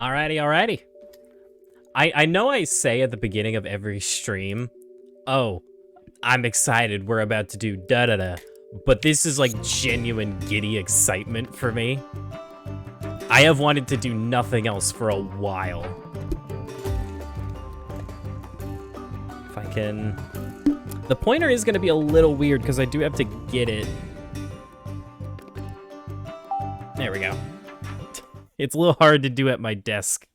Alrighty, alrighty. I know I say at the beginning of every stream, oh, I'm excited, we're about to do da-da-da, but this is like genuine giddy excitement for me. I have wanted to do nothing else for a while. If I can... The pointer is gonna be a little weird because I do have to get it. There we go. It's a little hard to do at my desk.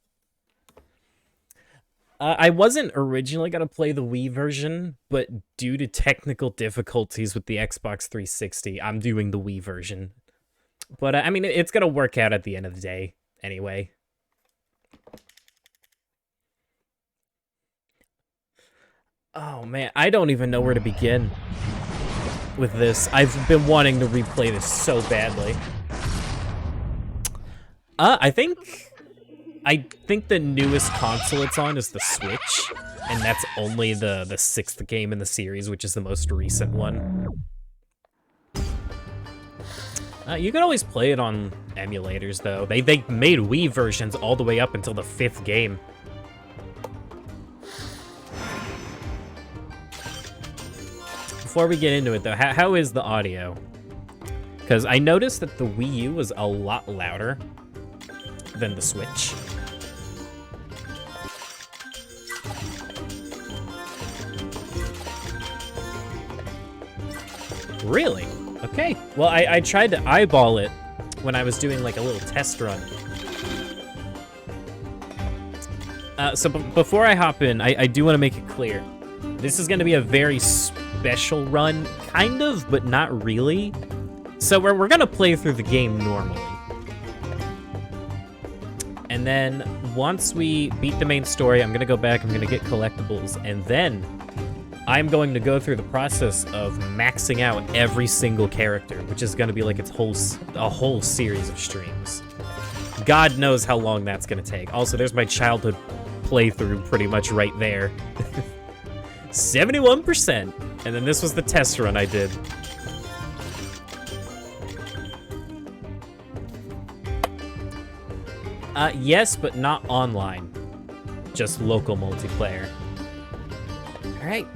I wasn't originally going to play the Wii version, but due to technical difficulties with the Xbox 360, I'm doing the Wii version. But, I mean, it's going to work out at the end of the day, anyway. Oh, man, I don't even know where to begin with this. I've been wanting to replay this so badly. I think the newest console it's on is the Switch, and that's only the 6th game in the series, which is the most recent one. You can always play it on emulators, though. They made Wii versions all the way up until the 5th game. Before we get into it, though, how is the audio? Because I noticed that the Wii U was a lot louder than the Switch. Really? Okay. Well, I tried to eyeball it when I was doing like a little test run. So before I hop in, I do want to make it clear. This is going to be a very special run, kind of, but not really. So we're going to play through the game normally. And then once we beat the main story, I'm going to go back, I'm going to get collectibles, and then I'm going to go through the process of maxing out every single character, which is going to be like a whole series of streams. God knows how long that's going to take. Also, there's my childhood playthrough pretty much right there. 71%. And then this was the test run I did. Yes, but not online. Just local multiplayer. All right.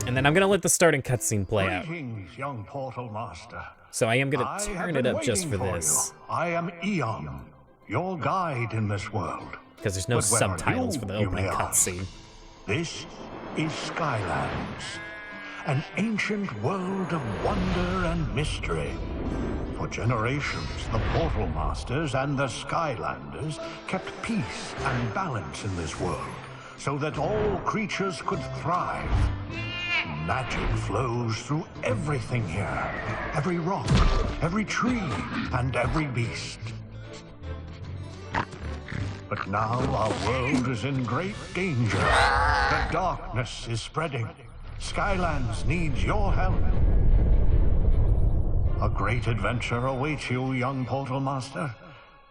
And then I'm gonna let the starting cutscene play out. Greetings, young Portal Master. So I am gonna turn it up just for waiting this. I am Eon, your guide in this world. Because there's no But where are subtitles you, for the you opening may ask? cutscene. This is Skylanders, an ancient world of wonder and mystery. For generations, the Portal Masters and the Skylanders kept peace and balance in this world, so that all creatures could thrive. Magic flows through everything here. Every rock, every tree, and every beast. But now our world is in great danger. The darkness is spreading. Skylands needs your help. A great adventure awaits you, young Portal Master.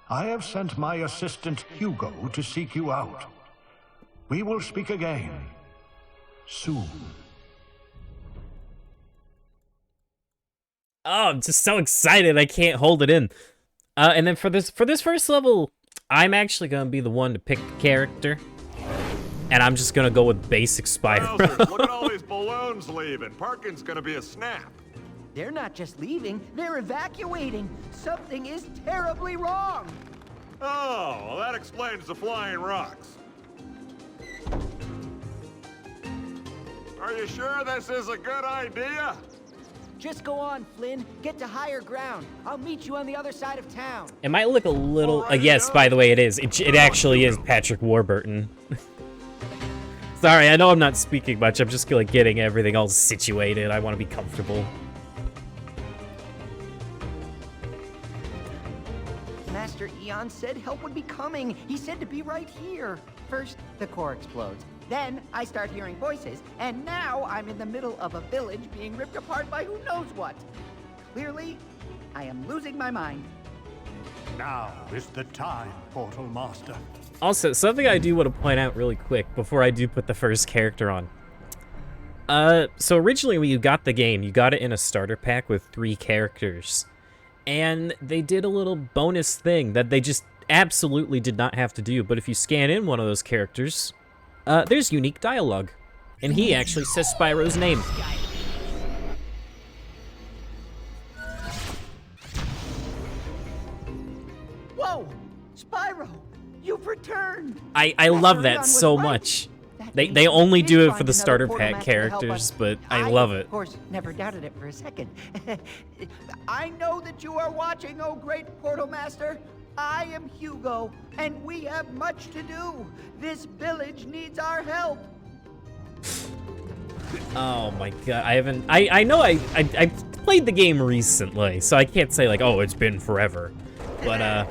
I have sent my assistant Hugo to seek you out. We will speak again soon. Oh, I'm just so excited, I can't hold it in. And then for this first level, I'm actually gonna be the one to pick the character. And I'm just gonna go with basic Spyro. Wowzers, look at all these balloons leaving. Parking's gonna be a snap. They're not just leaving, they're evacuating. Something is terribly wrong. Oh, well, that explains the flying rocks. Are you sure this is a good idea? Just go on, Flynn. Get to higher ground. I'll meet you on the other side of town. It might look a little... Alrighty, yes, by the way, it is. It actually is Patrick Warburton. Sorry, I know I'm not speaking much. I'm just like getting everything all situated. I want to be comfortable. Master Eon said help would be coming. He said to be right here. First, the core explodes. Then, I start hearing voices. And now, I'm in the middle of a village being ripped apart by who knows what. Clearly, I am losing my mind. Now is the time, Portal Master. Also, something I do want to point out really quick before I do put the first character on. So originally when you got the game, you got it in a starter pack with 3 characters. And they did a little bonus thing that they just absolutely did not have to do, but if you scan in one of those characters, there's unique dialogue. And he actually says Spyro's name. Whoa! Spyro! You've returned! I love that Leon so was right. much. That They means only we do did it for find the another starter portal pack master to help characters, us. but I love it. Of course, never doubted it for a second. I know that you are watching, oh great portal master. I am Hugo, and we have much to do. This village needs our help. Oh my god, I know I played the game recently, so I can't say like, oh, it's been forever. But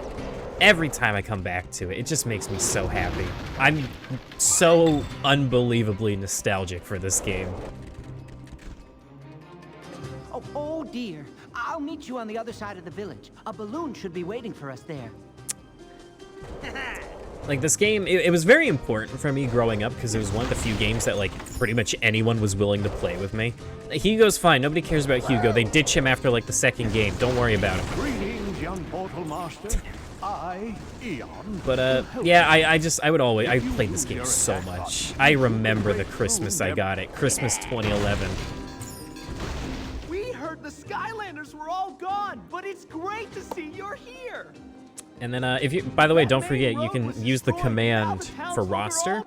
every time I come back to it, it just makes me so happy. I'm so unbelievably nostalgic for this game. Oh dear. I'll meet you on the other side of the village. A balloon should be waiting for us there. Like, this game, it was very important for me growing up because it was one of the few games that, like, pretty much anyone was willing to play with me. Hugo's fine. Nobody cares about Hugo. They ditch him after, like, the second game. Don't worry about him. Greetings, young portal master. I, Eon. But, yeah, I played this game so much. I remember the Christmas I got it. Christmas 2011. We heard the Skylanders were all gone, but it's great to see you're here. And then, if you, by the way, don't forget, you can use the command for roster.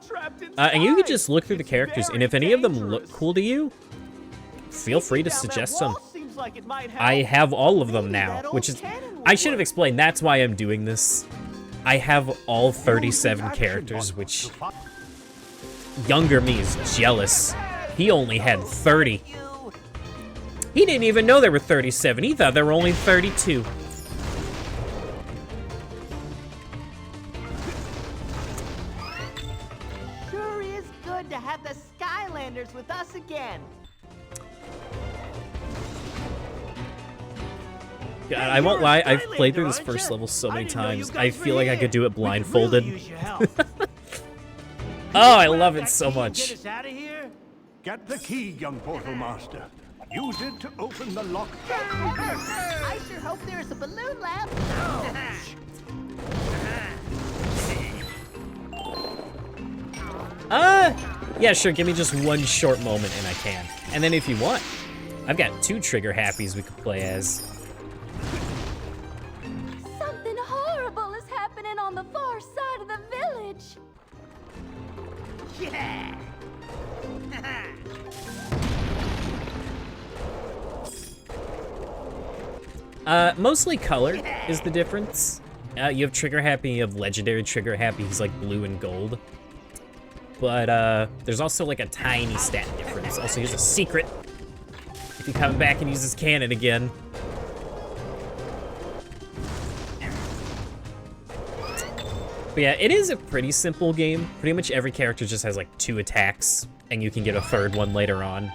And you can just look through the characters, and if any of them look cool to you, feel free to suggest them. I have all of them now, which is, I should have explained, that's why I'm doing this. I have all 37 characters, which younger me is jealous. He only had 30. He didn't even know there were 37. He thought there were only 32. Sure is good to have the Skylanders with us again. God, I won't lie, I've played through this first level so many times. I feel like I could do it blindfolded. Oh, I love it so much. Get us out of here? Get the key, young portal master. Use it to open the lock. I sure hope there's a balloon left. Yeah, sure, give me just one short moment and I can. And then if you want, I've got 2 trigger happies we could play as. Something horrible is happening on the far side of the village. Yeah. Mostly color is the difference. You have trigger happy, you have legendary trigger happy, he's like blue and gold. But there's also like a tiny stat difference. Also, here's a secret. If you come back and use this cannon again. But yeah, it is a pretty simple game. Pretty much every character just has like 2 attacks, and you can get a 3rd one later on.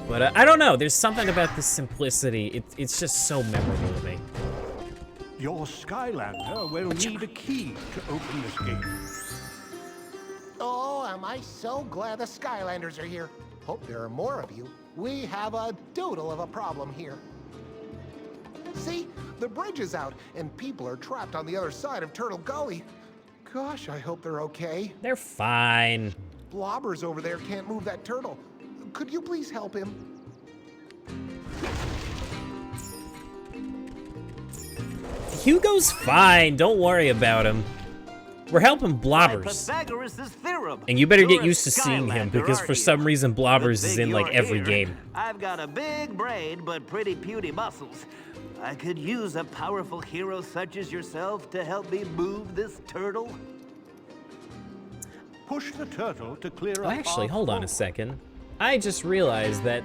But I don't know, there's something about the simplicity. It's just so memorable to me. Your Skylander will need a key to open this gate. Oh, am I so glad the Skylanders are here. Hope there are more of you. We have a doodle of a problem here. See, the bridge is out, and people are trapped on the other side of Turtle Gully. Gosh, I hope they're okay. They're fine. Blobbers over there can't move that turtle. Could you please help him? Hugo's fine, don't worry about him. We're helping Blobbers. And you better get used to seeing him, because for some reason Blobbers is in like every game. I've got a big brain, but pretty puny muscles. I could use a powerful hero such as yourself to help me move this turtle. Push the turtle to clear Oh, actually, hold on a second. I just realized that...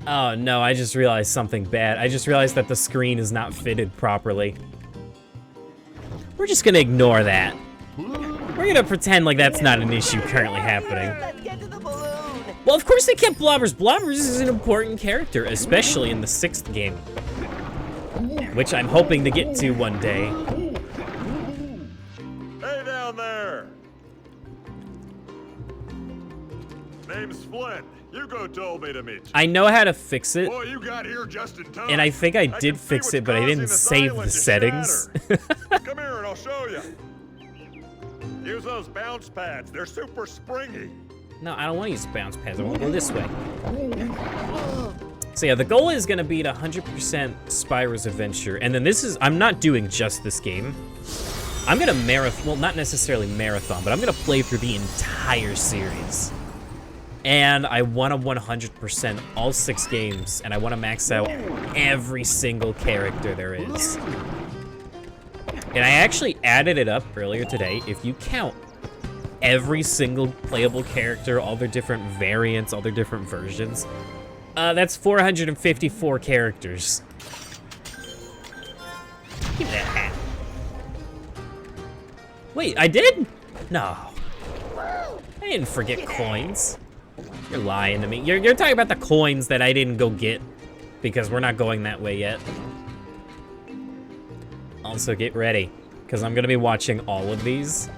Oh no, I just realized something bad. I just realized that the screen is not fitted properly. We're just gonna ignore that. We're gonna pretend like that's not an issue currently happening. Let's get to the balloon. Well, of course they kept Blobbers. Blobbers is an important character, especially in the 6th game. Which I'm hoping to get to one day. Hey down there! Name's Flint. Hugo told me to meet you. I know how to fix it, Boy, you got here just in time. and I think I did can see fix what's it, but I causing didn't this save island the to settings. shatter. Come here and I'll show you. Use those bounce pads. They're super springy. No, I don't want to use bounce pads. I want to go this way. So yeah, the goal is going to be to 100% Spyro's Adventure, and then I'm not doing just this game. I'm going to marathon, well, not necessarily marathon, but I'm going to play through the entire series. And I want to 100% all 6 games, and I want to max out every single character there is. And I actually added it up earlier today. If you count every single playable character, all their different variants, all their different versions, that's 454 characters. Give me that hat. Wait, I did? No. I didn't forget coins. You're lying to me. You're talking about the coins that I didn't go get because we're not going that way yet. Also, get ready, because I'm going to be watching all of these.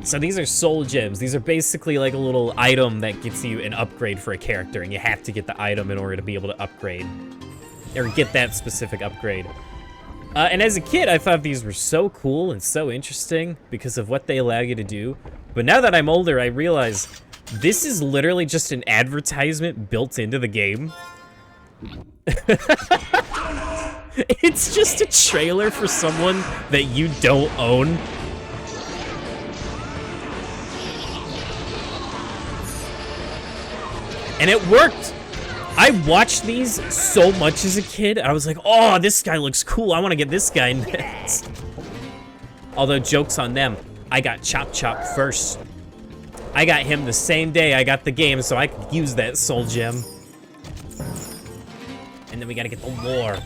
So these are soul gems. These are basically like a little item that gets you an upgrade for a character, and you have to get the item in order to be able to upgrade, or get that specific upgrade. And as a kid, I thought these were so cool and so interesting because of what they allow you to do. But now that I'm older, I realize this is literally just an advertisement built into the game. It's just a trailer for someone that you don't own. And it worked. I watched these so much as a kid. I was like, oh, this guy looks cool. I want to get this guy next. Although, joke's on them. I got Chop Chop first. I got him the same day I got the game, so I could use that soul gem. And then we gotta get the lore.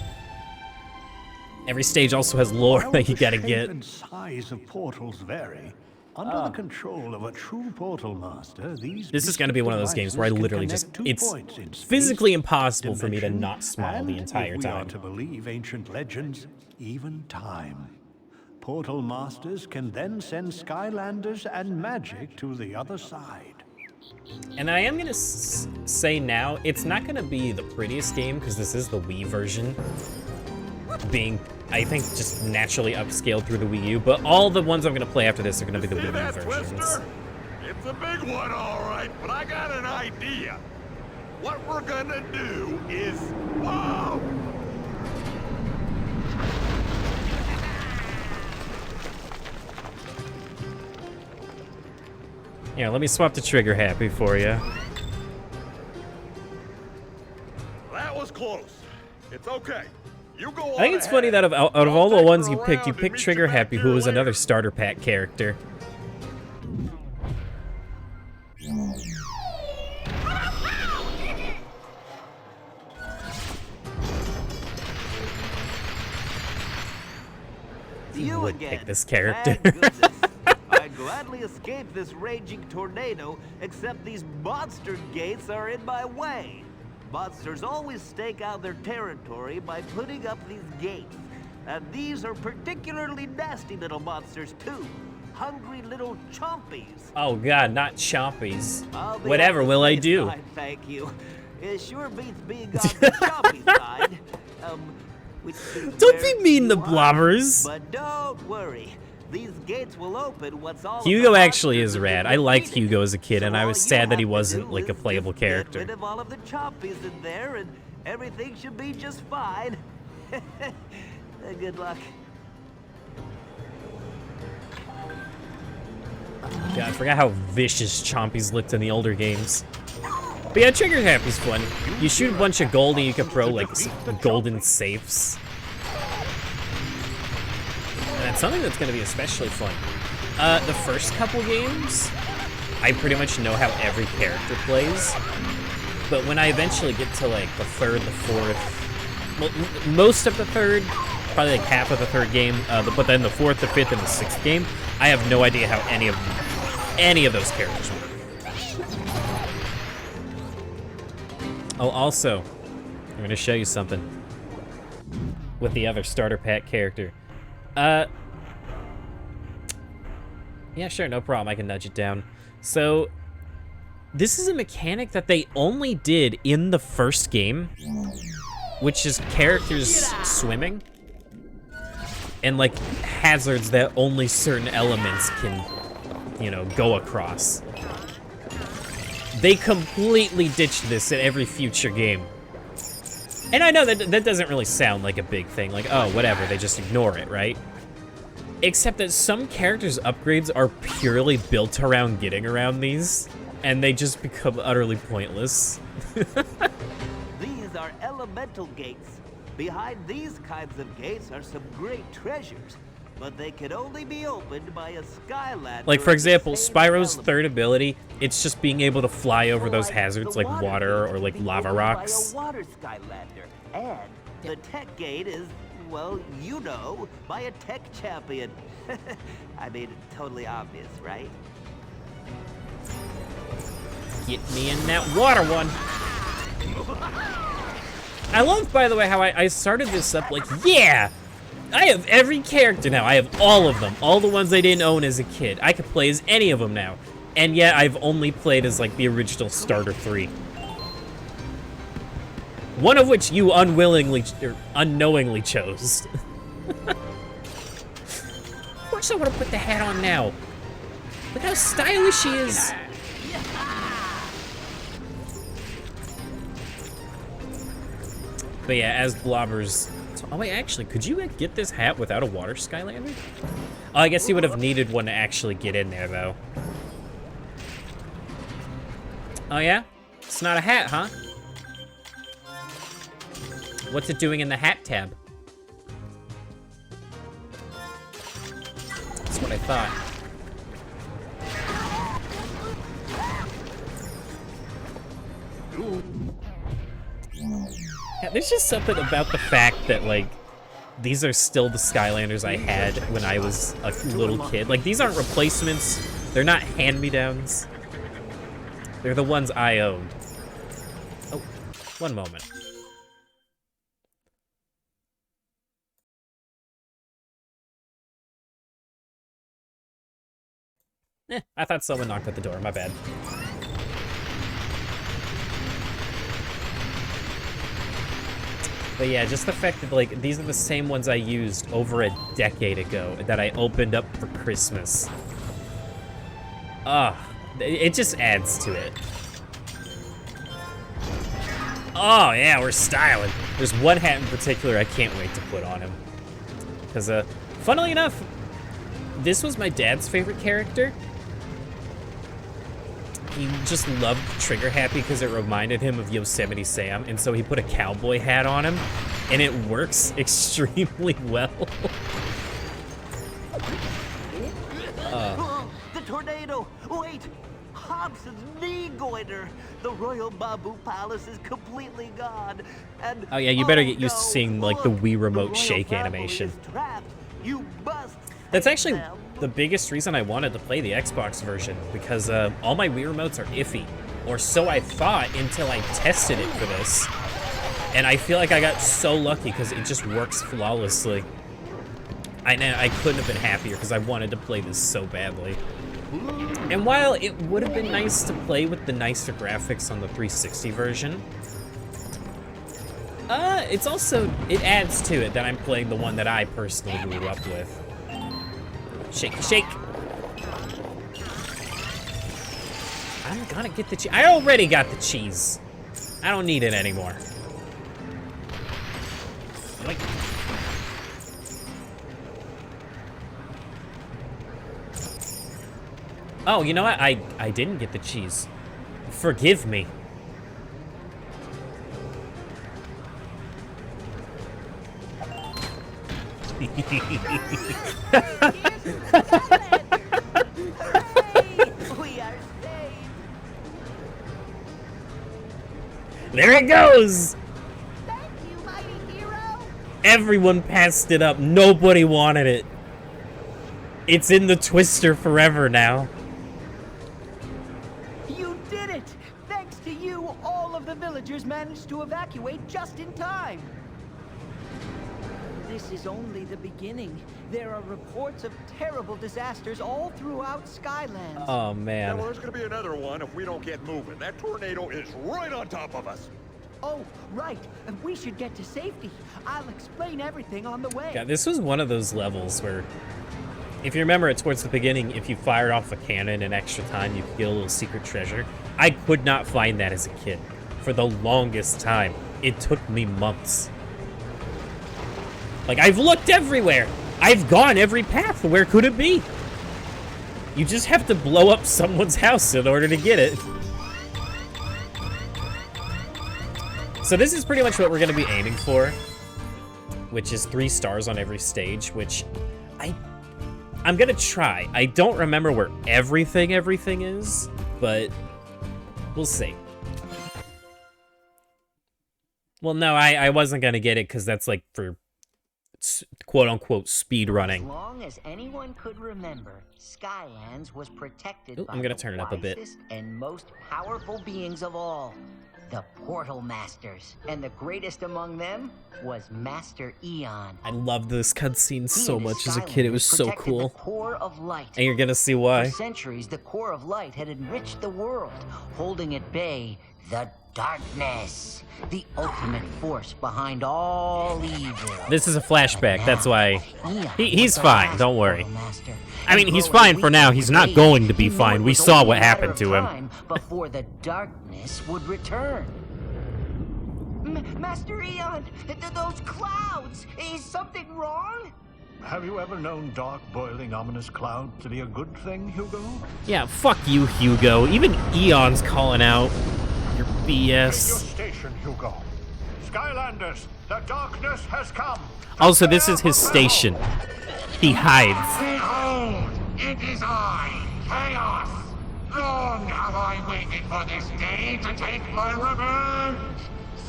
Every stage also has lore that you gotta get. The size of portals vary. Under the control of a true portal master, This is gonna be one of those games where I literally just, it's physically impossible for me to not smile the entire time. We are to believe ancient legends, even time. Portal masters can then send Skylanders and magic to the other side. And I am gonna say now, it's not gonna be the prettiest game because this is the Wii version. Being, I think, just naturally upscaled through the Wii U, but all the ones I'm gonna play after this are gonna be the Wii U versions. Twister? It's a big one, all right, but I got an idea. What we're gonna do is, whoa! Here, let me swap the trigger happy for you. That was close. It's okay. You go on I think it's ahead. funny that out of I'll all the take ones her you picked around and meet Trigger you back Happy, here who was later. another starter pack character. You would again. pick this character. Thank goodness. I'd gladly escape this raging tornado, except these monster gates are in my way. Monsters always stake out their territory by putting up these gates. And these are particularly nasty little monsters, too. Hungry little chompies. Oh god, not chompies. I'll be Whatever on the will I safe do? side, thank you. It sure beats being on the chompy side. Which is Don't where be mean to you are. blobbers. But don't worry. These gates will open once all of Hugo the actually monsters is have rad. been I liked defeated. Hugo as a kid, and I So was all you sad that he have to wasn't do like a is playable just get character. rid of all of the chompies in there, and everything should be just fine. Good luck. God, I forgot how vicious chompies looked in the older games. But yeah, Trigger Happy's fun. You shoot a bunch of gold and you can throw like golden safes. And that's something that's gonna be especially fun. The first couple games, I pretty much know how every character plays. But when I eventually get to like the third, the fourth, well, most of the third, probably like half of the third game, but then the fourth, the fifth, and the sixth game, I have no idea how any of those characters work. Oh, also, I'm gonna show you something with the other starter pack character. Yeah, sure, no problem. I can nudge it down. So, this is a mechanic that they only did in the first game, which is characters swimming and like hazards that only certain elements can, you know, go across. They completely ditched this in every future game. And I know that doesn't really sound like a big thing, like, oh, whatever, they just ignore it, right? Except that some characters' upgrades are purely built around getting around these, and they just become utterly pointless. These are elemental gates. Behind these kinds of gates are some great treasures, but they can only be opened by a Skylander. Like, for example, Spyro's third ability, it's just being able to fly over those hazards like water or like lava rocks. By a water Skylander. And the tech gate is, well, you know, by a tech champion. I made it totally obvious, right? Get me in that water one. I love, by the way, how I started this up like, yeah, I have every character now. I have all of them. All the ones I didn't own as a kid. I could play as any of them now. And yet I've only played as like the original starter 3. One of which you unwillingly or unknowingly chose. Of course I want to put the hat on now. Look how stylish she is. But yeah, as Blobbers... Oh wait, actually, could you get this hat without a water Skylander? Oh, I guess you would have needed one to actually get in there, though. Oh yeah? It's not a hat, huh? What's it doing in the hat tab? That's what I thought. Yeah, there's just something about the fact that, like, these are still the Skylanders I had when I was a little kid. Like, these aren't replacements. They're not hand-me-downs. They're the ones I owned. Oh, one moment. I thought someone knocked at the door. My bad. But yeah, just the fact that, like, these are the same ones I used over a decade ago that I opened up for Christmas. It just adds to it. Oh, yeah, we're styling. There's one hat in particular I can't wait to put on him. Because, funnily enough, this was my dad's favorite character. He just loved Trigger Happy because it reminded him of Yosemite Sam, and so he put a cowboy hat on him, and it works extremely well. The tornado! Wait! Hobson's knee goiter! The Royal Bamboo Palace is completely gone, and... Oh yeah, you better get used to seeing, like, the Wii Remote shake animation. You must... That's actually the biggest reason I wanted to play the Xbox version, because all my Wii Remotes are iffy. Or so I thought until I tested it for this. And I feel like I got so lucky because it just works flawlessly. I couldn't have been happier because I wanted to play this so badly. And while it would have been nice to play with the nicer graphics on the 360 version, it's also, it adds to it that I'm playing the one that I personally grew up with. Shake, shake. I'm gonna get the cheese. I already got the cheese. I don't need it anymore. Like, oh, you know what? I didn't get the cheese. Forgive me. There it goes! Thank you, mighty hero. Everyone passed it up. Nobody wanted it. It's in the Twister forever now. You did it! Thanks to you, all of the villagers managed to evacuate just in time. this is only the beginning. There are reports of terrible disasters all throughout Skylands. Oh Yeah, man. well, there's gonna be another one if we don't get moving. That tornado is right on top of us. Oh, right. We should get to safety. I'll explain everything on the way. Yeah, this was one of those levels where, if you remember it towards the beginning, if you fired off a cannon in extra time, you could get a little secret treasure. I could not find that as a kid. For the longest time. It took me months. Like, I've looked everywhere. I've gone every path. Where could it be? You just have to blow up someone's house in order to get it. So this is pretty much what we're going to be aiming for, which is 3 stars on every stage, which I'm going to try. I don't remember where everything is, but we'll see. Well, no, I wasn't going to get it because that's like for quote-unquote speed running. As long as anyone could remember, Skylands was protected by I'm going to turn it up a bit. the wisest and most powerful beings of all, the Portal Masters. And the greatest among them was Master Eon. I loved this cutscene so He and much as a kid. It was so protected cool. The core of light. And you're going to see why. For centuries, the core of light had enriched the world, holding at bay the darkness, the ultimate force behind all evil. This is a flashback, But that's now, why Eon he's was the fine, last don't worry. Portal Master. I mean, And he's growing fine for now. weak He's with not age, going to be he knew fine. it We was saw only what a matter happened of to him. time before the darkness would return. Master Eon, those clouds, is something wrong? Have you ever known dark, boiling, ominous cloud to be a good thing, Hugo? Yeah, fuck you, Hugo. Even Eon's calling out your Take your BS. station, Hugo. Skylanders, the darkness has come. Also, this is his station. He hides. Behold, it is I, Chaos. Long have I waited for this day to take my revenge.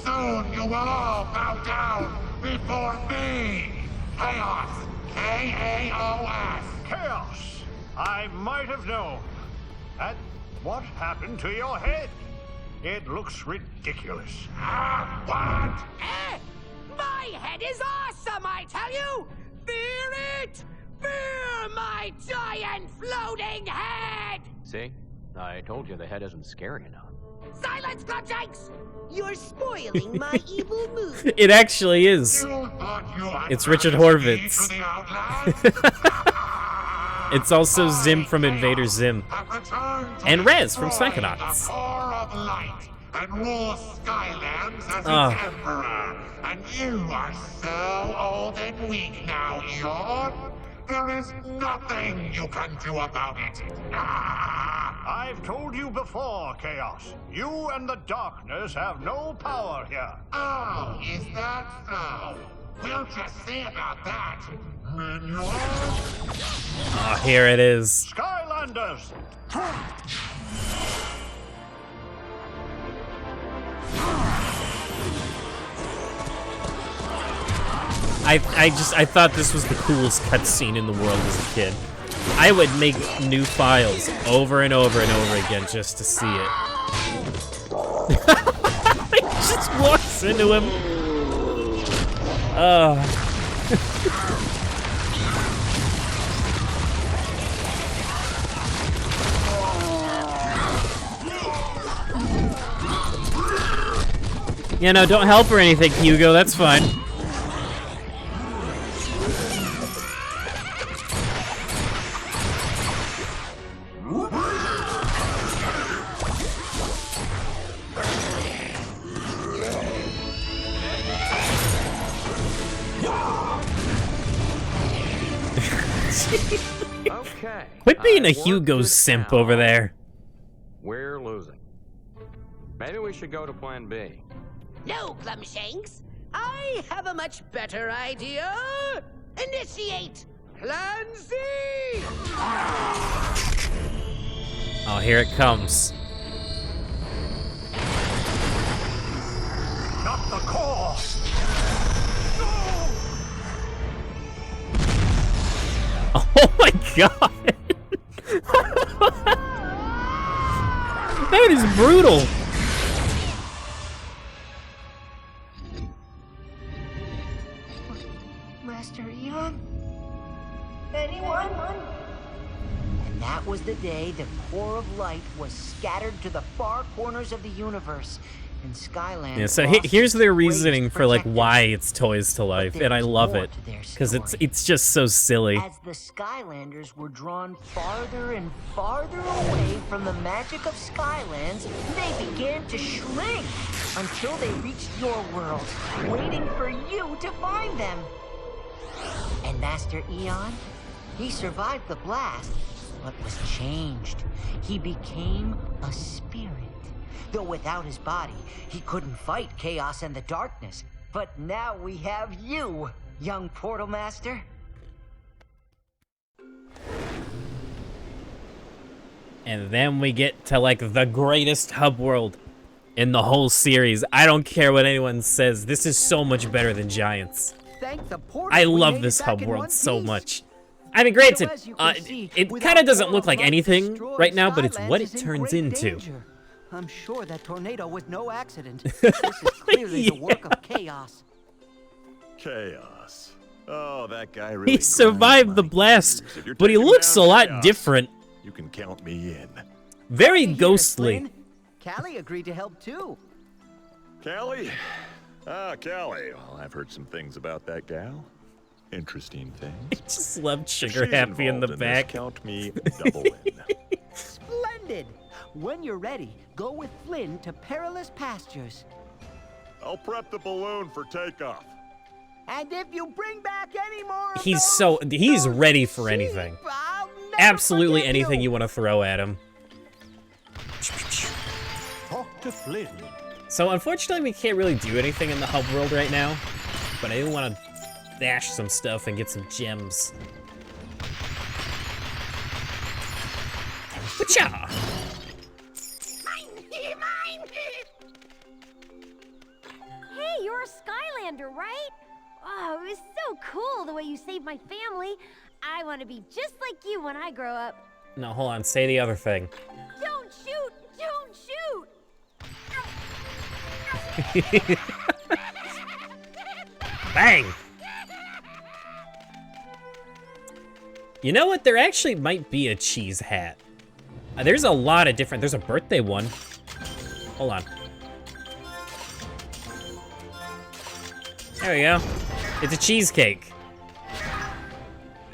Soon you will all bow down before me. Chaos. K-A-O-S. Chaos! I might have known. And what happened to your head? It looks ridiculous. What? My head is awesome, I tell you! Fear it! Fear my giant floating head! See? I told you the head isn't scary enough. Silence, Glumshanks! You're spoiling my evil mood. It actually is. You thought you had It's Richard managed me Horvitz. to the Outlands? It's also Zim from Invader Zim. Have returned to And Rez from destroy Psychonauts. The core of light and rule Skylands as Ah. its emperor. And you are so old and weak now, Eon. There is nothing you can do about it. I've told you before, Chaos. You and the darkness have no power here. Oh, is that so? We'll just see about that. Minions? Oh, here it is. Skylanders! I thought this was the coolest cutscene in the world as a kid. I would make new files over and over and over again just to see it. He just walks into him. Yeah, no, don't help or anything, Hugo. That's fine. Okay. Quit being a I worked Hugo it simp out. over there. We're losing. Maybe we should go to plan B. No, Glumshanks. I have a much better idea. Initiate Plan Z! Oh, here it comes. Not the core! Oh my god! That is brutal! Master Eon? Anyone? And that was the day the core of light was scattered to the far corners of the universe. And Skylanders. Yeah, so here's their reasoning for like why it's Toys to Life, and I love it because it's just so silly. As the Skylanders were drawn farther and farther away from the magic of Skylands, they began to shrink until they reached your world, waiting for you to find them. And Master Eon, he survived the blast, but was changed. He became a spirit. Though without his body, he couldn't fight chaos and the darkness. But now we have you, young Portal Master. And then we get to like the greatest hub world in the whole series. I don't care what anyone says. This is so much better than Giants. I love this hub world so much. I mean, granted, it kind of doesn't look like anything right now, but it's what it turns into. I'm sure that tornado was no accident. This is clearly the work of chaos. Chaos. Oh, that guy really. He survived the blast, but he looks a lot different. You can count me in. Very ghostly. Callie agreed to help too. Callie? Ah, Callie. Well, I've heard some things about that gal. Interesting things. I just love Sugar Happy in the back. Count me double in. Splendid. When you're ready, go with Flynn to perilous pastures. I'll prep the balloon for takeoff. And if you bring back any more of he's ready for anything. Absolutely anything you want to throw at him. Talk to Flynn. So unfortunately we can't really do anything in the hub world right now, but I do want to dash some stuff and get some gems. Whatcha? Hey, you're a Skylander, right? Oh, it was so cool the way you saved my family. I want to be just like you when I grow up. No, hold on. Say the other thing. Don't shoot! Don't shoot! Bang! You know what? There actually might be a cheese hat. There's a lot of different... There's a birthday one. Hold on. There we go. It's a cheesecake.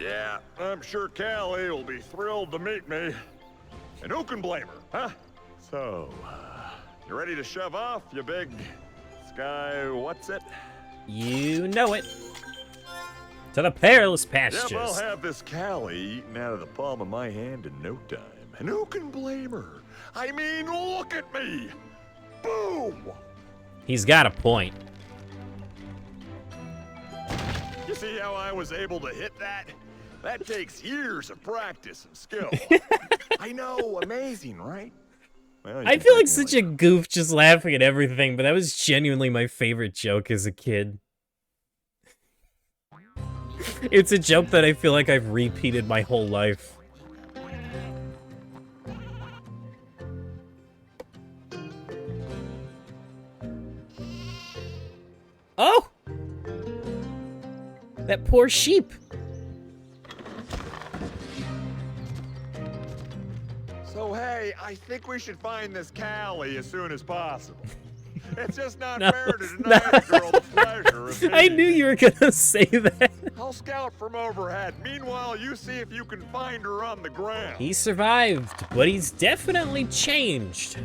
Yeah, I'm sure Callie will be thrilled to meet me. And who can blame her, huh? So, you ready to shove off, you big sky what's it? You know it. To the perilous pastures. Yep, I'll have this Callie eaten out of the palm of my hand in no time. And who can blame her? I mean, look at me! Boom! He's got a point. You see how I was able to hit that? That takes years of practice and skill. I know, amazing, right? Well, I feel like such a goof just laughing at everything, but that was genuinely my favorite joke as a kid. It's a joke that I feel like I've repeated my whole life. Oh! That poor sheep. So, hey, I think we should find this Callie as soon as possible. It's just not fair to deny a girl the pleasure of I knew you were gonna say that. I'll scout from overhead. Meanwhile, you see if you can find her on the ground. He survived, but he's definitely changed.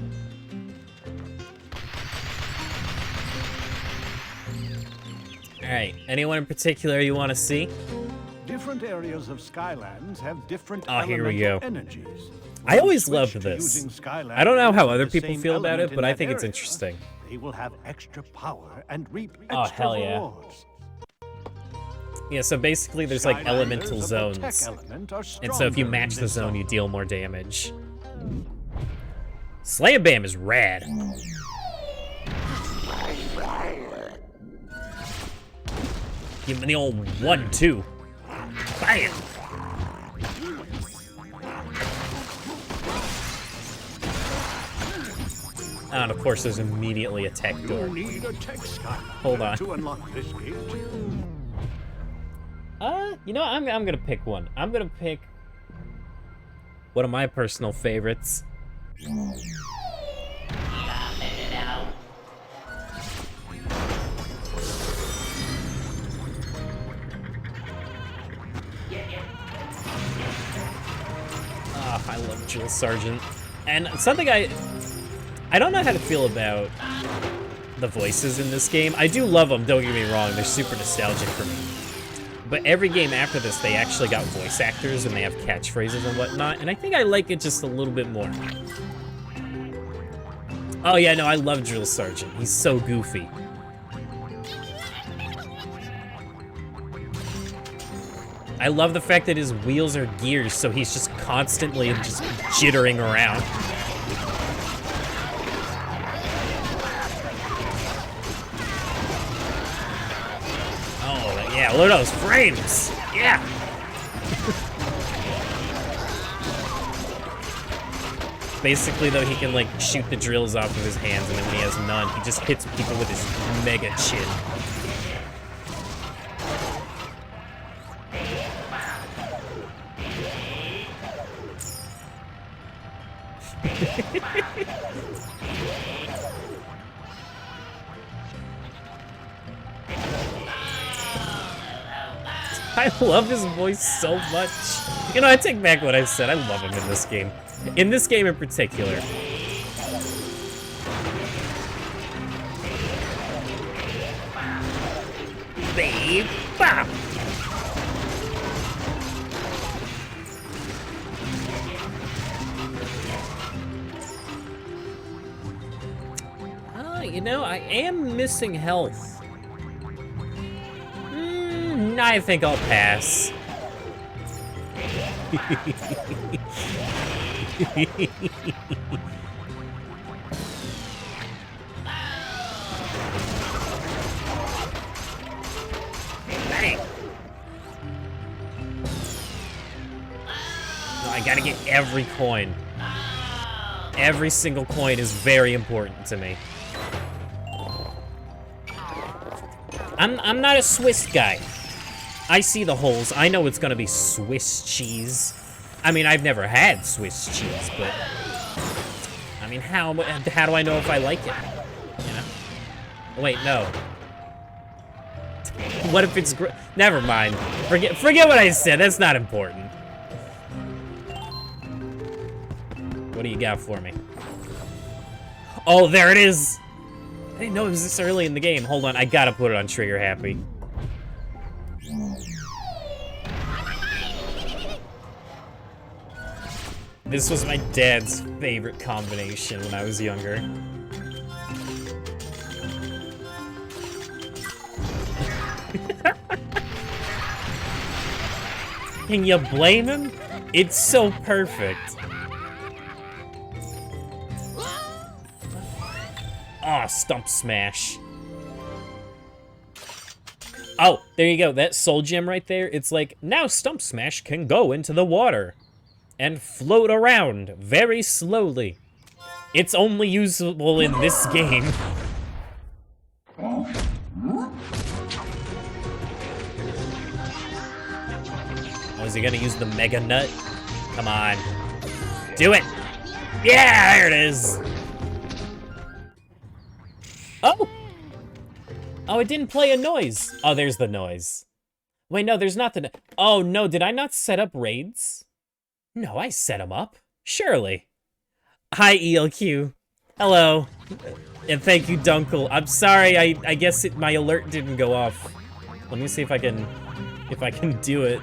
Alright, anyone in particular you want to see? Different areas of Skylands have different here we go. energies. I always loved this. I don't know how other people feel about it, but I think it's interesting. They will have extra power and reap extra Oh, hell yeah. rewards. Yeah, so basically there's like elemental zones. And so if you match the zone, you deal more damage. Slam Bam is rad. Give me the old 1-2. Bam! And of course, there's immediately a tech door. You need a tech sky Hold on. to unlock this gate. You know, I'm gonna pick one. I'm gonna pick one of my personal favorites. I love Drill Sergeant. And something I don't know how to feel about the voices in this game. I do love them, don't get me wrong. They're super nostalgic for me. But every game after this, they actually got voice actors and they have catchphrases and whatnot. And I think I like it just a little bit more. Oh yeah, no, I love Drill Sergeant. He's so goofy. I love the fact that his wheels are gears, so he's just constantly just jittering around. Oh, yeah, look at those frames! Yeah! Basically, though, he can, like, shoot the drills off of his hands, and then when he has none, he just hits people with his mega chin. I love his voice so much. You know, I take back what I said. I love him in this game. In this game in particular. Babe, bop. You know, I am missing health. I think I'll pass. Bang! No, I gotta get every coin. Every single coin is very important to me. I'm not a Swiss guy. I see the holes. I know it's gonna be Swiss cheese. I mean, I've never had Swiss cheese, but I mean, how do I know if I like it? You know? Wait, no. What if it's never mind. Forget what I said. That's not important. What do you got for me? Oh, there it is. I didn't know it was this early in the game. Hold on, I gotta put it on trigger happy. This was my dad's favorite combination when I was younger. Can you blame him? It's so perfect. Ah, stump smash. Oh, there you go. That soul gem right there. It's like, now stump smash can go into the water and float around very slowly. It's only usable in this game. Oh, is he gonna use the mega nut? Come on. Do it! Yeah, there it is! Oh! Oh, it didn't play a noise. Oh, there's the noise. Wait, no, there's not the... Oh, no, did I not set up raids? No, I set them up. Surely. Hi, ELQ. Hello. And thank you, Dunkle. I'm sorry, I guess my alert didn't go off. Let me see if I can do it.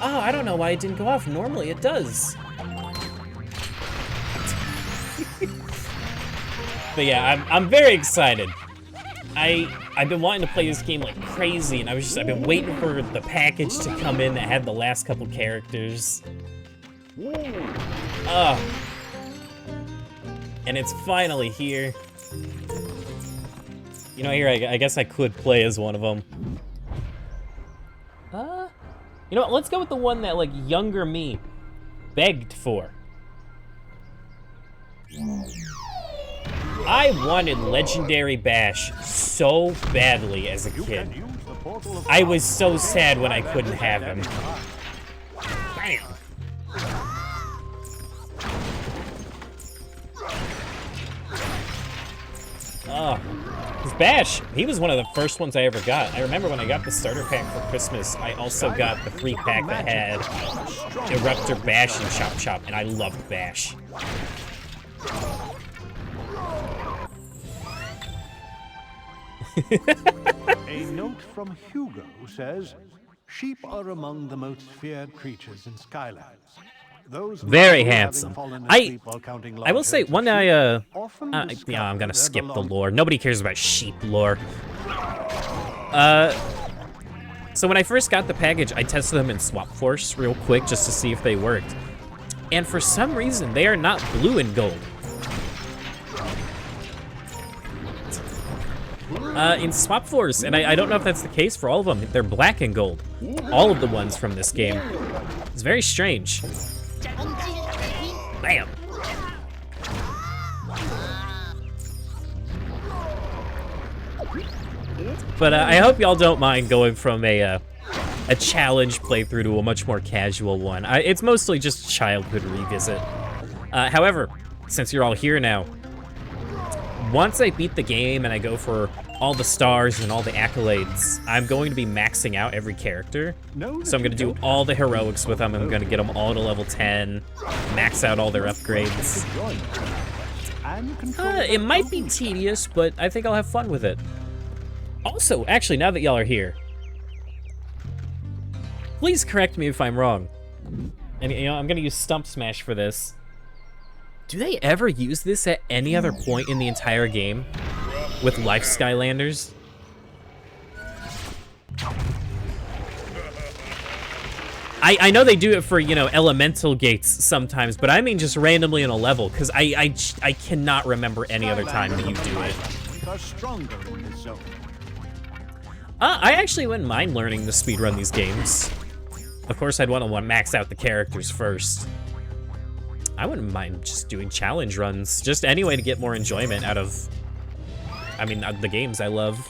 Oh, I don't know why it didn't go off. Normally it does. But yeah, I'm very excited. I've been wanting to play this game like crazy, and I've been waiting for the package to come in that had the last couple characters. And it's finally here. You know, here, I guess I could play as one of them. You know what, let's go with the one that, like, younger me begged for. I wanted Legendary Bash so badly as a kid. I was so sad when I couldn't have him. Bam. Oh, because Bash, he was one of the first ones I ever got. I remember when I got the starter pack for Christmas, I also got the free pack that had Eruptor, Bash, and Chop Chop, and I loved Bash. A note from Hugo says, sheep are among the most feared creatures in Skylands. Those Very handsome. I will say, one day yeah, I'm gonna skip the lore. Nobody cares about sheep lore. So when I first got the package, I tested them in Swap Force real quick just to see if they worked. And for some reason, they are not blue and gold. In Swap Force, and I don't know if that's the case for all of them, they're black and gold. All of the ones from this game. It's very strange. Bam! But I hope y'all don't mind going from a challenge playthrough to a much more casual one. It's mostly just childhood revisit. However, since you're all here now, once I beat the game and I go for all the stars and all the accolades, I'm going to be maxing out every character. So I'm going to do all the heroics with them. I'm going to get them all to level 10, max out all their upgrades. It might be tedious, but I think I'll have fun with it. Also, actually, now that y'all are here, please correct me if I'm wrong. And you know, I'm going to use Stump Smash for this. Do they ever use this at any other point in the entire game? With Life Skylanders? I know they do it for, you know, elemental gates sometimes, but I mean just randomly in a level, because I cannot remember any other time that you do it. I actually wouldn't mind learning to speedrun these games. Of course, I'd want to max out the characters first. I wouldn't mind just doing challenge runs, just any way to get more enjoyment out of, I mean, the games I love.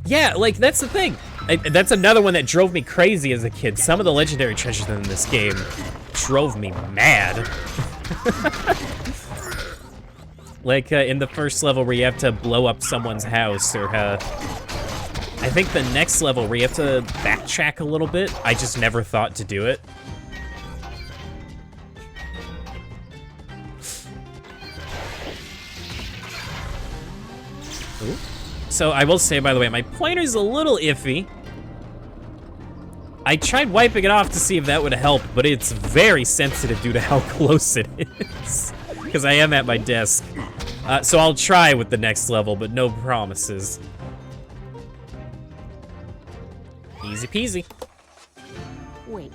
Yeah, like, that's the thing. That's another one that drove me crazy as a kid. Some of the legendary treasures in this game drove me mad. Like, in the first level where you have to blow up someone's house, or, I think the next level where you have to backtrack a little bit, I just never thought to do it. Ooh. So I will say, by the way, my pointer's a little iffy. I tried wiping it off to see if that would help, but it's very sensitive due to how close it is. Because I am at my desk. So I'll try with the next level, but no promises. Easy peasy. Wait,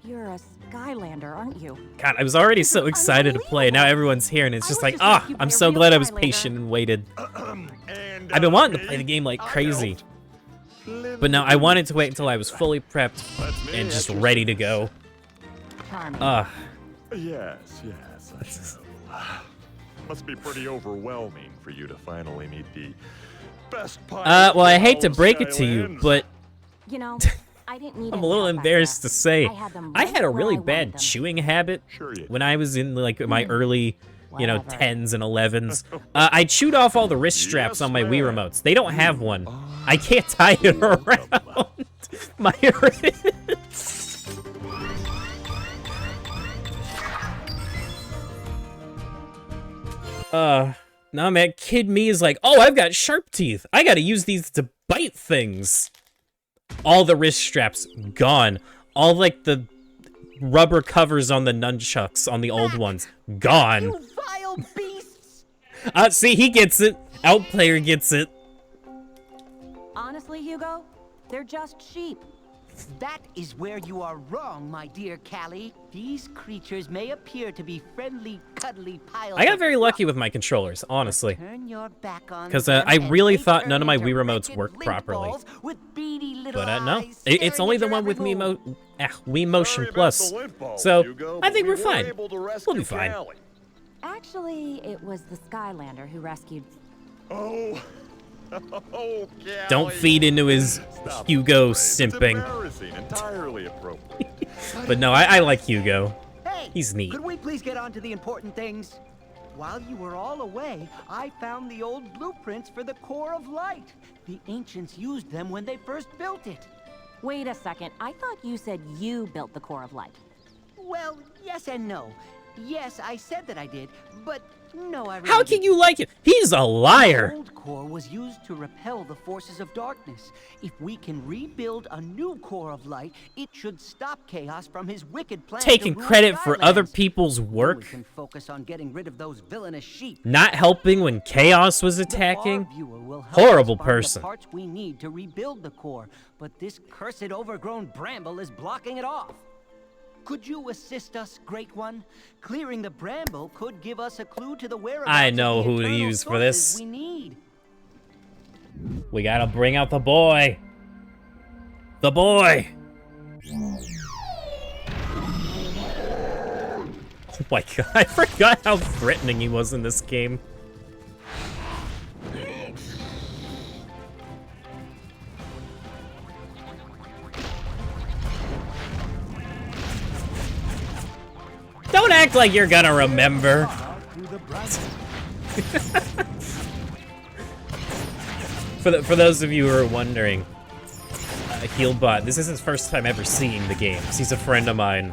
you're a Skylander, aren't you? God, I was already so excited to play. Now everyone's here, and it's just like, ah, I'm so glad I was patient and waited. I've been wanting to play the game like crazy. But no, I wanted to wait until I was fully prepped and just ready to go. Yes, I know. Must be pretty overwhelming for you to finally meet the best pilot. Well, I hate to break it to you, but You know, I didn't need I'm a little embarrassed to say. I had a really right bad chewing habit when I was in like my early, you know, 10s and 11s. I chewed off all the wrist straps on my Wii remotes. They don't have one. I can't tie it around my wrist. No, man, kid me is like, oh, I've got sharp teeth. I gotta use these to bite things. All the wrist straps gone. All like the rubber covers on the nunchucks on the old ones gone. You vile beasts! See, he gets it. Outplayer gets it. Honestly, Hugo, they're just sheep. That is where you are wrong, my dear Callie. These creatures may appear to be friendly, cuddly piles. I got very lucky with my controllers, honestly. Turn your back on because them I and really they thought none of my turn Wii into remotes wretched worked lint properly. balls with beady little But no, eyes it's staring only at the your one every with move. Wii Motion Plus. So I think we're fine. We'll be fine. Actually, it was the Skylander who rescued... Oh. Oh, Callie. Don't feed into his Stop, Hugo Fred. simping. It's embarrassing, entirely appropriate. But no, I like Hugo. Hey, He's neat. could we please get on to the important things? While you were all away, I found the old blueprints for the Core of Light. The ancients used them when they first built it. Wait a second, I thought you said you built the Core of Light. Well, yes and no. Yes, I said that I did, but no, I really How can didn't. you like it? He's a liar. The old core was used to repel the forces of darkness. If we can rebuild a new Core of Light, it should stop Chaos from his wicked plan. Taking to rule credit for other Skylands. people's We work, can focus on getting rid of those villainous sheep. not helping when Chaos was The attacking. far viewer will help Horrible us find person. The parts we need to rebuild the core, but this cursed overgrown bramble is blocking it off. Could you assist us, Great One? Clearing the bramble could give us a clue to the whereabouts I of know the who to eternal use for sources this. we need. We gotta bring out the boy. The boy. Oh my god, I forgot how threatening he was in this game. Don't act like you're gonna remember. For those of you who are wondering, Healbot, this is his first time ever seeing the games. He's a friend of mine.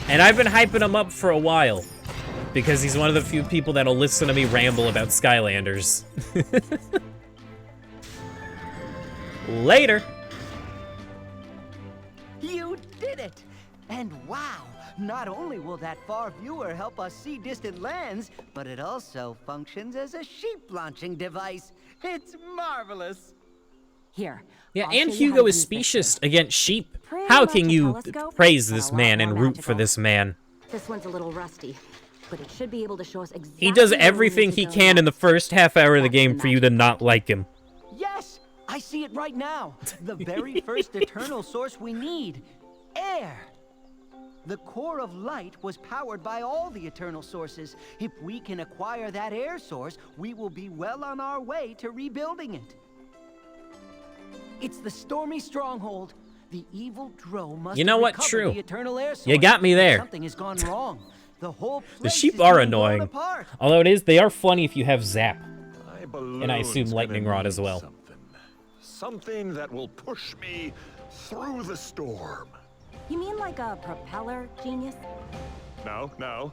And I've been hyping him up for a while, because he's one of the few people that'll listen to me ramble about Skylanders. Later. You did it! And wow, not only will that far viewer help us see distant lands, but it also functions as a sheep launching device. It's marvelous. Here. Yeah, I'll and show you how Hugo to is use this specious thing. against sheep. Pretty How much can a you telescope, praise but this a lot man and more root for magical. this man? This one's a little rusty, but it should be able to show us exactly He does where we everything need to he go can in the next. first half hour of the That's game the for you to not like him. Yes, I see it right now. The very first eternal source we need. Air. The Core of Light was powered by all the eternal sources. If we can acquire that air source, we will be well on our way to rebuilding it. It's the stormy stronghold. The evil Drow must You know have what? recovered True. the eternal air source. You got me there. Something has gone wrong. The whole The place sheep is are being blown annoying. apart. Although they are funny if you have Zap. My And I assume balloon's Lightning gonna Rod as need well. Something that will push me through the storm. You mean like a propeller, genius? No,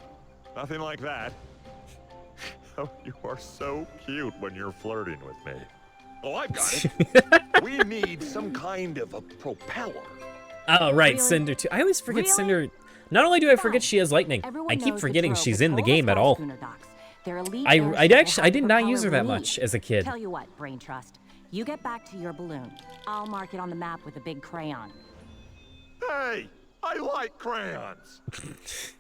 nothing like that. Oh, you are so cute when you're flirting with me. Oh, I've got it. We need some kind of a propeller. Oh, right, Really? Cinder too. I always forget Really? Cinder. Not only do I forget Fine. she has lightning, Everyone I keep knows forgetting the Drow she's in the patrol game the at Sky all. Schooner docks. Their elite I airships will I have did the not power use her we that need. much as a kid. Tell you what, Brain Trust. You get back to your balloon. I'll mark it on the map with a big crayon. Hey, I like crayons.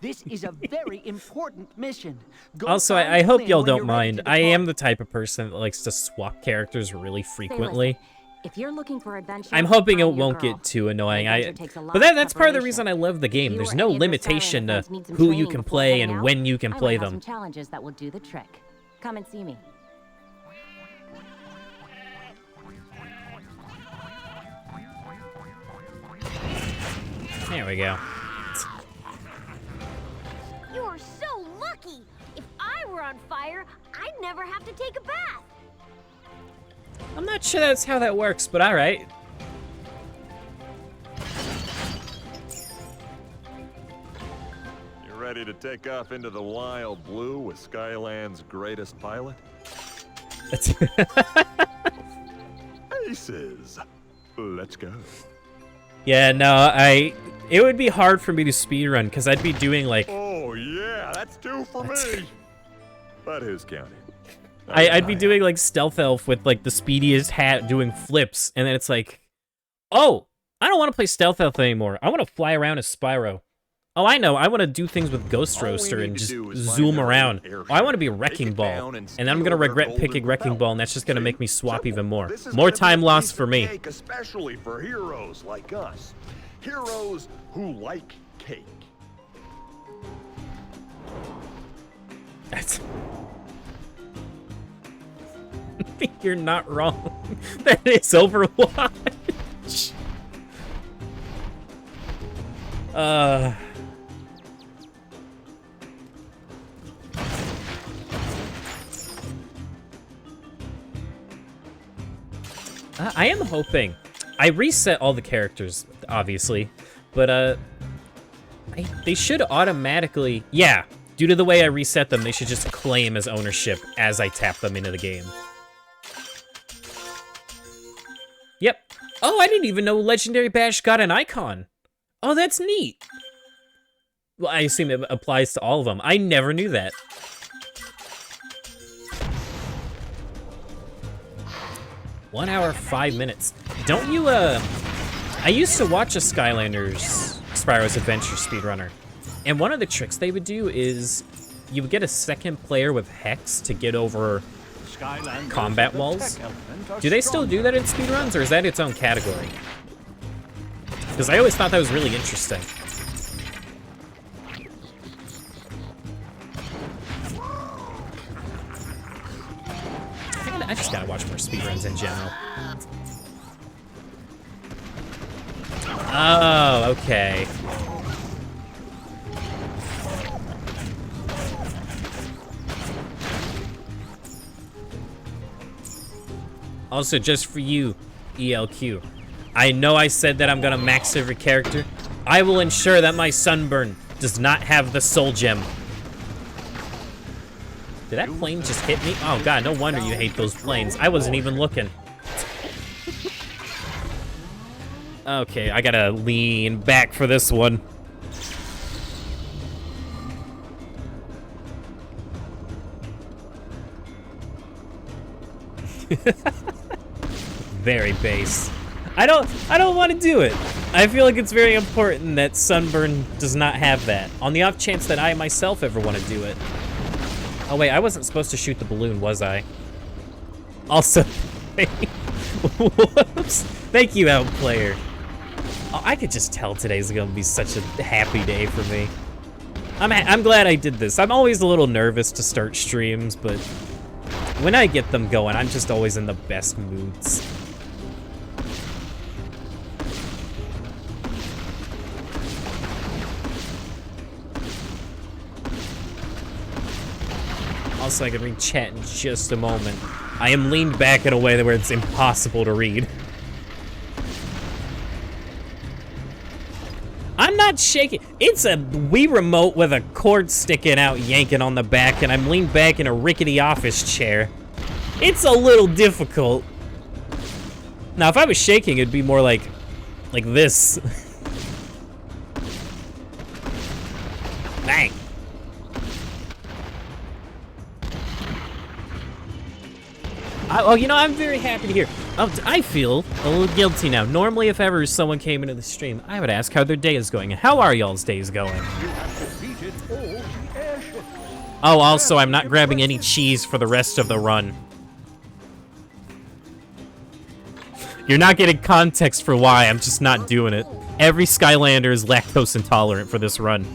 This is a very important mission. Go Also, find I hope Flynn y'all when you're don't ready mind. to I am depart. the type of person that likes to swap characters really Say, frequently. listen, if you're looking for adventure, I'm hoping it I'm your won't girl. get too annoying. Adventure takes a lot But of that's part of the preparation. reason I love the game. You There's or no any of the limitation to Skylanders need some who you training can before play heading and out. when you can I play might have them. some challenges that will do the trick. Come and see me. There we go. You're so lucky! If I were on fire, I'd never have to take a bath. I'm not sure that's how that works, but alright. You ready to take off into the wild blue with Skyland's greatest pilot? Aces. Let's go. Yeah, no, it would be hard for me to speedrun, because I'd be doing, like... Oh, yeah, that's two for me. But who's counting? I'd be doing, like, Stealth Elf with, like, the speediest hat doing flips, and then it's like... Oh, I don't want to play Stealth Elf anymore. I want to fly around as Spyro. Oh, I know, I want to do things with Ghost All we Roaster need and to just do is find zoom their around. own airship, Oh, I want to be take Wrecking it Ball, down and and then I'm steal going to their regret golden picking Wrecking propeller. Ball, and that's just going to See? make me swap even more. This is More gonna be time a lost piece for of me. cake, especially for heroes like us. Heroes who like cake. What? You're not wrong. That is Overwatch. I am hoping. I reset all the characters, obviously, but they should automatically. Yeah, due to the way I reset them, they should just claim as ownership as I tap them into the game. Yep. Oh, I didn't even know Legendary Bash got an icon. Oh, that's neat. Well, I assume it applies to all of them. I never knew that. One hour, 5 minutes. Don't you, I used to watch a Skylanders Spyro's Adventure speedrunner. And one of the tricks they would do is you would get a second player with Hex to get over combat walls. Do they still do that in speedruns, or is that its own category? Because I always thought that was really interesting. I just gotta watch more speedruns in general. Oh, okay. Also, just for you, ELQ, I know I said that I'm gonna max every character. I will ensure that my Sunburn does not have the soul gem. Did that plane just hit me? Oh god, no wonder you hate those planes. I wasn't even looking. Okay, I gotta lean back for this one. Very base. I don't want to do it. I feel like it's very important that Sunburn does not have that. On the off chance that I myself ever want to do it. Oh wait, I wasn't supposed to shoot the balloon, was I? Also, whoops. Thank you, Outplayer. Oh, I could just tell today's gonna be such a happy day for me. I'm glad I did this. I'm always a little nervous to start streams, but when I get them going, I'm just always in the best moods. Also, I can read chat in just a moment. I am leaned back in a way where it's impossible to read. I'm not shaking. It's a Wii remote with a cord sticking out, yanking on the back, and I'm leaned back in a rickety office chair. It's a little difficult. Now, if I was shaking, it'd be more like this. Bang. Oh, you know, I'm very happy to hear. Oh, I feel a little guilty now. Normally, if ever someone came into the stream, I would ask how their day is going. How are y'all's days going? Oh, also, I'm not grabbing any cheese for the rest of the run. You're not getting context for why. I'm just not doing it. Every Skylander is lactose intolerant for this run.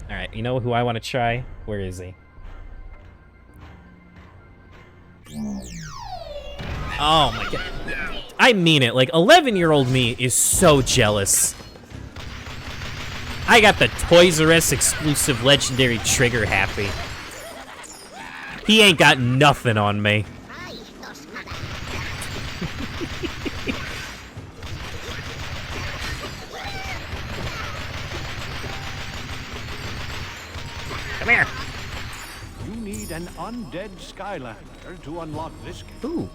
Alright, you know who I want to try? Where is he? Oh my god. I mean it. Like, 11-year-old me is so jealous. I got the Toys R Us exclusive legendary trigger happy. He ain't got nothing on me. Come here. You need an undead Skylander to unlock this game. Ooh.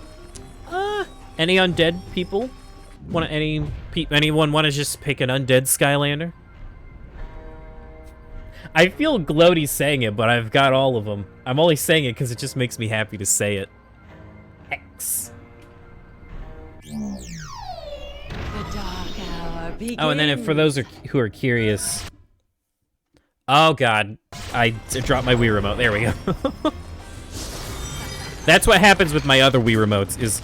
Any undead people? Anyone want to just pick an undead Skylander? I feel gloaty saying it, but I've got all of them. I'm only saying it because it just makes me happy to say it. X. The dark hour begins. Oh, and then for those who are curious... Oh god, I dropped my Wii remote. There we go. That's what happens with my other Wii remotes, is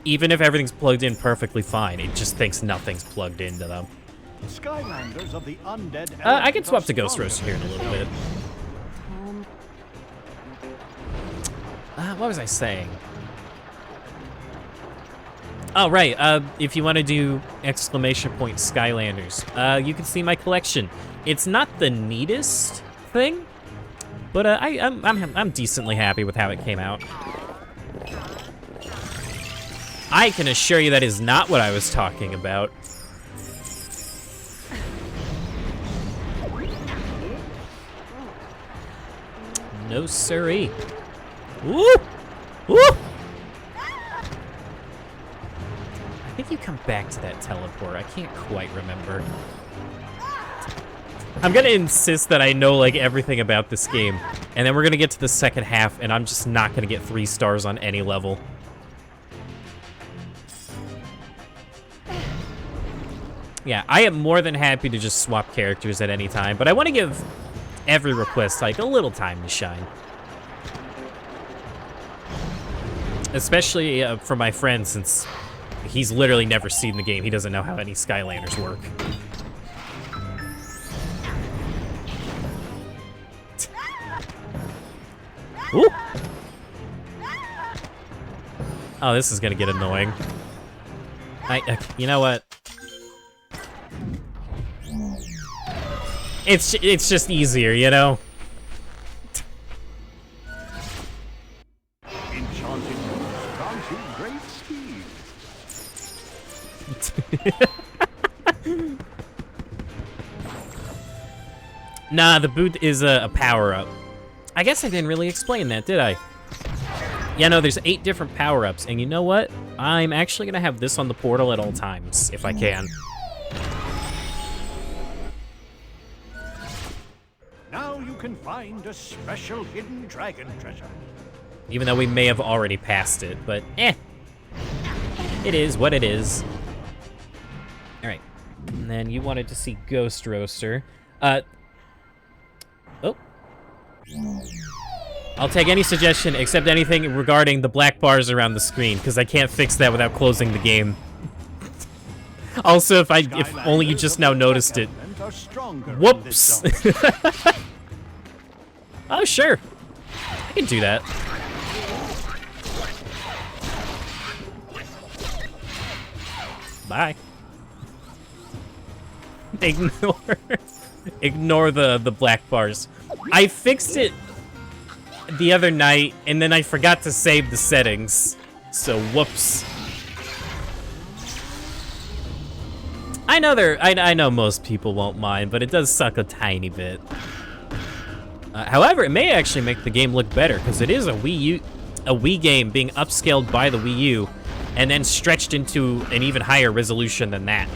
even if everything's plugged in perfectly fine, it just thinks nothing's plugged into them. Skylanders of the undead. I can swap to Ghost Roaster here in a little bit. What was I saying? Oh, right. If you want to do exclamation point Skylanders, you can see my collection. It's not the neatest thing, but I'm decently happy with how it came out. I can assure you that is not what I was talking about. No siree. Woo! Woo! I think you come back to that teleport. I can't quite remember. I'm gonna insist that I know like everything about this game, and then we're gonna get to the second half, and I'm just not gonna get 3 stars on any level. Yeah, I am more than happy to just swap characters at any time, but I want to give every request like a little time to shine. Especially for my friend, since he's literally never seen the game. He doesn't know how any Skylanders work. Ooh. Oh, this is gonna get annoying. You know what? It's just easier, you know? Enchanted grant you great speed. Nah, the boot is a power-up. I guess I didn't really explain that, did I? Yeah, no, there's 8 different power-ups, and you know what? I'm actually gonna have this on the portal at all times, if I can. Now you can find a special hidden dragon treasure. Even though we may have already passed it, but eh. It is what it is. Alright. And then you wanted to see Ghost Roaster. Oh. I'll take any suggestion except anything regarding the black bars around the screen, because I can't fix that without closing the game. Also, if only you just now noticed it. Whoops! Oh, sure. I can do that. Bye. Ignore the black bars. I fixed it the other night, and then I forgot to save the settings. So, whoops. I know most people won't mind, but it does suck a tiny bit. However, it may actually make the game look better, because it is a Wii game being upscaled by the Wii U, and then stretched into an even higher resolution than that.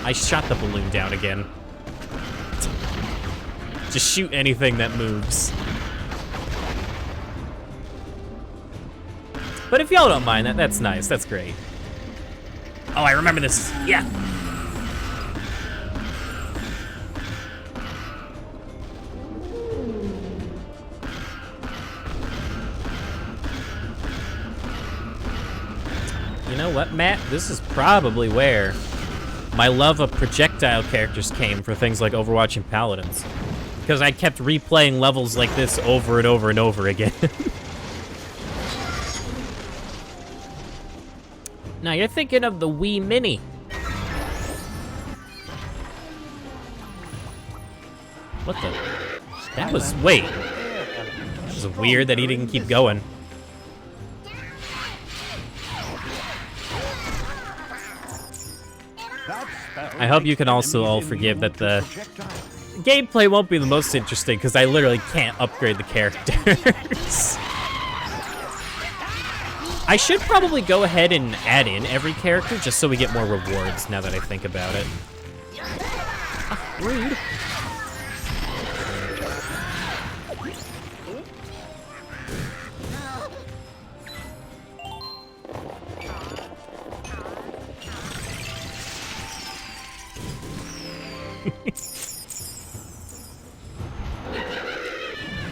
I shot the balloon down again. Just shoot anything that moves. But if y'all don't mind, that's nice. That's great. Oh, I remember this. Yeah. You know what, Matt? This is probably where my love of projectile characters came for things like Overwatch and Paladins. Because I kept replaying levels like this over and over and over again. Now, you're thinking of the Wii Mini. What the? That was... Wait. That was weird that he didn't keep going. I hope you can also all forgive that the gameplay won't be the most interesting, because I literally can't upgrade the characters. I should probably go ahead and add in every character just so we get more rewards now that I think about it. Ah, rude.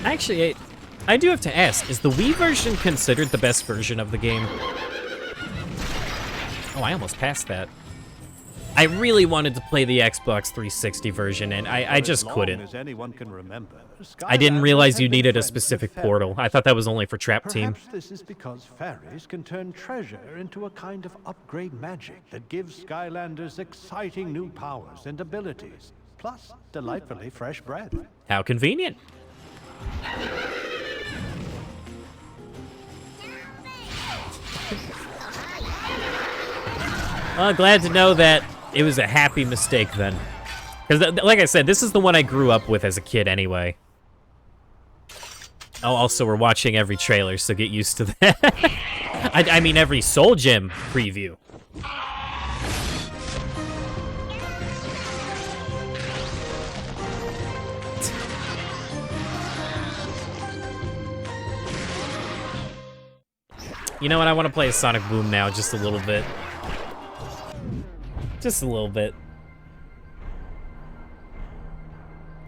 Actually, I do have to ask, is the Wii version considered the best version of the game? Oh, I almost passed that. I really wanted to play the Xbox 360 version, and I just couldn't. As anyone can remember, I didn't Skylanders realize have you been needed a friends with specific fairies. portal. I thought that was only for Trap Team. Perhaps this is because fairies can turn treasure into a kind of upgrade magic that gives Skylanders exciting new powers and abilities, plus delightfully fresh bread. How convenient. Well, glad to know that it was a happy mistake then. Because, like I said, this is the one I grew up with as a kid anyway. Oh, also, we're watching every trailer, so get used to that. I mean, every Soul Gem preview. You know what? I want to play a Sonic Boom now, just a little bit. Just a little bit.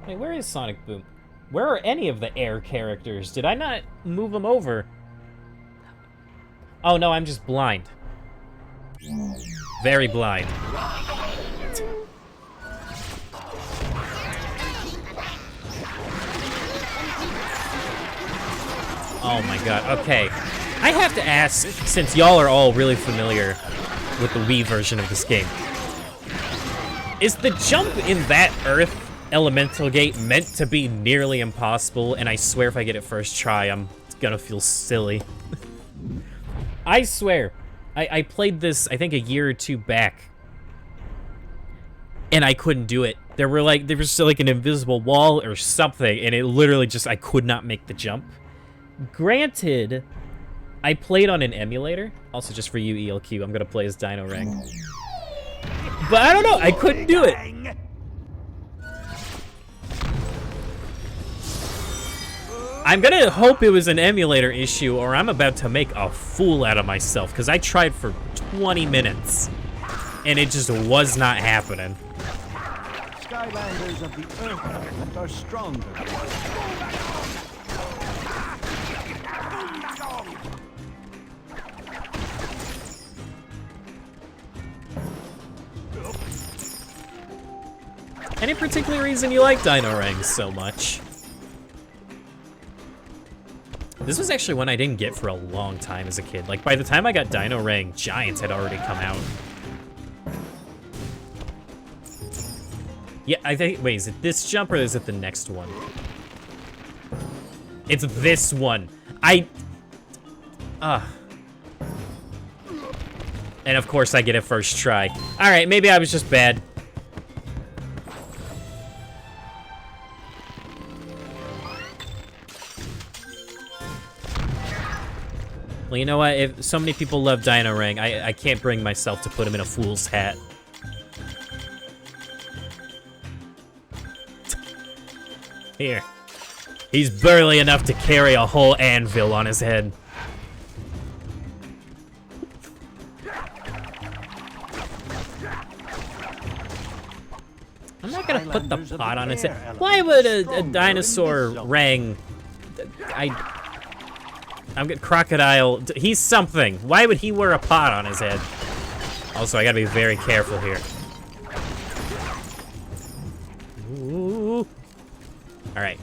Wait, where is Sonic Boom? Where are any of the air characters? Did I not move them over? Oh no, I'm just blind. Very blind. Oh my god, okay. I have to ask, since y'all are all really familiar with the Wii version of this game, is the jump in that Earth elemental gate meant to be nearly impossible? And I swear if I get it first try, I'm gonna feel silly. I swear. I played this, I think, a year or two back, and I couldn't do it. There was still like an invisible wall or something, and it literally just, I could not make the jump. Granted, I played on an emulator. Also, just for you, ELQ, I'm gonna play as Dino Rang. But I don't know, I couldn't do it. I'm gonna hope it was an emulator issue, or I'm about to make a fool out of myself, because I tried for 20 minutes, and it just was not happening. Skylanders of the Earth element are stronger. Any particular reason you like Dino Rang so much? This was actually one I didn't get for a long time as a kid. Like, by the time I got Dino Rang, Giants had already come out. Yeah, I think, wait, is it this jump or is it the next one? It's this one. And of course I get it first try. All right, maybe I was just bad. Well, you know what? If so many people love Dino Rang, I can't bring myself to put him in a fool's hat. Here. He's burly enough to carry a whole anvil on his head. I'm not gonna put the pot on its head. Why would a dinosaur Rang... I'm getting Crocodile. He's something. Why would he wear a pot on his head? Also, I gotta be very careful here. Ooh. All right.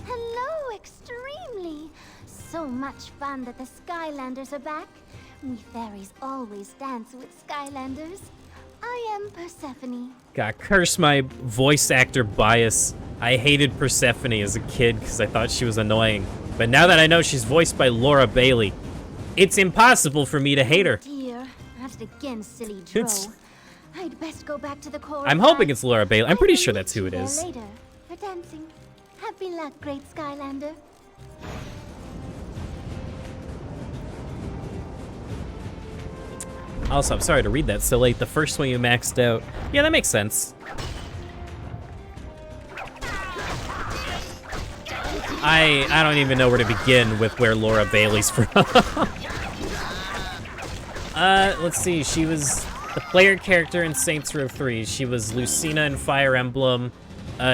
Hello, Extremely. So much fun that the Skylanders are back. We fairies always dance with Skylanders. I am Persephone. God, curse my voice actor bias. I hated Persephone as a kid because I thought she was annoying. But now that I know she's voiced by Laura Bailey, it's impossible for me to hate her. Dear, that's again silly Dro. I'd best go back to the core. I'm hoping it's Laura Bailey. I'm pretty sure that's who it is. Later for dancing. Happy luck, great Skylander. Also, I'm sorry to read that so late. The first one you maxed out. Yeah, that makes sense. I don't even know where to begin with where Laura Bailey's from. Let's see. She was the player character in Saints Row 3. She was Lucina in Fire Emblem.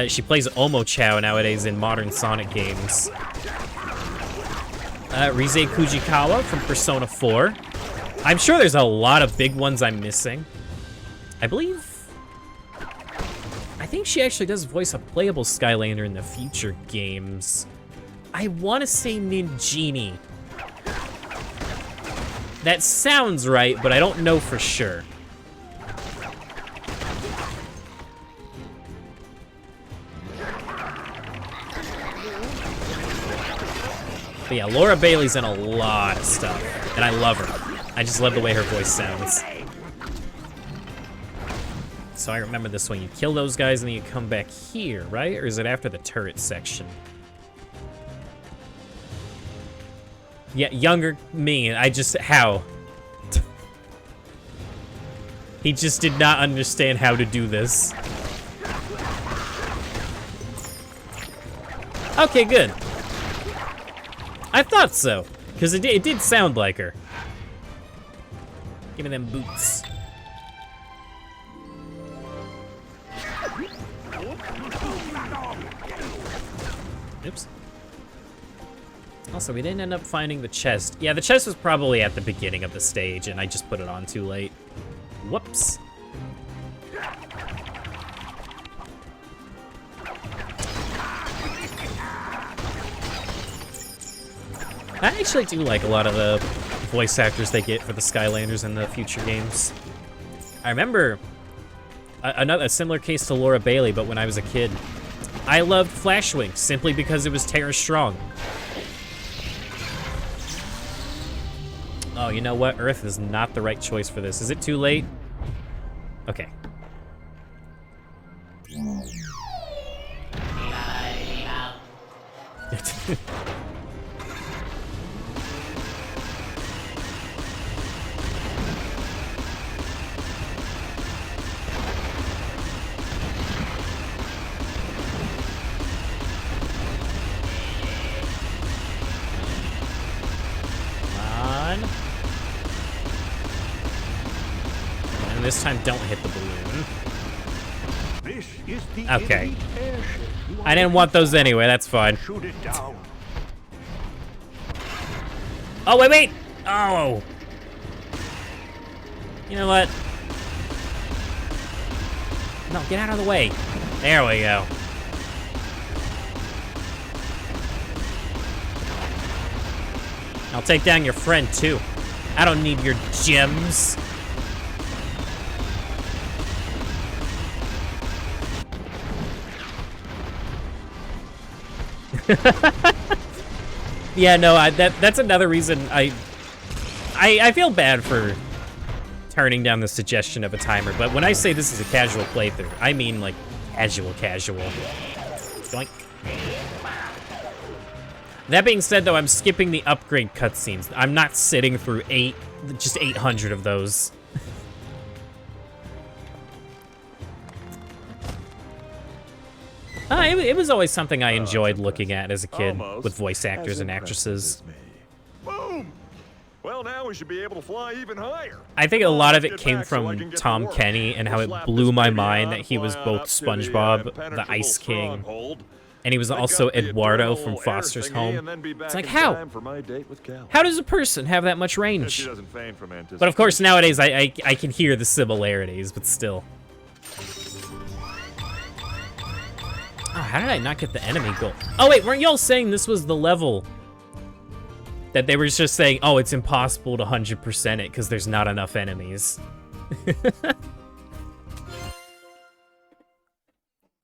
She plays Omo-Chow nowadays in modern Sonic games. Rize Kujikawa from Persona 4. I'm sure there's a lot of big ones I'm missing. I think she actually does voice a playable Skylander in the future games. I want to say Ninjini. That sounds right, but I don't know for sure. But yeah, Laura Bailey's in a lot of stuff, and I love her. I just love the way her voice sounds. So I remember this one. You kill those guys and then you come back here, right? Or is it after the turret section? Yeah, younger me. How? He just did not understand how to do this. Okay, good. I thought so, because it did sound like her. Give me them boots. Oops. Also, we didn't end up finding the chest. Yeah, the chest was probably at the beginning of the stage, and I just put it on too late. Whoops. I actually do like a lot of the voice actors they get for the Skylanders in the future games. I remember a similar case to Laura Bailey, but when I was a kid, I loved Flashwing simply because it was Terra Strong. Oh, you know what? Earth is not the right choice for this. Is it too late? Okay. This time, don't hit the balloon. This is the okay. I didn't want those anyway. That's fine. Shoot it down. Oh, wait. Oh. You know what? No, get out of the way. There we go. I'll take down your friend, too. I don't need your gems. Yeah, no, that's another reason I feel bad for turning down the suggestion of a timer, but when I say this is a casual playthrough, I mean like casual. Doink. That being said, though, I'm skipping the upgrade cutscenes. I'm not sitting through just 800 of those. It was always something I enjoyed looking at as a kid with voice actors and actresses. Boom! Well, now we should be able to fly even higher. I think a lot of it came from Tom Kenny and how it blew my mind that he was both SpongeBob, the Ice King, and he was also Eduardo from Foster's Home. It's like, how? How does a person have that much range? But of course, nowadays, I can hear the similarities, but still. Oh, how did I not get the enemy goal? Oh, wait, weren't y'all saying this was the level that they were just saying, oh, it's impossible to 100% it because there's not enough enemies?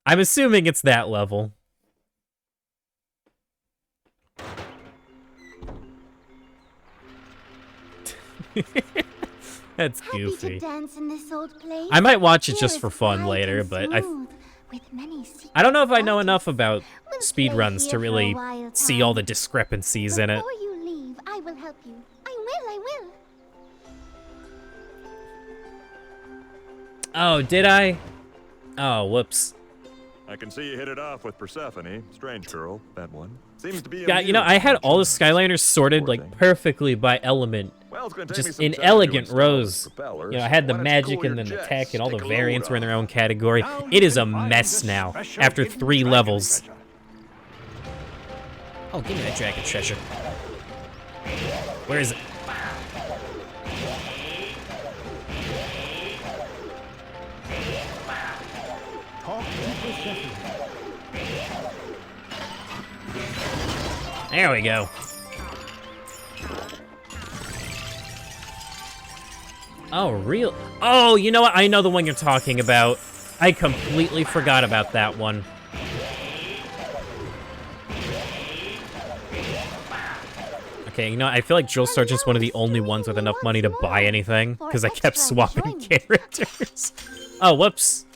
I'm assuming it's that level. That's goofy. I might watch it just for fun later, but I don't know if I know enough about speedruns to really see all the discrepancies in it. Before you leave, I will help you. I will. Oh, did I? Oh, whoops. I can see you hit it off with Persephone. Strange girl, that one. Seems to be Yeah, you know, I had all the Skylanders sorted like perfectly by element Well, it's gonna take me just some an time to elegant install this rose. propeller, You know, I so had the why don't you magic cool and your then the jets, tech, and all the stick a load variants were in on. their own category. Now It you is a can find mess the now, special after hidden 3 dragon levels. treasure. Oh, give me that dragon treasure. Where is it? Talk to Persephone. There we go. Oh, real? Oh, you know what? I know the one you're talking about. I completely forgot about that one. Okay, you know, I feel like Drill Sergeant's one of the only ones with enough money to buy anything, because I kept swapping characters. Oh, whoops.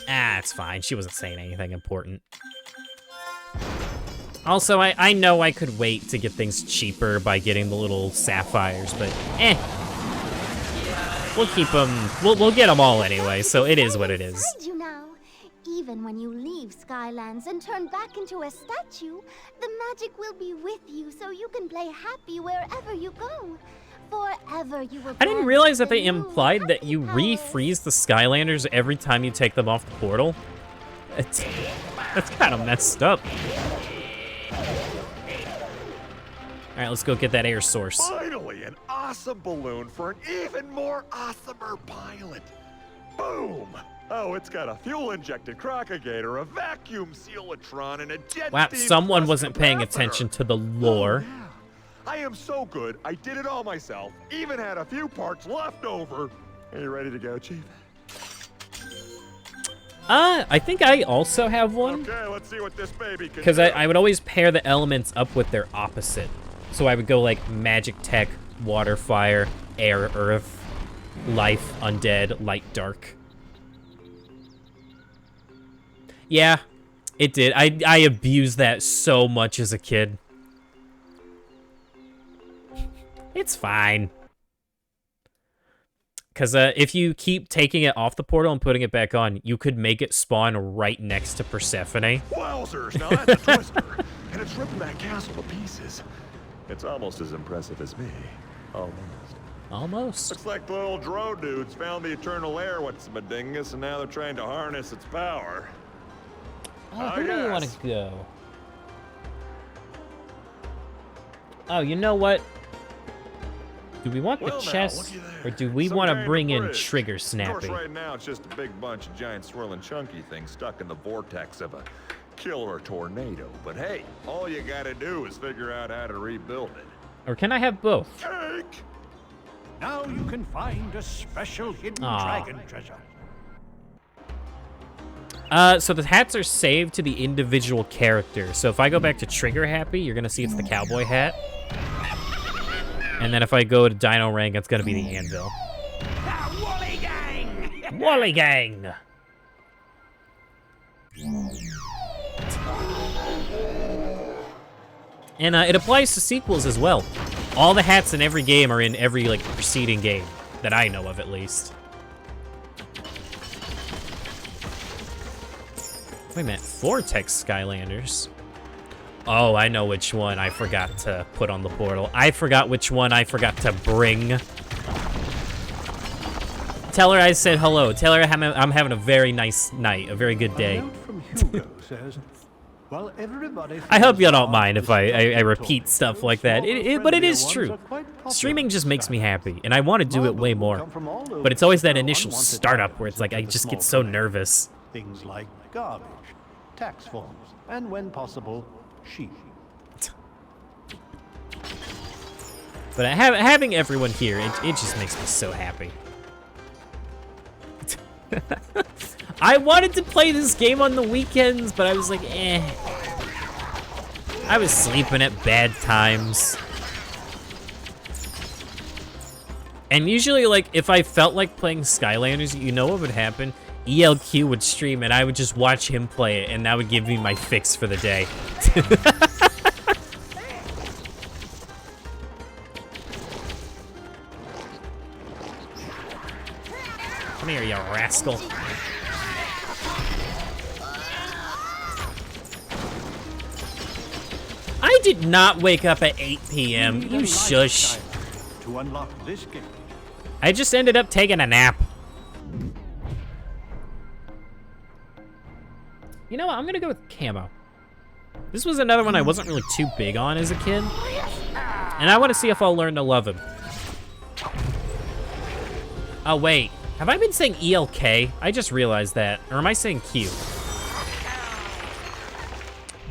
Ah, it's fine. She wasn't saying anything important. Also, I know I could wait to get things cheaper by getting the little sapphires, but we'll keep them. We'll get them all anyway, so it is what it is. You now. Even when you leave Skylands and turn back into a statue, the magic will be with you so you can play happy wherever you go. Forever you will. I didn't realize that they implied that you refreeze the Skylanders every time you take them off the portal. That's kind of messed up. All right, let's go get that air source. Finally, an awesome balloon for an even more awesomer pilot. Boom! Oh, it's got a fuel-injected crocagator, a vacuum sealatron, and a jet. Wow, someone wasn't paying attention to the lore. Oh, yeah. I am so good, I did it all myself. Even had a few parts left over. Are you ready to go, Chief? I think I also have one. Okay, let's see what this baby can do. Because I would always pair the elements up with their opposite. So I would go like magic, tech, water, fire, air, earth, life, undead, light, dark. Yeah, it did. I abused that so much as a kid. It's fine. Because if you keep taking it off the portal and putting it back on, you could make it spawn right next to Persephone. Wowzers, now that's a twister. And it's ripping that castle to pieces. It's almost as impressive as me. Almost. Looks like the little Dro dudes found the eternal air, what's-a-dingus, and now they're trying to harness its power. Oh, where do we want to go? Oh, you know what? Do we want the chest, or do we want to bring in Trigger Snappy? Of course, right now it's just a big bunch of giant swirling chunky things stuck in the vortex of a killer tornado. But hey, all you gotta do is figure out how to rebuild it. Or can I have both? Cake! Now you can find a special hidden dragon treasure. So the hats are saved to the individual character. So if I go back to Trigger Happy, you're gonna see it's the cowboy hat. And then if I go to Dino Rank, it's gonna be the anvil. Wally Gang! Wally Gang! And it applies to sequels as well. All the hats in every game are in every like preceding game that I know of, at least. Wait a minute, Vortex Skylanders. Oh, I know which one I forgot to put on the portal. I forgot which one I forgot to bring. Tell her I said hello. Tell her I'm having a very nice night, a very good day. A note from Hugo says, well, everybody I hope you don't mind if I repeat stuff like that. But it is true. Streaming just makes me happy, and I want to do it way more. But it's always that initial startup where it's like I just get so nervous. Things like garbage, tax forms, and when possible, sheep. But having everyone here, it just makes me so happy. I wanted to play this game on the weekends, but I was like, eh. I was sleeping at bad times. And usually, like, if I felt like playing Skylanders, you know what would happen? ELQ would stream, and I would just watch him play it, and that would give me my fix for the day. Come here, you rascal. I did not wake up at 8 p.m. You shush. To unlock this gate. I just ended up taking a nap. You know what? I'm gonna go with camo. This was another one I wasn't really too big on as a kid. And I want to see if I'll learn to love him. Oh, wait. Have I been saying ELK? I just realized that. Or am I saying Q?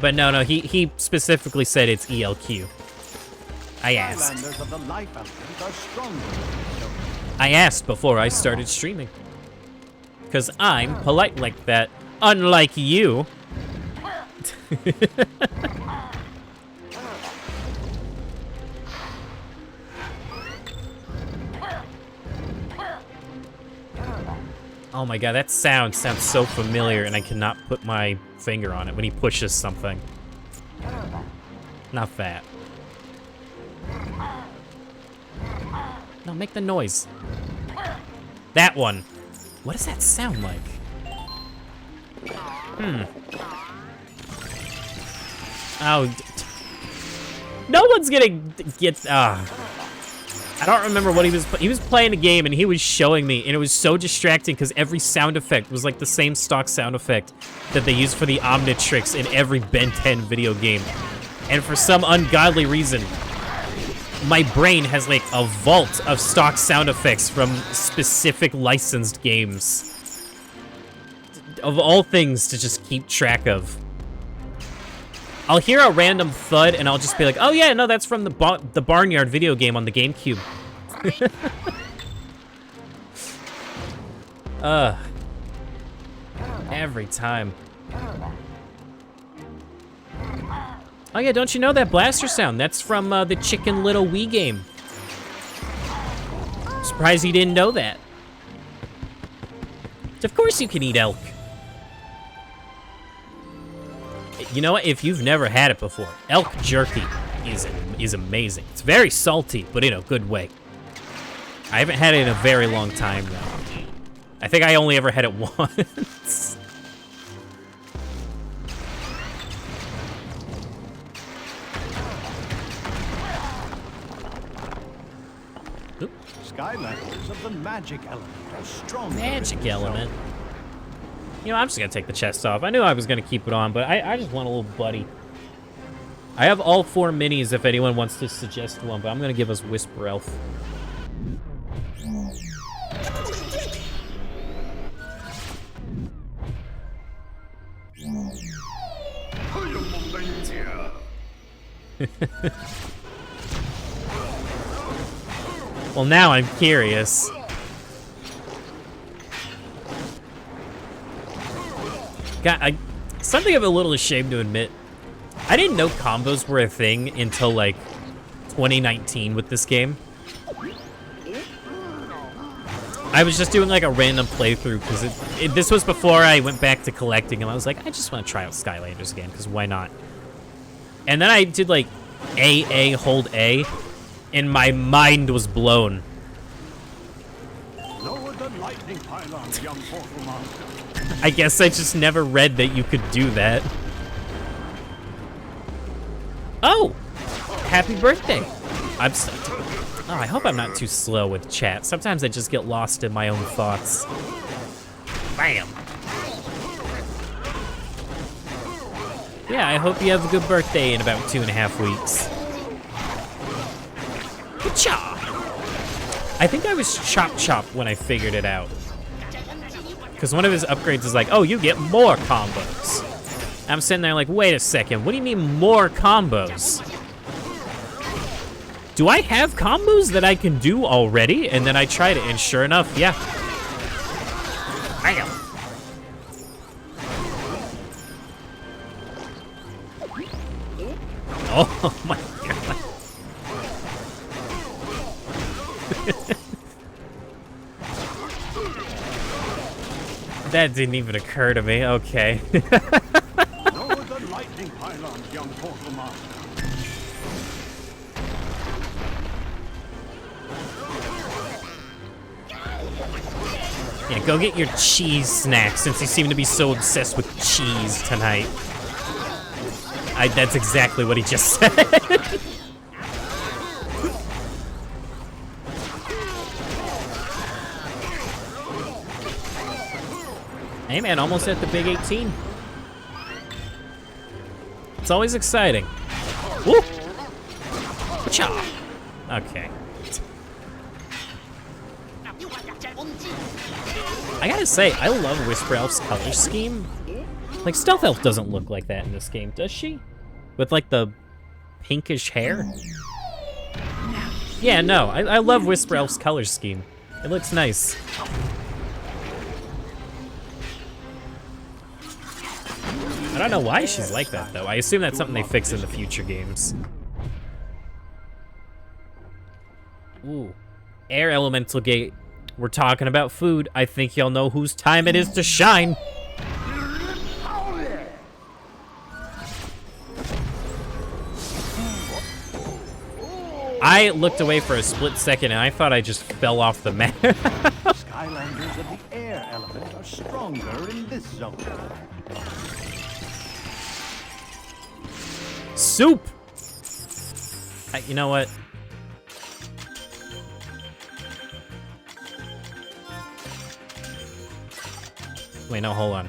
But no, he specifically said it's ELQ. I asked. Skylanders of the life element are stronger. I asked before I started streaming. Because I'm polite like that. Unlike you. Oh my god, that sounds so familiar, and I cannot put my finger on it when he pushes something. Not that. No, make the noise. That one. What does that sound like? Oh. No one's gonna get... I don't remember what he was playing a game, and he was showing me, and it was so distracting because every sound effect was like the same stock sound effect that they use for the Omnitrix in every Ben 10 video game. And for some ungodly reason, my brain has like a vault of stock sound effects from specific licensed games. Of all things to just keep track of. I'll hear a random thud, and I'll just be like, oh yeah, no, that's from the Barnyard video game on the GameCube. Every time. Oh yeah, don't you know that blaster sound? That's from the Chicken Little Wii game. Surprised you didn't know that. Of course you can eat elk. You know what? If you've never had it before, elk jerky is amazing. It's very salty, but in a good way. I haven't had it in a very long time now. I think I only ever had it once. Skylanders of the magic element are strong. Magic element. You know, I'm just gonna take the chest off. I knew I was gonna keep it on, but I just want a little buddy. I have all 4 minis if anyone wants to suggest one, but I'm gonna give us Whisper Elf. Well, now I'm curious. God, something I'm a little ashamed to admit. I didn't know combos were a thing until, like, 2019 with this game. I was just doing, like, a random playthrough, because this was before I went back to collecting them. I was like, I just want to try out Skylanders again, because why not? And then I did, like, A, hold A, and my mind was blown. Lower the lightning pylon, young portal master. I guess I just never read that you could do that. Oh! Happy birthday! Oh, I hope I'm not too slow with chat. Sometimes I just get lost in my own thoughts. Bam! Yeah, I hope you have a good birthday in about 2.5 weeks. Cha! I think I was Chop Chop when I figured it out. Because one of his upgrades is like, oh, you get more combos. I'm sitting there like, wait a second, what do you mean more combos? Do I have combos that I can do already? And then I tried it, and sure enough, yeah. Bam! Oh my god. That didn't even occur to me. Okay. Lower the lightning pylon, young portal master. Yeah, go get your cheese snacks since you seem to be so obsessed with cheese tonight. That's exactly what he just said. Hey man, almost at the big 18. It's always exciting. Woo! Cha! Okay. I gotta say, I love Whisper Elf's color scheme. Like, Stealth Elf doesn't look like that in this game, does she? With, like, the pinkish hair? Yeah, no, I love Whisper Elf's color scheme. It looks nice. I don't know why she's like that, though. I assume that's something they fix in the future games. Ooh. Air Elemental Gate. We're talking about food. I think y'all know whose time it is to shine. I looked away for a split second and I thought I just fell off the map. Skylanders of the air element are stronger in this zone. Soup! You know what? Wait, no, hold on.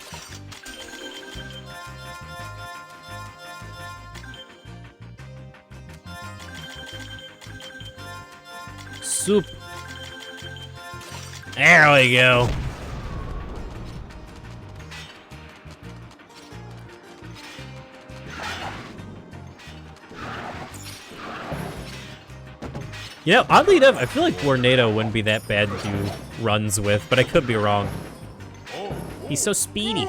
Soup. There we go. You know, oddly enough, I feel like Tornado wouldn't be that bad to do runs with, but I could be wrong. He's so speedy.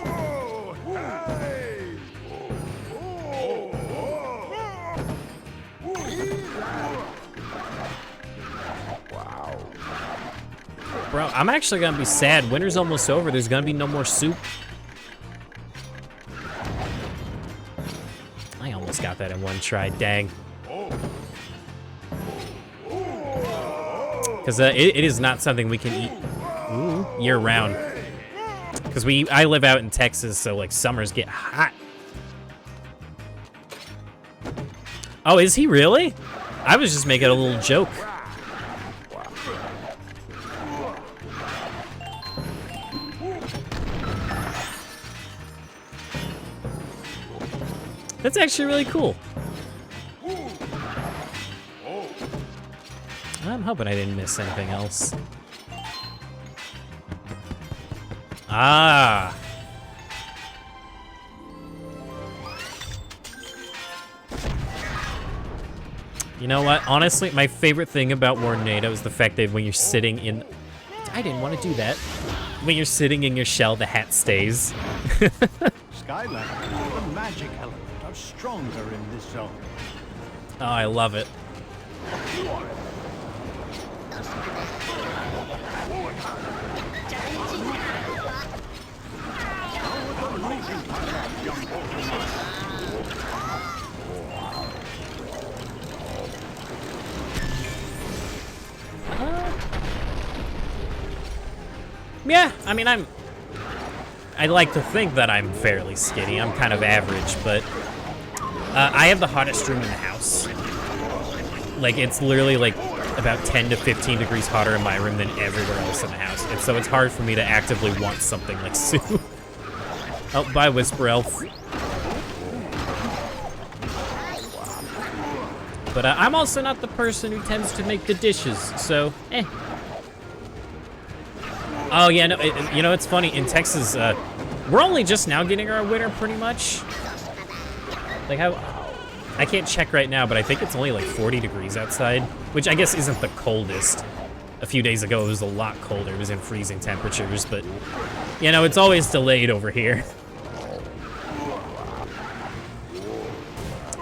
Bro, I'm actually gonna be sad. Winter's almost over. There's gonna be no more soup. I almost got that in one try. Dang. Because it is not something we can eat year-round. Because I live out in Texas, so like summers get hot. Oh, is he really? I was just making a little joke. That's actually really cool. I'm hoping I didn't miss anything else. Ah. You know what? Honestly, my favorite thing about Tornado is the fact that when you're sitting in... I didn't want to do that. When you're sitting in your shell, the hat stays. Skylanders, the magic element, are stronger in this zone. Oh, I love it. Yeah, I mean, I like to think that I'm fairly skinny. I'm kind of average, but I have the hottest room in the house. Like, it's literally like about 10 to 15 degrees hotter in my room than everywhere else in the house. And so it's hard for me to actively want something like soup. Oh, bye, Whisper Elf. But I'm also not the person who tends to make the dishes, so eh. Oh yeah, no, you know, it's funny, in Texas, we're only just now getting our winter pretty much. Like I can't check right now, but I think it's only like 40 degrees outside, which I guess isn't the coldest. A few days ago, it was a lot colder. It was in freezing temperatures, but you know, it's always delayed over here.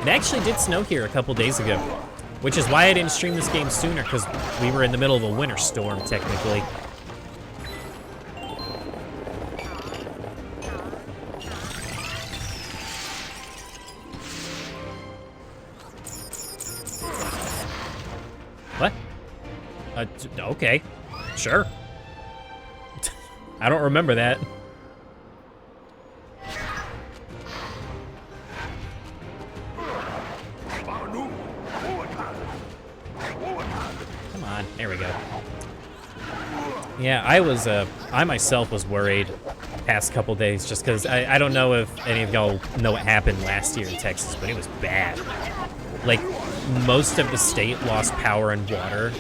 It actually did snow here a couple days ago, which is why I didn't stream this game sooner, because we were in the middle of a winter storm, technically. What? Okay. Sure. I don't remember that. Come on, there we go. Yeah, I myself was worried past couple days just because I don't know if any of y'all know what happened last year in Texas, but it was bad. Like, most of the state lost power and water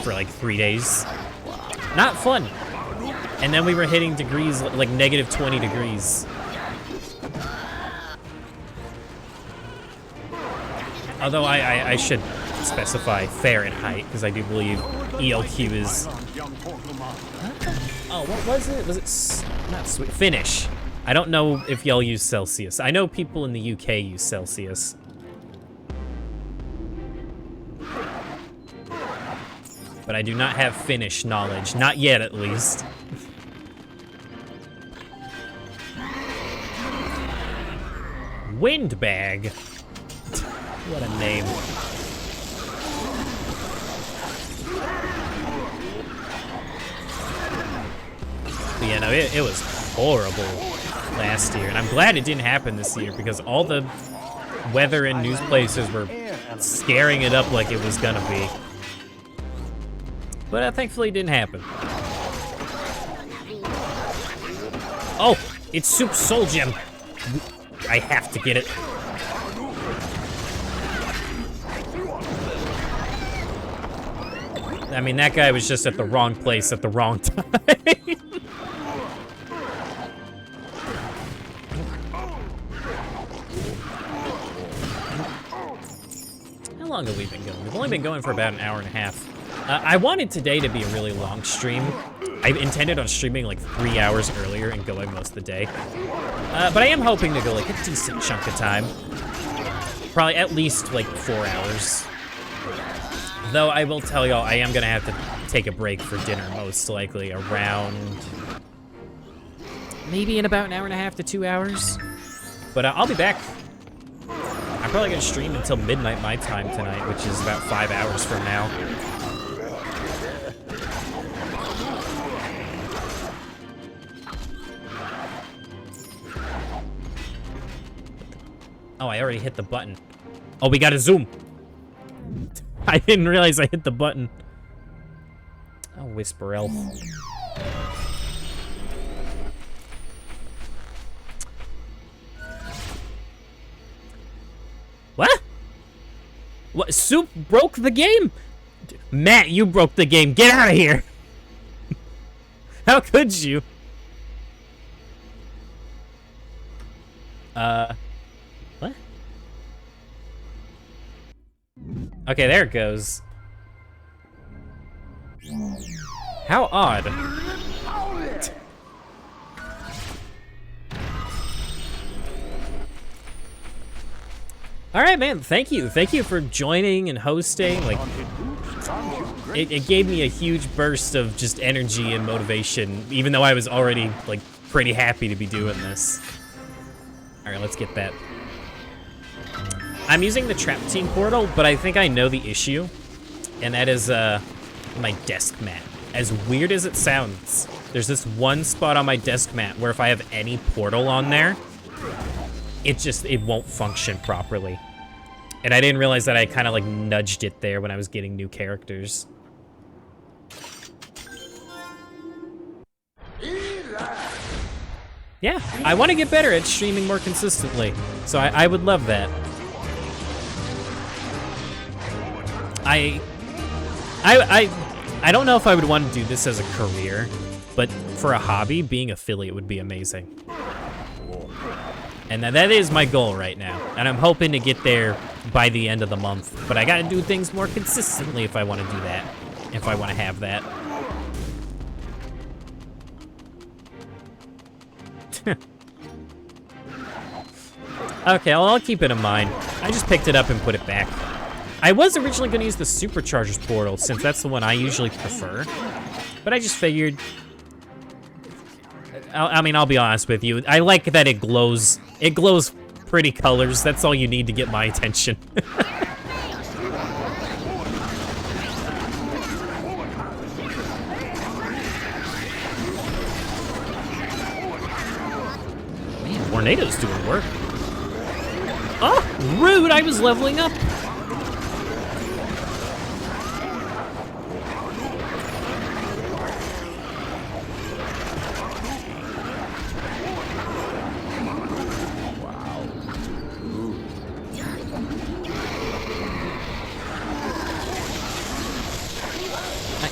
for like 3 days. Not fun. And then we were hitting degrees, like negative 20 degrees. Although I should specify Fahrenheit, because I do believe ELQ is... Oh, what was it? Was it not sweet? Finnish. I don't know if y'all use Celsius. I know people in the UK use Celsius. But I do not have Finnish knowledge. Not yet, at least. Windbag. What a name. But yeah, no, it was horrible last year. And I'm glad it didn't happen this year because all the weather and news places were scaring it up like it was gonna be. But thankfully it didn't happen. Oh, it's Soup Soul Gem. I have to get it. I mean, that guy was just at the wrong place at the wrong time. How long have we been going? We've only been going for about an hour and a half. I wanted today to be a really long stream. I intended on streaming like 3 hours earlier and going most of the day. But I am hoping to go like a decent chunk of time. Probably at least like 4 hours. Though I will tell y'all, I am gonna have to take a break for dinner, most likely around... maybe in about an hour and a half to 2 hours. But I'll be back. I'm probably gonna stream until midnight my time tonight, which is about 5 hours from now. Oh, I already hit the button. Oh, we gotta zoom. I didn't realize I hit the button. Oh, Whisper Elf. What? What? Soup broke the game? Matt, you broke the game. Get out of here. How could you? What? Okay, there it goes. How odd. All right, man. Thank you. Thank you for joining and hosting. Like, it gave me a huge burst of just energy and motivation, even though I was already like pretty happy to be doing this. All right, let's get that. I'm using the Trap Team portal, but I think I know the issue, and that is my desk mat. As weird as it sounds, there's this one spot on my desk mat where if I have any portal on there, it won't function properly. And I didn't realize that I kind of like nudged it there when I was getting new characters. Yeah, I want to get better at streaming more consistently, so I would love that. I don't know if I would want to do this as a career, but for a hobby, being affiliate would be amazing. And that is my goal right now, and I'm hoping to get there by the end of the month. But I gotta do things more consistently if I want to do that, if I want to have that. Okay, I'll keep it in mind. I just picked it up and put it back. I was originally going to use the Superchargers portal, since that's the one I usually prefer. But I just figured... I mean, I'll be honest with you. I like that it glows. It glows pretty colors. That's all you need to get my attention. Man, Tornado's doing work. Oh, rude! I was leveling up.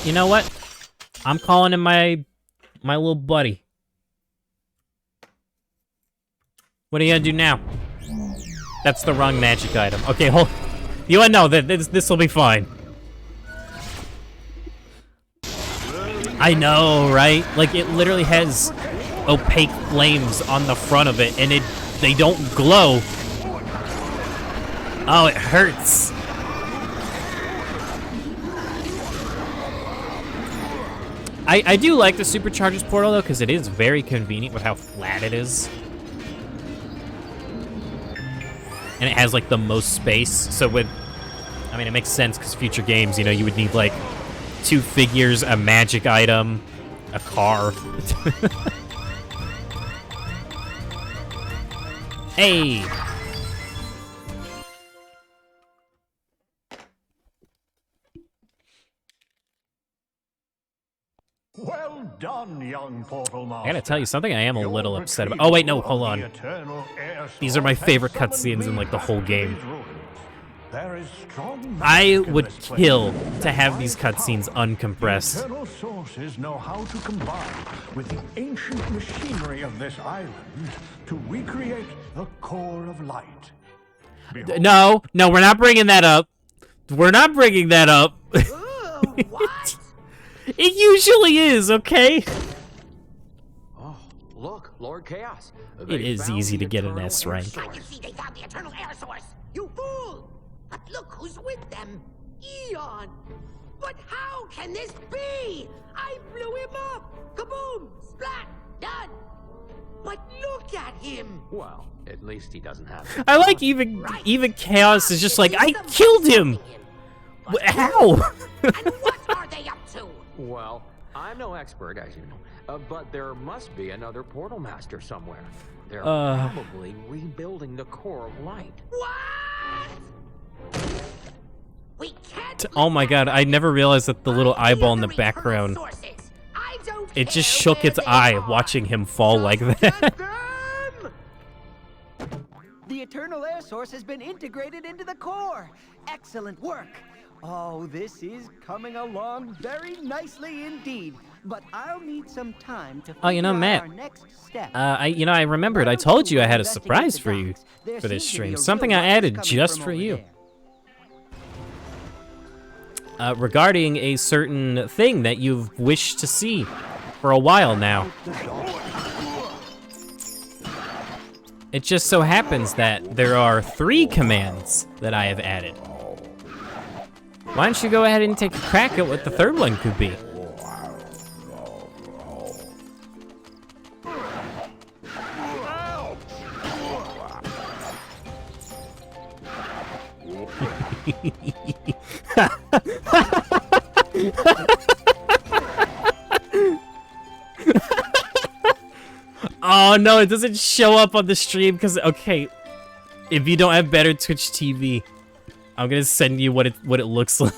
You know what? I'm calling him my little buddy. What are you gonna do now? That's the wrong magic item. Okay, hold. You know what? No, this will be fine. I know, right? Like, it literally has opaque flames on the front of it, and they don't glow. Oh, it hurts. I do like the Superchargers portal, though, because it is very convenient with how flat it is. And it has, like, the most space, so with... I mean, it makes sense, because future games, you know, you would need, like, 2 figures, a magic item, a car. Hey! Well done, young Portal Master. I gotta tell you something I am a little upset about. Oh, wait, no, hold on. These are my favorite cutscenes in, like, the whole game. I would kill to have these cutscenes uncompressed. The eternal sources know how to combine with the ancient machinery of this island to recreate the core of light. No, we're not bringing that up. We're not bringing that up. What? It usually is, okay? Oh, look, Lord Chaos. It is easy to get an S rank. Can't you see they found the eternal air source? You fool! But look who's with them. Eon! But how can this be? I blew him up! Kaboom! Splat! Done! But look at him! Well, at least he doesn't have... I like even Chaos is just like, I killed him! How? And what are they up to? Well, I'm no expert, as you know, but there must be another portal master somewhere. They're probably rebuilding the core of light. What? We can't. Oh my god, I never realized that the little eyeball in the background, it just shook its eye watching him fall like that. The eternal air source has been integrated into the core. Excellent work. Oh, this is coming along very nicely indeed. But I'll need some time to Oh, you know, figure out Matt, our next step. I remembered. I told you I had a surprise for you for this stream. Something I added just for you. Regarding a certain thing that you've wished to see for a while now. It just so happens that there are 3 commands that I have added. Why don't you go ahead and take a crack at what the 3rd one could be? Oh no, it doesn't show up on the stream because, okay, if you don't have better Twitch TV, I'm gonna send you what it looks like.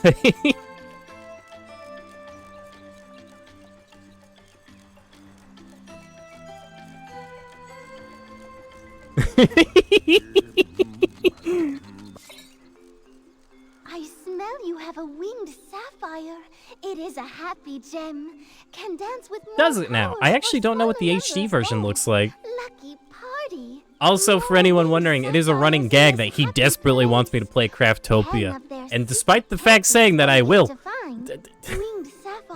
I smell you have a winged sapphire. It is a happy gem. Can dance with more Does it now? powers I or actually don't know what the swallow HD another version bowl. looks like. Lucky party. Also, for anyone wondering, it is a running gag that he desperately wants me to play Craftopia. And despite the fact saying that I will,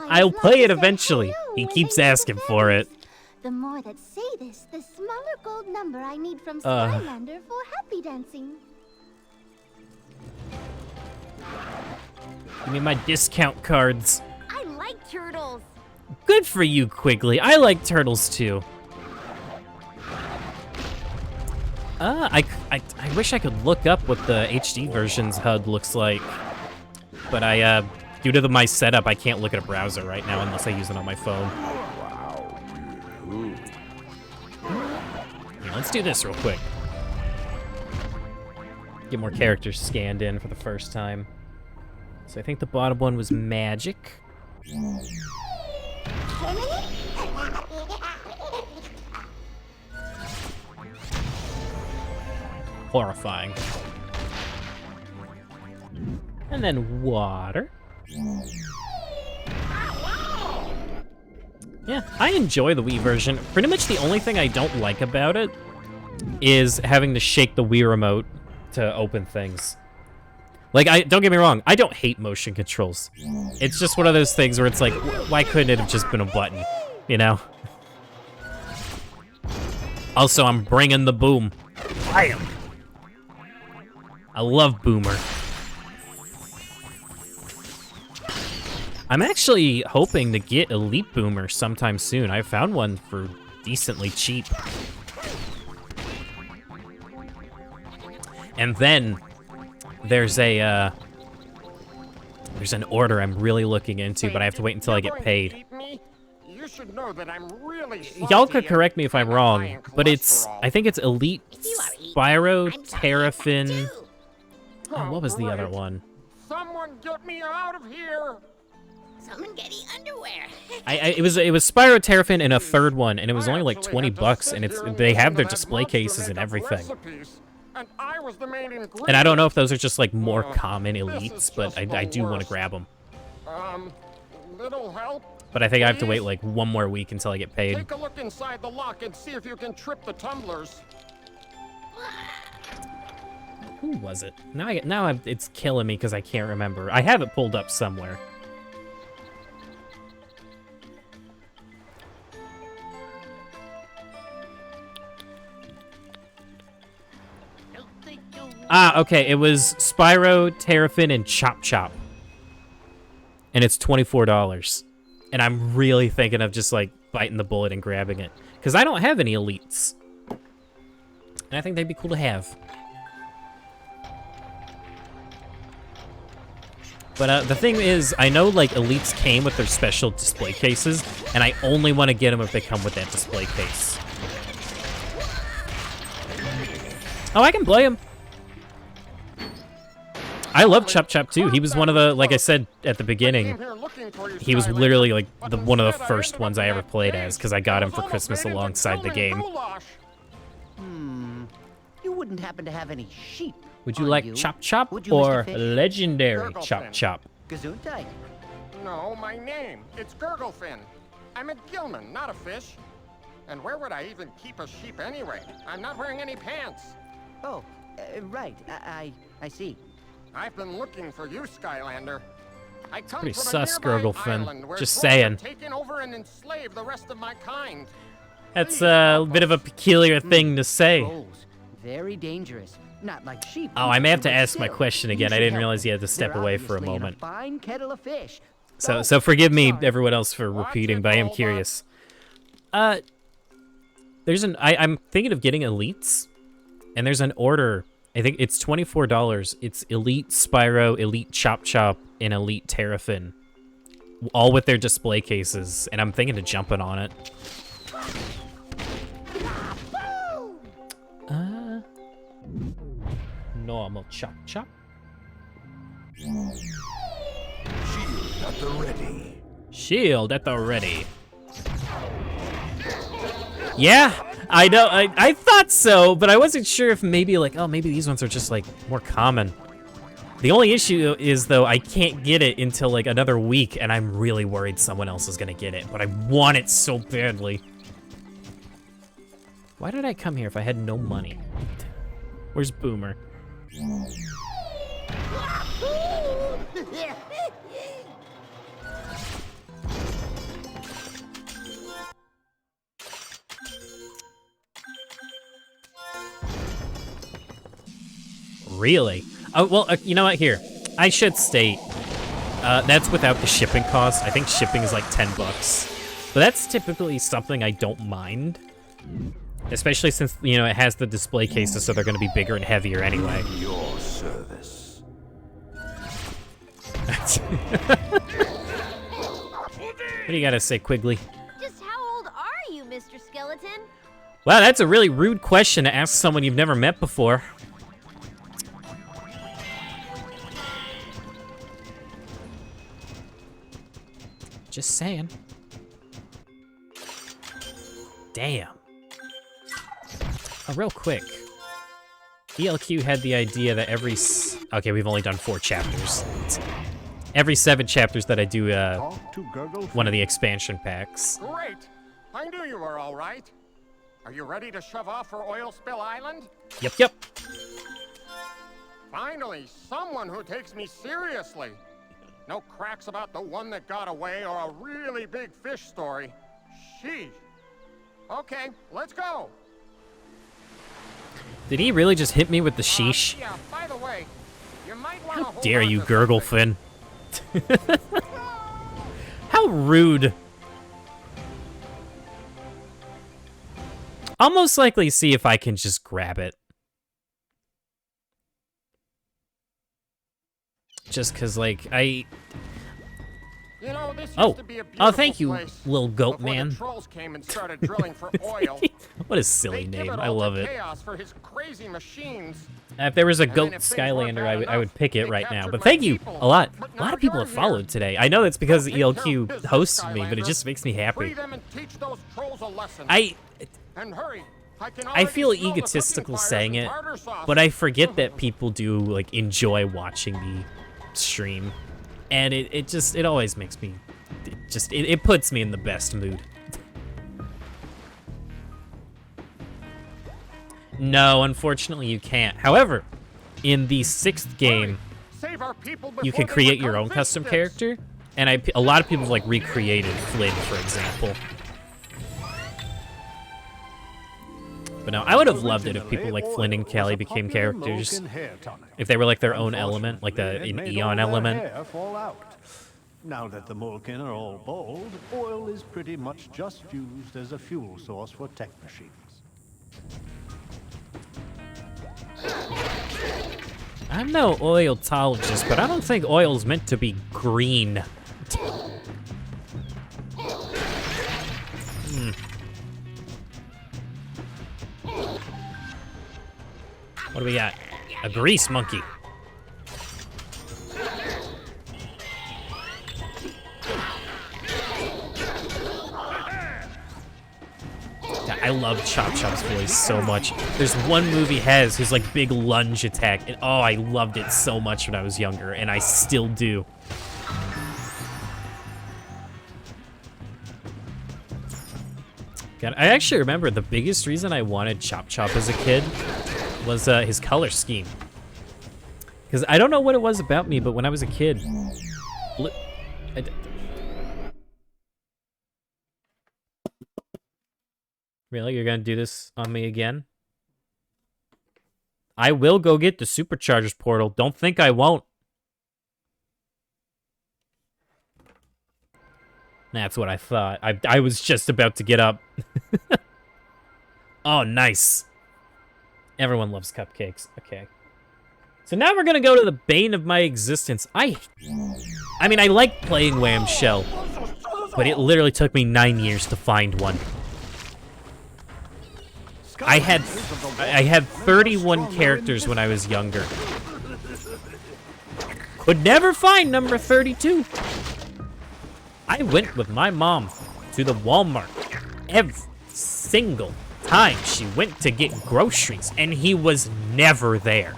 I'll play it eventually. He keeps asking for it. The more that say this, the smaller gold number I need from Skylander for happy dancing. Give me my discount cards. I like turtles. Good for you, Quigley. I like turtles too. I wish I could look up what the HD version's HUD looks like. But due to my setup, I can't look at a browser right now unless I use it on my phone. Here, let's do this real quick. Get more characters scanned in for the first time. So I think the bottom one was magic. Horrifying. And then water. Yeah, I enjoy the Wii version. Pretty much the only thing I don't like about it is having to shake the Wii remote to open things. Like, don't get me wrong, I don't hate motion controls. It's just one of those things where it's like, why couldn't it have just been a button, you know? Also, I'm bringing the boom. Bam! I love Boomer. I'm actually hoping to get Elite Boomer sometime soon. I found one for decently cheap. And then there's an order I'm really looking into, but I have to wait until I get paid. You should know that I'm really Y'all could correct me if I'm wrong, but I think it's Elite Spyro, Terrafin. Oh, what was the other one? Someone get me out of here! Someone get the underwear. It was Spyro, Terrafin, and a third one, and it was only like 20 bucks, and they have their display cases and everything. And I don't know if those are just like more common elites, but I do want to grab them. Little help? But I think I have to wait like one more week until I get paid. Take a look inside the lock and see if you can trip the tumblers. Who was it? Now it's killing me because I can't remember. I have it pulled up somewhere. Ah, okay, it was Spyro, Terrafin, and Chop Chop. And it's $24. And I'm really thinking of just, like, biting the bullet and grabbing it. Because I don't have any elites. And I think they'd be cool to have. But the thing is, I know, like, elites came with their special display cases, and I only want to get them if they come with that display case. Oh, I can play him. I love Chop Chop too. He was one of the, like I said at the beginning, he was literally like one of the first ones I ever played as because I got him for Christmas alongside the game. You wouldn't happen to have any sheep? Would you like Chop Chop or Legendary Chop Chop? Gesundheit. No, my name. It's Gurglefin. I'm a gilman, not a fish. And where would I even keep a sheep anyway? I'm not wearing any pants. Oh, right. I see. I've been looking for you, Skylander. I come Pretty from sus, a nearby Gurglefin. island where Just trolls saying. have taken over and enslaved the rest of my kind. That's a bit of a peculiar thing to say. Trolls. Very dangerous. Not like sheep. Oh, I may have to ask Still, my question again. you I should didn't help realize you had to them. step They're away for a obviously in moment. Fine kettle of fish. So forgive me, everyone else, for repeating, but I am curious. I'm thinking of getting elites, and there's an order. I think it's $24. It's Elite Spyro, Elite Chop Chop, and Elite Terrafin, all with their display cases, and I'm thinking of jumping on it. Normal Chop Chop. Shield at the ready. Shield at the ready. Yeah, I know. I thought so, but I wasn't sure if maybe like, oh, maybe these ones are just like more common. The only issue is though, I can't get it until like another week, and I'm really worried someone else is gonna get it, but I want it so badly. Why did I come here if I had no money? Where's Boomer? Really? Oh, well, you know what? Here, I should state, that's without the shipping cost. I think shipping is like 10 bucks. But that's typically something I don't mind. Especially since, you know, it has the display cases, so they're going to be bigger and heavier anyway. Your service. What do you got to say, Quigley? Just how old are you, Mr. Skeleton? Wow, that's a really rude question to ask someone you've never met before. Just saying. Damn. Oh, real quick. ELQ had the idea that okay, we've only done 4 chapters. every 7 chapters that I do Talk to Gurgle one of the expansion packs. Great! I knew you were all right. Are you ready to shove off for Oil Spill Island? Yep. Finally, someone who takes me seriously. No cracks about the one that got away or a really big fish story. Sheesh. Okay, let's go. Did he really just hit me with the sheesh? Yeah, by the way, you might want to How hold dare on you, to Gurglefin? How rude. I'll most likely see if I can just grab it. Just cause, like, You know, this used to be a oh, thank you, place little goat before man. The trolls came and started drilling for oil. What a silly They give name. it I all to love it. Chaos for his crazy machines. If there was a And then goat if things weren't Skylander, bad I would pick it they right now. captured But my thank you people. a lot. But A lot now of people you're have followed here. today. I know that's because Take care of ELQ business, hosts me, but it Skylander. just makes me Free happy. them and teach those trolls a lesson. And hurry. I feel already smell the egotistical cooking fires saying and it, tartar sauce. but I forget that people do, like, enjoy watching me stream. And it always makes me, it puts me in the best mood. No, unfortunately you can't. However, in the 6th game, Save our people you before can they create your become own fish custom sticks. character, and a lot of people have, like, recreated Flynn, for example. But no, I would have loved it if people like Flynn and Callie became characters. If they were like their own element, like an Eon element. Now that the Molken are all bald, oil is pretty much just used as a fuel source for tech machines. I'm no oiltologist, but I don't think oil's meant to be green. What do we got? A grease monkey. I love Chop Chop's voice so much. There's one move he has, his like big lunge attack, and oh, I loved it so much when I was younger, and I still do. God, I actually remember the biggest reason I wanted Chop Chop as a kid was his color scheme. Because I don't know what it was about me, but when I was a kid... Really? You're gonna do this on me again? I will go get the Superchargers portal. Don't think I won't. That's what I thought. I was just about to get up. Oh, nice. Everyone loves cupcakes. Okay. So now we're gonna go to the bane of my existence. I mean, I like playing Wham Shell, but it literally took me 9 years to find one. I had 31 characters when I was younger. Could never find number 32. I went with my mom to the Walmart every single time she went to get groceries, and he was never there.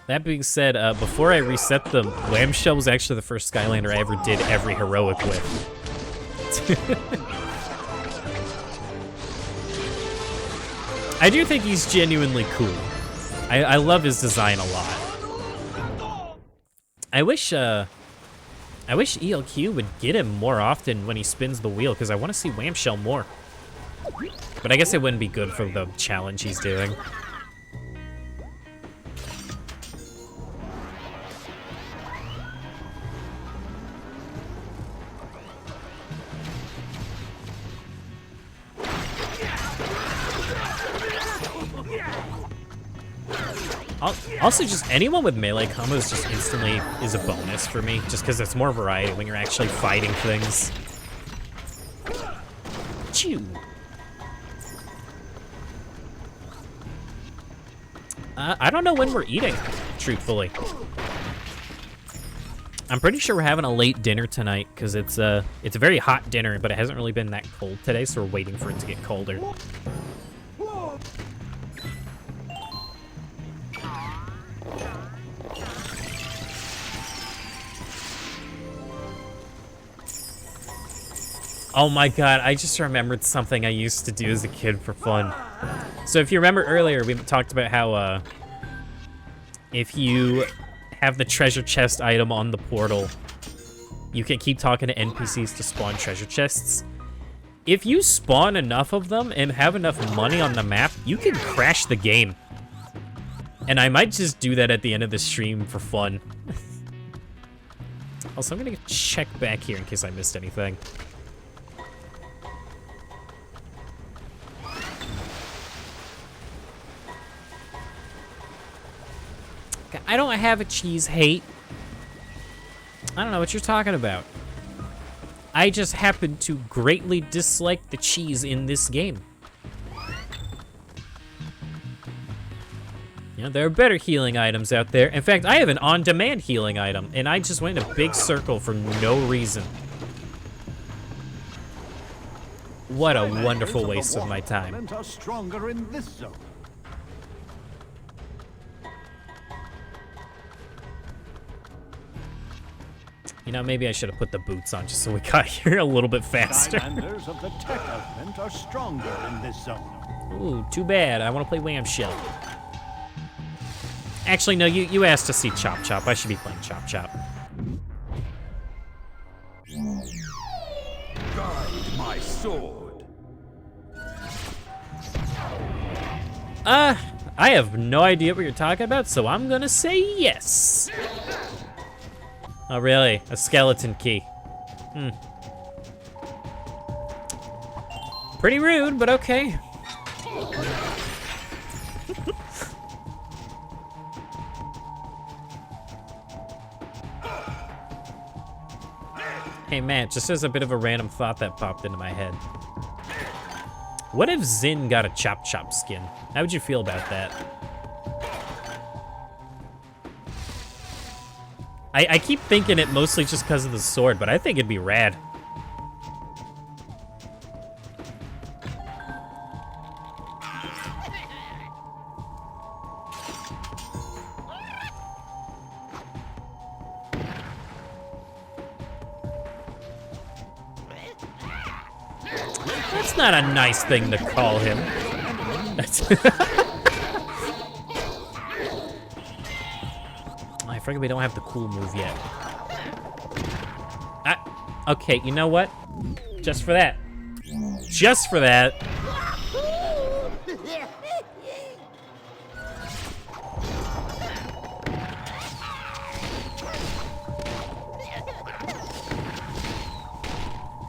That being said, before I reset them, Wham Shell was actually the first Skylander I ever did every heroic with. I do think he's genuinely cool. I love his design a lot. I wish ELQ would get him more often when he spins the wheel, because I want to see Wham Shell more. But I guess it wouldn't be good for the challenge he's doing. Also, just anyone with melee combos just instantly is a bonus for me, just because it's more variety when you're actually fighting things. Chew. I don't know when we're eating, truthfully. I'm pretty sure we're having a late dinner tonight, because it's a very hot dinner, but it hasn't really been that cold today, so we're waiting for it to get colder. Oh my god, I just remembered something I used to do as a kid for fun. So if you remember earlier, we talked about how if you have the treasure chest item on the portal, you can keep talking to NPCs to spawn treasure chests. If you spawn enough of them and have enough money on the map, you can crash the game. And I might just do that at the end of the stream for fun. Also, I'm gonna check back here in case I missed anything. I don't have a cheese hate. I don't know what you're talking about. I just happen to greatly dislike the cheese in this game. You know, there are better healing items out there. In fact, I have an on-demand healing item, and I just went in a big circle for no reason. What a wonderful waste of my time. Are stronger in this zone. You know, maybe I should have put the boots on just so we got here a little bit faster. Skylanders of the tech element are stronger in this zone. Ooh, too bad. I want to play Wham Shell. Actually, no, you asked to see Chop Chop. I should be playing Chop Chop. Guide my sword. I have no idea what you're talking about, so I'm gonna say yes. Oh, really? A skeleton key. Pretty rude, but okay. Hey, man, just as a bit of a random thought that popped into my head. What if Zin got a Chop Chop skin? How would you feel about that? I keep thinking it mostly just because of the sword, but I think it'd be rad. That's not a nice thing to call him. That's I forget we don't have the cool move yet. Okay, you know what? Just for that. Just for that.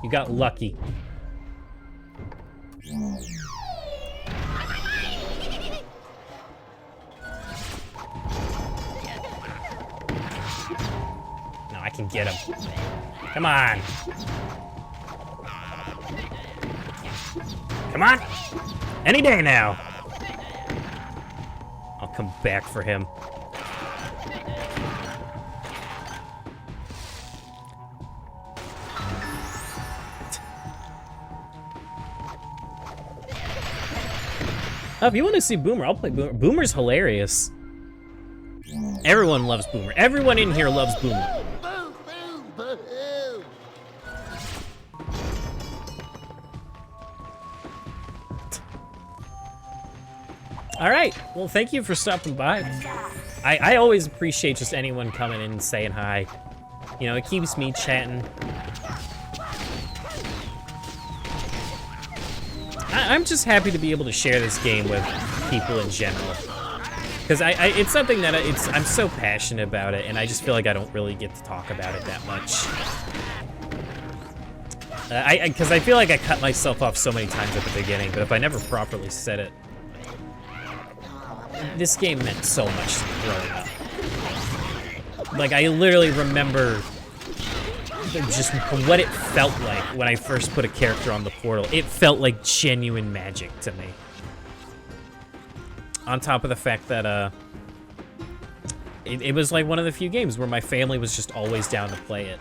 You got lucky. No, I can get him. Come on. Come on. Any day now. I'll come back for him. Oh, if you want to see Boomer, I'll play Boomer. Boomer's hilarious. Everyone loves Boomer. Everyone in here loves Boomer. All right. Well, thank you for stopping by. I always appreciate just anyone coming in and saying hi. You know, it keeps me chatting. I'm just happy to be able to share this game with people in general. Because it's something that I'm so passionate about it, and I just feel like I don't really get to talk about it that much. Because I feel like I cut myself off so many times at the beginning, but if I never properly said it, this game meant so much to me growing up. Like, I literally remember just what it felt like when I first put a character on the portal. It felt like genuine magic to me. On top of the fact that, it was like one of the few games where my family was just always down to play it.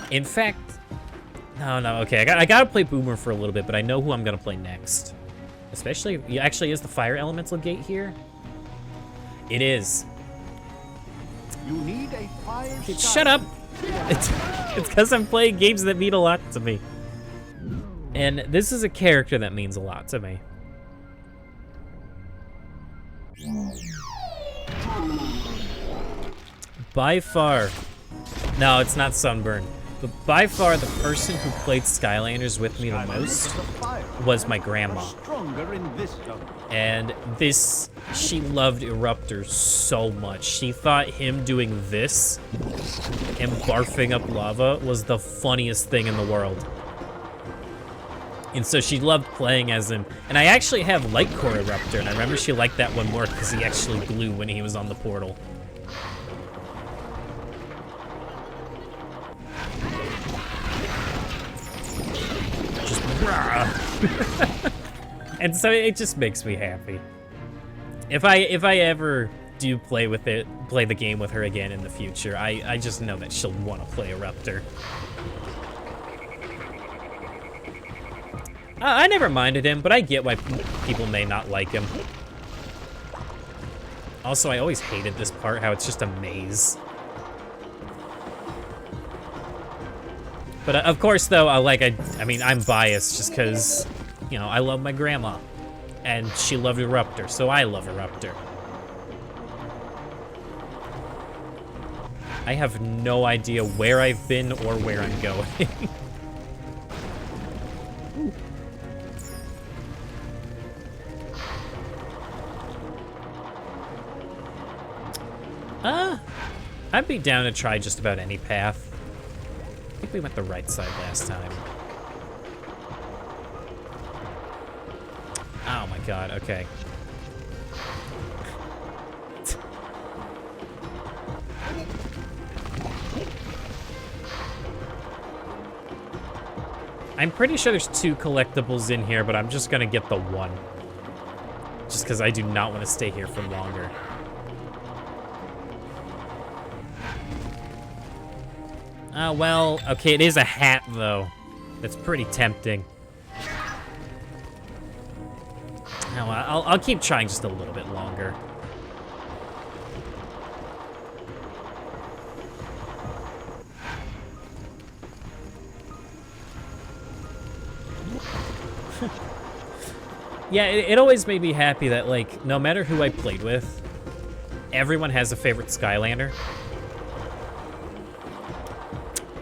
In fact, no, okay, I gotta play Boomer for a little bit, but I know who I'm gonna play next. Especially, actually, is the Fire Elemental Gate here? It is. You need a fire. Shut up! It's because I'm playing games that mean a lot to me. And this is a character that means a lot to me. By far, no, it's not Sunburn, but by far the person who played Skylanders with me the most was my grandma. And this, she loved Eruptor so much. She thought him doing this and barfing up lava was the funniest thing in the world. And so she loved playing as him. And I actually have Light Core Eruptor, and I remember she liked that one more because he actually glue when he was on the portal. Just and so it just makes me happy. If I ever do play the game with her again in the future, I just know that she'll want to play Eruptor. I never minded him, but I get why people may not like him. Also, I always hated this part, how it's just a maze. But of course, though, I mean, I'm biased just because, you know, I love my grandma. And she loved Eruptor, so I love Eruptor. I have no idea where I've been or where I'm going. I'd be down to try just about any path. I think we went the right side last time. Oh my god, okay. I'm pretty sure there's 2 collectibles in here, but I'm just gonna get the one. Just because I do not want to stay here for longer. Well, okay, it is a hat, though. That's pretty tempting. Oh, I'll keep trying just a little bit longer. Yeah, it always made me happy that, like, no matter who I played with, everyone has a favorite Skylander.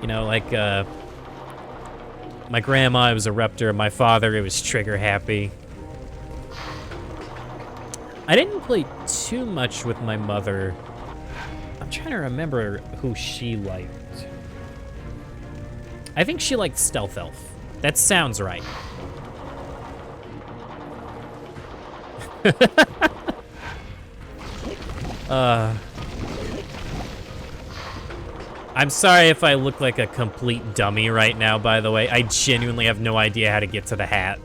You know, like, my grandma, it was Eruptor. My father, it was Trigger Happy. I didn't play too much with my mother. I'm trying to remember who she liked. I think she liked Stealth Elf. That sounds right. I'm sorry if I look like a complete dummy right now, by the way. I genuinely have no idea how to get to the hat.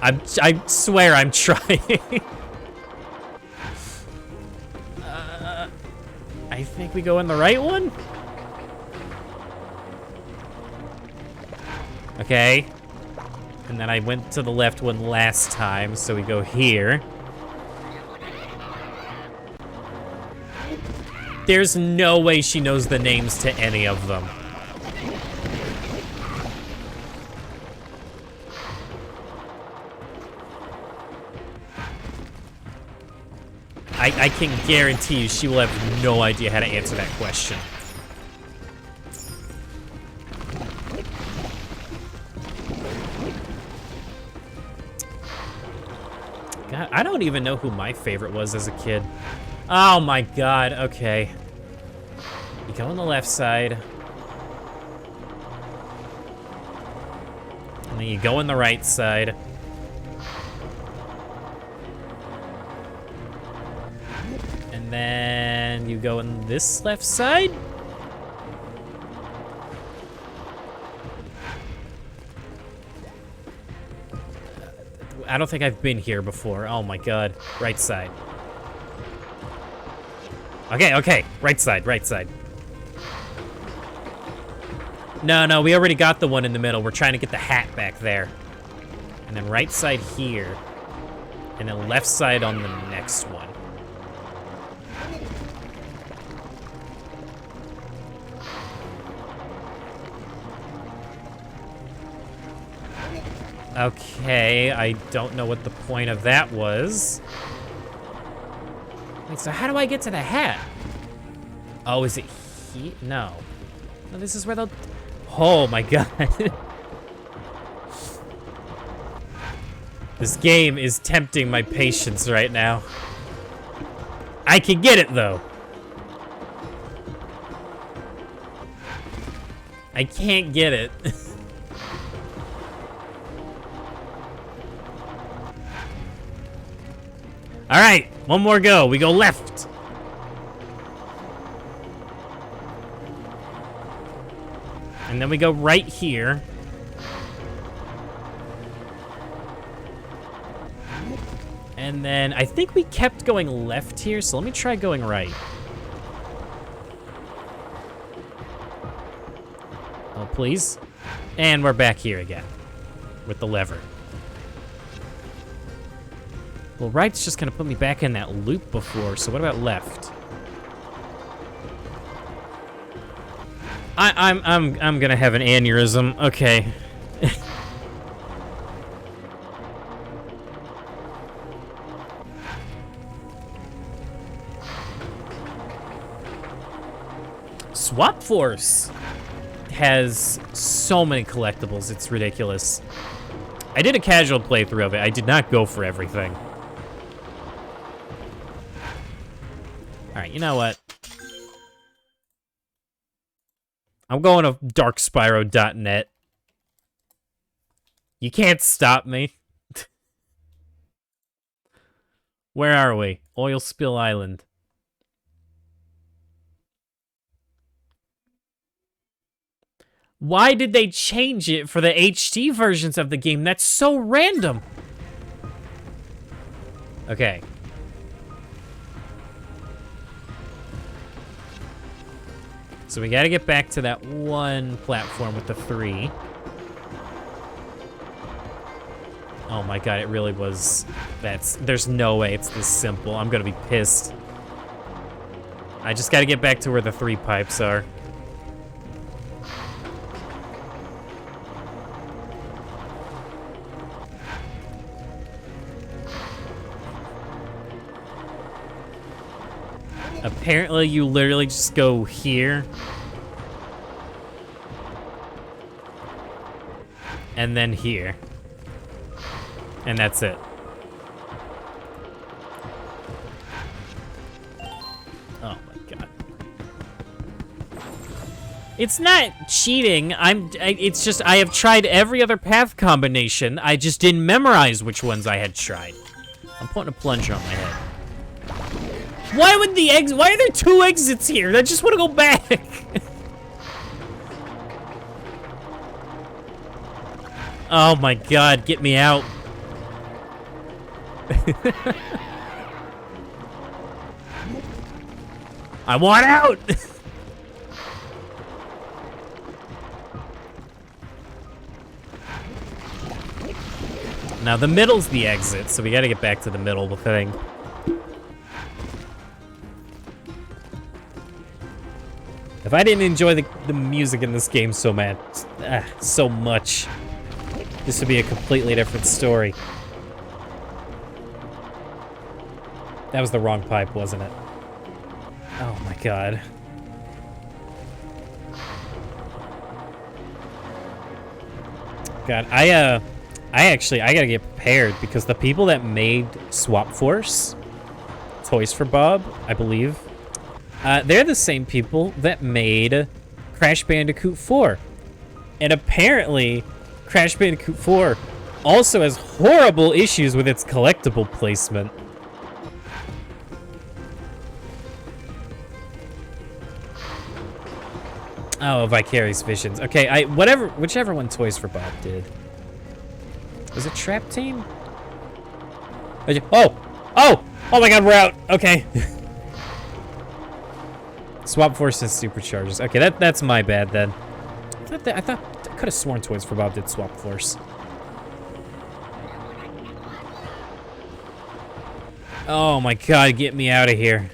I swear I'm trying. I think we go in the right one? Okay. And then I went to the left one last time, so we go here. There's no way she knows the names to any of them. I can guarantee you she will have no idea how to answer that question. God, I don't even know who my favorite was as a kid. Oh my god, okay. You go on the left side. And then you go on the right side. And then you go on this left side? I don't think I've been here before. Oh my god. Right side. Okay, right side, right side. No, we already got the one in the middle. We're trying to get the hat back there. And then right side here. And then left side on the next one. Okay, I don't know what the point of that was. Wait, so how do I get to the hat? Oh, is it here? No. No, this is where the... Oh my god. This game is tempting my patience right now. I can get it, though. I can't get it. All right, one more go. We go left. And then we go right here. And then I think we kept going left here, so let me try going right. Oh, please. And we're back here again with the lever. Well, right's just gonna put me back in that loop before, so what about left? I'm gonna have an aneurysm. Okay. Swap Force has so many collectibles, it's ridiculous. I did a casual playthrough of it. I did not go for everything. All right, you know what? I'm going to darkspyro.net. You can't stop me. Where are we? Oil Spill Island. Why did they change it for the HD versions of the game? That's so random. Okay. So we gotta get back to that one platform with the 3. Oh my god, it really was... There's no way it's this simple. I'm gonna be pissed. I just gotta get back to where the 3 pipes are. Apparently, you literally just go here. And then here. And that's it. Oh my god. It's not cheating. It's just I have tried every other path combination. I just didn't memorize which ones I had tried. I'm putting a plunger on my head. Why would the why are there 2 exits here? I just want to go back. Oh my god, get me out. I want out. Now the middle's the exit, so we gotta get back to the middle of the thing. If I didn't enjoy the music in this game so much, this would be a completely different story. That was the wrong pipe, wasn't it? Oh my god. God, I gotta get prepared because the people that made Swap Force, Toys for Bob, I believe, they're the same people that made Crash Bandicoot 4. And apparently, Crash Bandicoot 4 also has horrible issues with its collectible placement. Oh, Vicarious Visions. Okay, whichever one Toys for Bob did. Was it Trap Team? Oh my god, we're out. Okay. Swap Force and Superchargers. Okay, that's my bad then. I could have sworn Toys for Bob did Swap Force. Oh my god, get me out of here.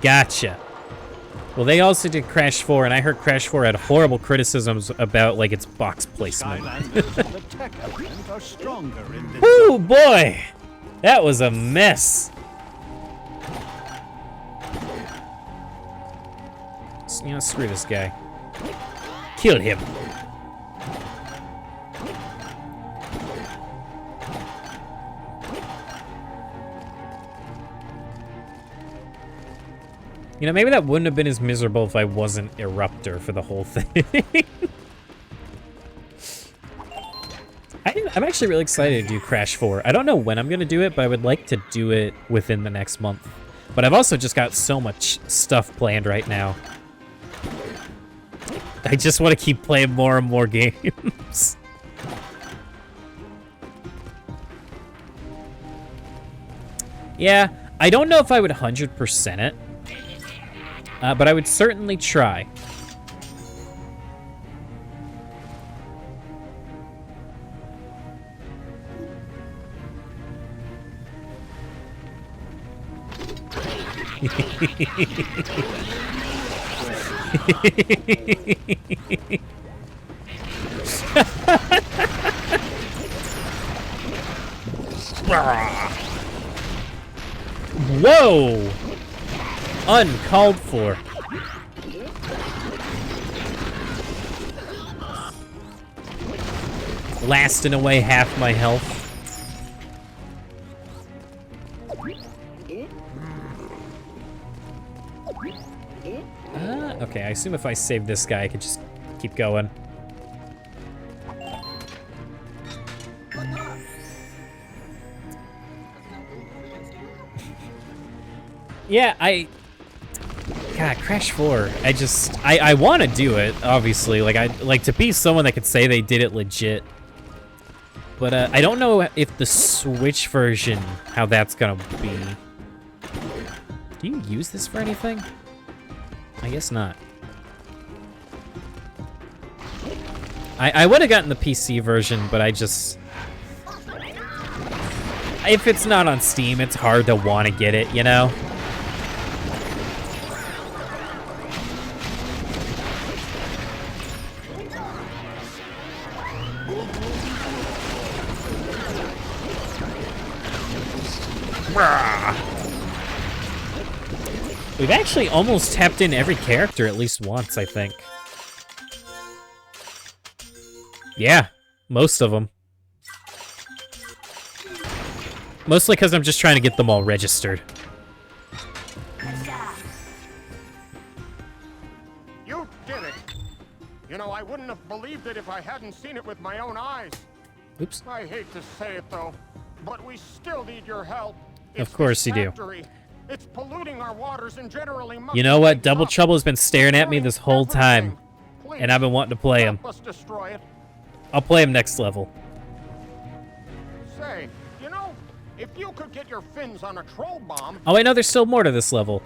Gotcha. Well, they also did Crash 4, and I heard Crash 4 had horrible criticisms about, like, its box placement. Skylanders and the tech element are stronger in this. Woo, boy! That was a mess. You know, screw this guy. Kill him. You know, maybe that wouldn't have been as miserable if I wasn't Eruptor for the whole thing. I'm actually really excited to do Crash 4. I don't know when I'm going to do it, but I would like to do it within the next month. But I've also just got so much stuff planned right now. I just want to keep playing more and more games. Yeah, I don't know if I would 100% it. But I would certainly try. Whoa! Uncalled for. Blasting away half my health. Okay, I assume if I save this guy, I could just keep going. Yeah, God, Crash 4. I want to do it, obviously. Like, I like to be someone that could say they did it legit. But I don't know if the Switch version, how that's gonna be. Do you use this for anything? I guess not. I would have gotten the PC version, but I just... If it's not on Steam, it's hard to want to get it, you know? We've actually almost tapped in every character at least once, I think. Yeah, most of them. Mostly because I'm just trying to get them all registered. You did it! You know, I wouldn't have believed it if I hadn't seen it with my own eyes. Oops. I hate to say it, though, but we still need your help. Of course you do. It's polluting our waters and generally... You know what? Double Trouble has been staring at me this whole time, and I've been wanting to play him. Let's destroy it. I'll play him next level. Say, you know, if you could get your fins on a troll bomb... Oh, wait, no, there's still more to this level.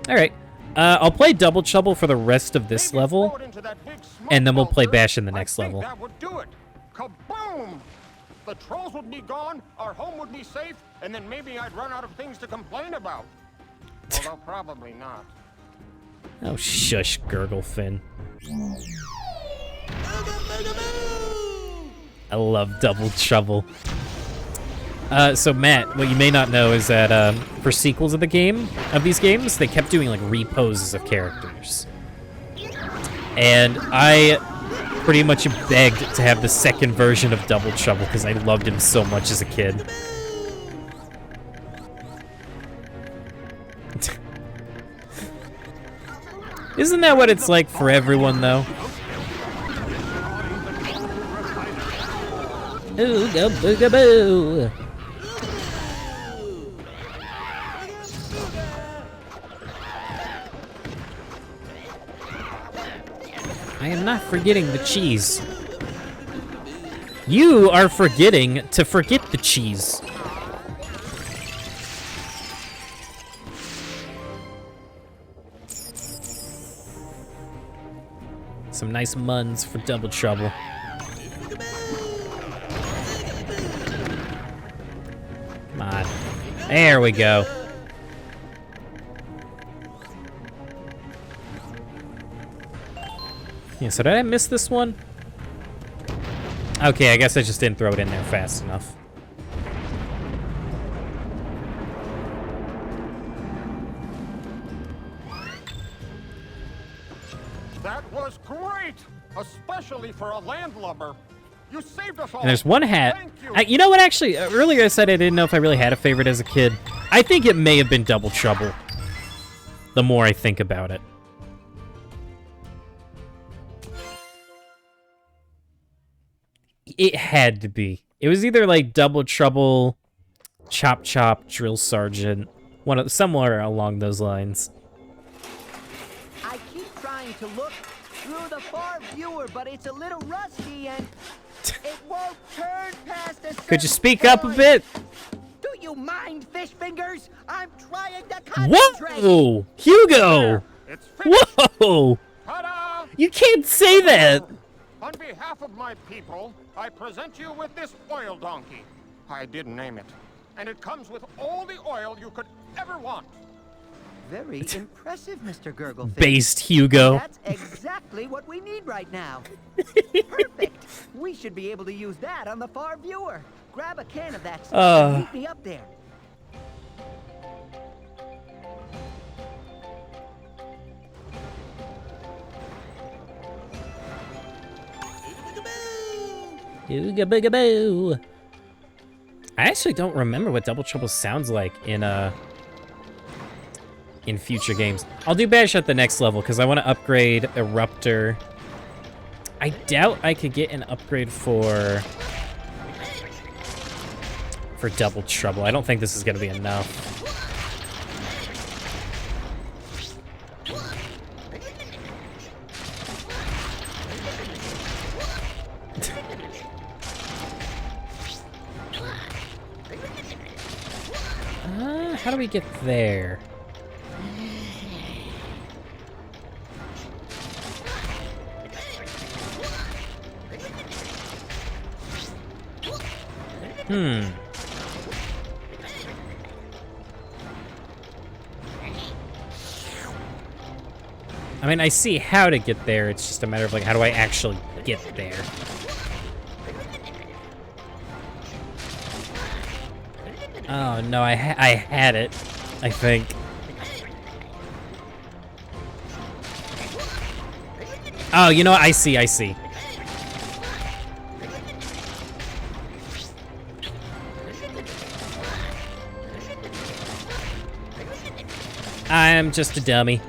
All right. I'll play Double Trouble for the rest of this level, and then we'll play Bash in the next level. That would do it. Kaboom! The trolls would be gone, our home would be safe, and then maybe I'd run out of things to complain about. Although probably not. Oh, shush, Gurglefin. I love Double Trouble. So Matt, what you may not know is that for sequels of these games, they kept doing like reposes of characters. And I pretty much begged to have the second version of Double Trouble because I loved him so much as a kid. Isn't that what it's like for everyone, though? Ooh, go booga boo! I am not forgetting the cheese. You are forgetting to forget the cheese. Some nice muns for Double Trouble. Come on. There we go. Yeah, so did I miss this one? Okay, I guess I just didn't throw it in there fast enough. That was great! Especially for a landlubber. You saved us all. And there's one hat. Thank you. You know what, actually, earlier I said I didn't know if I really had a favorite as a kid. I think it may have been Double Trouble, the more I think about it. It had to be. It was either like Double Trouble, Chop Chop, Drill Sergeant, somewhere along those lines. I keep trying to look through the far viewer, but it's a little rusty and it won't turn past a Could you certain speak up a point. bit? Do you mind, fish fingers? I'm trying to concentrate. Whoa! Hugo! It's finished. Whoa! Ta-da! You can't say that! On behalf of my people, I present you with this oil donkey. I didn't name it. And it comes with all the oil you could ever want. Very impressive, Mr. Gurglefish. Based Hugo. That's exactly what we need right now. Perfect. We should be able to use that on the far viewer. Grab a can of that stuff and meet me up there. Ooga booga boo. I actually don't remember what Double Trouble sounds like in future games. I'll do Bash at the next level because I want to upgrade Eruptor. I doubt I could get an upgrade for Double Trouble. I don't think this is going to be enough. How do we get there? I mean, I see how to get there. It's just a matter of, like, how do I actually get there? Oh, no, I had it, I think. Oh, you know what? I see. I'm just a dummy.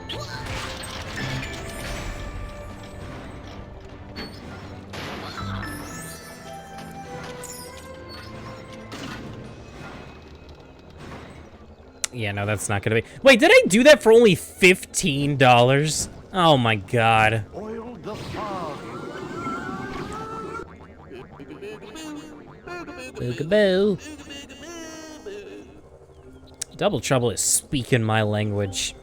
Yeah, no, that's not gonna be... Wait, did I do that for only $15? Oh my god. Oil the fog. Boogaboo. Double Trouble is speaking my language.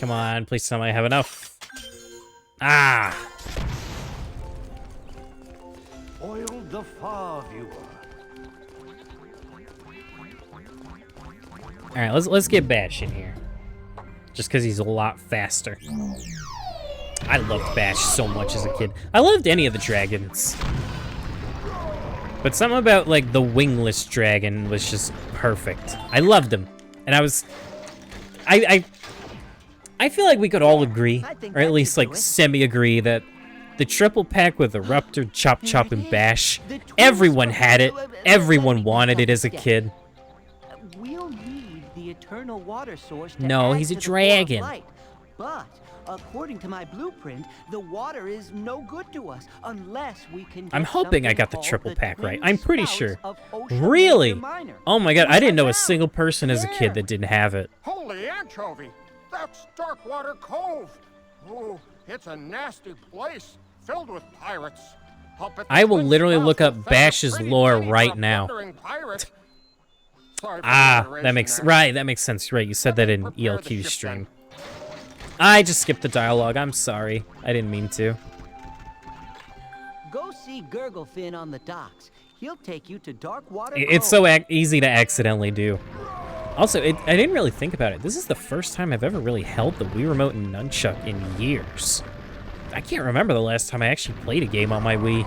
Come on, please tell me I have enough. Ah! Oil the far viewer. Alright, let's get Bash in here. Just because he's a lot faster. I loved Bash so much as a kid. I loved any of the dragons. But something about, like, the wingless dragon was just perfect. I loved him. And I feel like we could all agree, or at least, like, semi-agree, that the triple pack with Eruptor, Chop Chop, and Bash, everyone had it. Everyone wanted it as a kid. We'll need the eternal water source to No, add he's a to the flow of dragon. light. But according to my blueprint, the water is no good to us unless we can get I'm hoping I something got the called triple pack right. twin I'm pretty spouts sure. of Ocean Really? Major Minor. Oh my god, I didn't know a Check single person as a kid that didn't have it. Holy anchovy! That's Darkwater Cove! Oh, it's a nasty place, filled with pirates. Up at the I will twin literally spouts look of up Feather Bash's Pretty lore Penny right for now. plundering pirates. Sorry for the Ah, alliteration that makes there. that makes sense. Right, you said that in Prepare the ELQ ship stream. then. I just skipped the dialogue. I'm sorry. I didn't mean to. Go see Gurglefin on the docks. He'll take you to Dark Water It's so easy to accidentally do. Also, I didn't really think about it. This is the first time I've ever really held the Wii Remote and Nunchuck in years. I can't remember the last time I actually played a game on my Wii.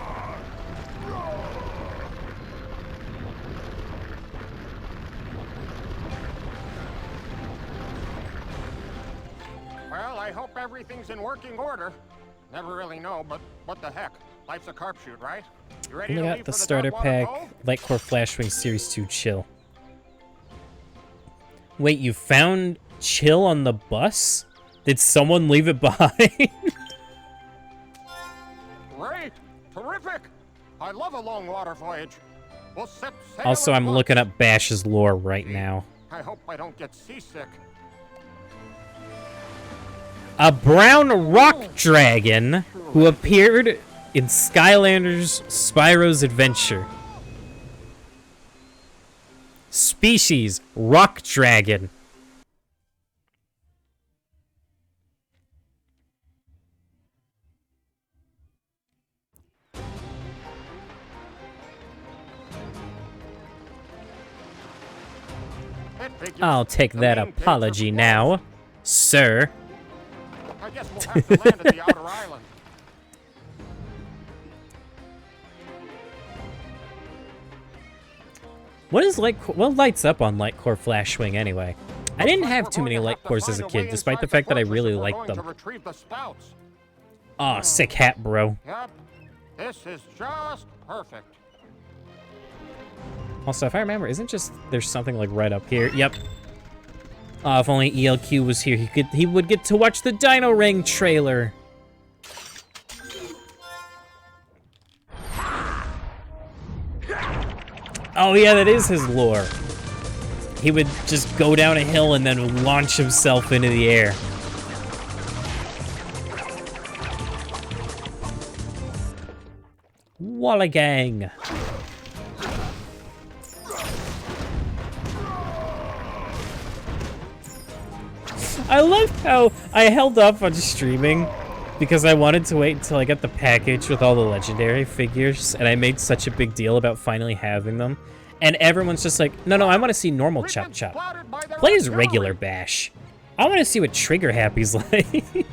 Well, I hope everything's in working order. Never really know, but what the heck? Life's a carp shoot, right? You ready Only to got leave the for starter Dark Water pack, Cove? Lightcore Flashwing Series 2 Chill. Wait, you found Chill on the bus? Did someone leave it behind? Great! Terrific! I love a long water voyage. We'll set sail Also, at I'm once. looking up Bash's lore right now. I hope I don't get seasick. A brown rock dragon who appeared in Skylanders Spyro's Adventure. Species, rock dragon. I'll take that apology now, sir. I guess we'll have to land at the outer island. What lights up on Lightcore Flashwing anyway? I didn't have too many Lightcores as a kid, despite the fact that I really liked them. Aw, sick hat, bro. Yep, this is just perfect. Also, if I remember, there's something like right up here? Yep. If only ELQ was here, he would get to watch the Dino Ring trailer. Oh yeah, that is his lore. He would just go down a hill and then launch himself into the air. Walla gang. I love how I held up on streaming because I wanted to wait until I got the package with all the legendary figures, and I made such a big deal about finally having them. And everyone's just like, no, I want to see normal Chop Chop. Play as regular Bash. I want to see what Trigger Happy's like. That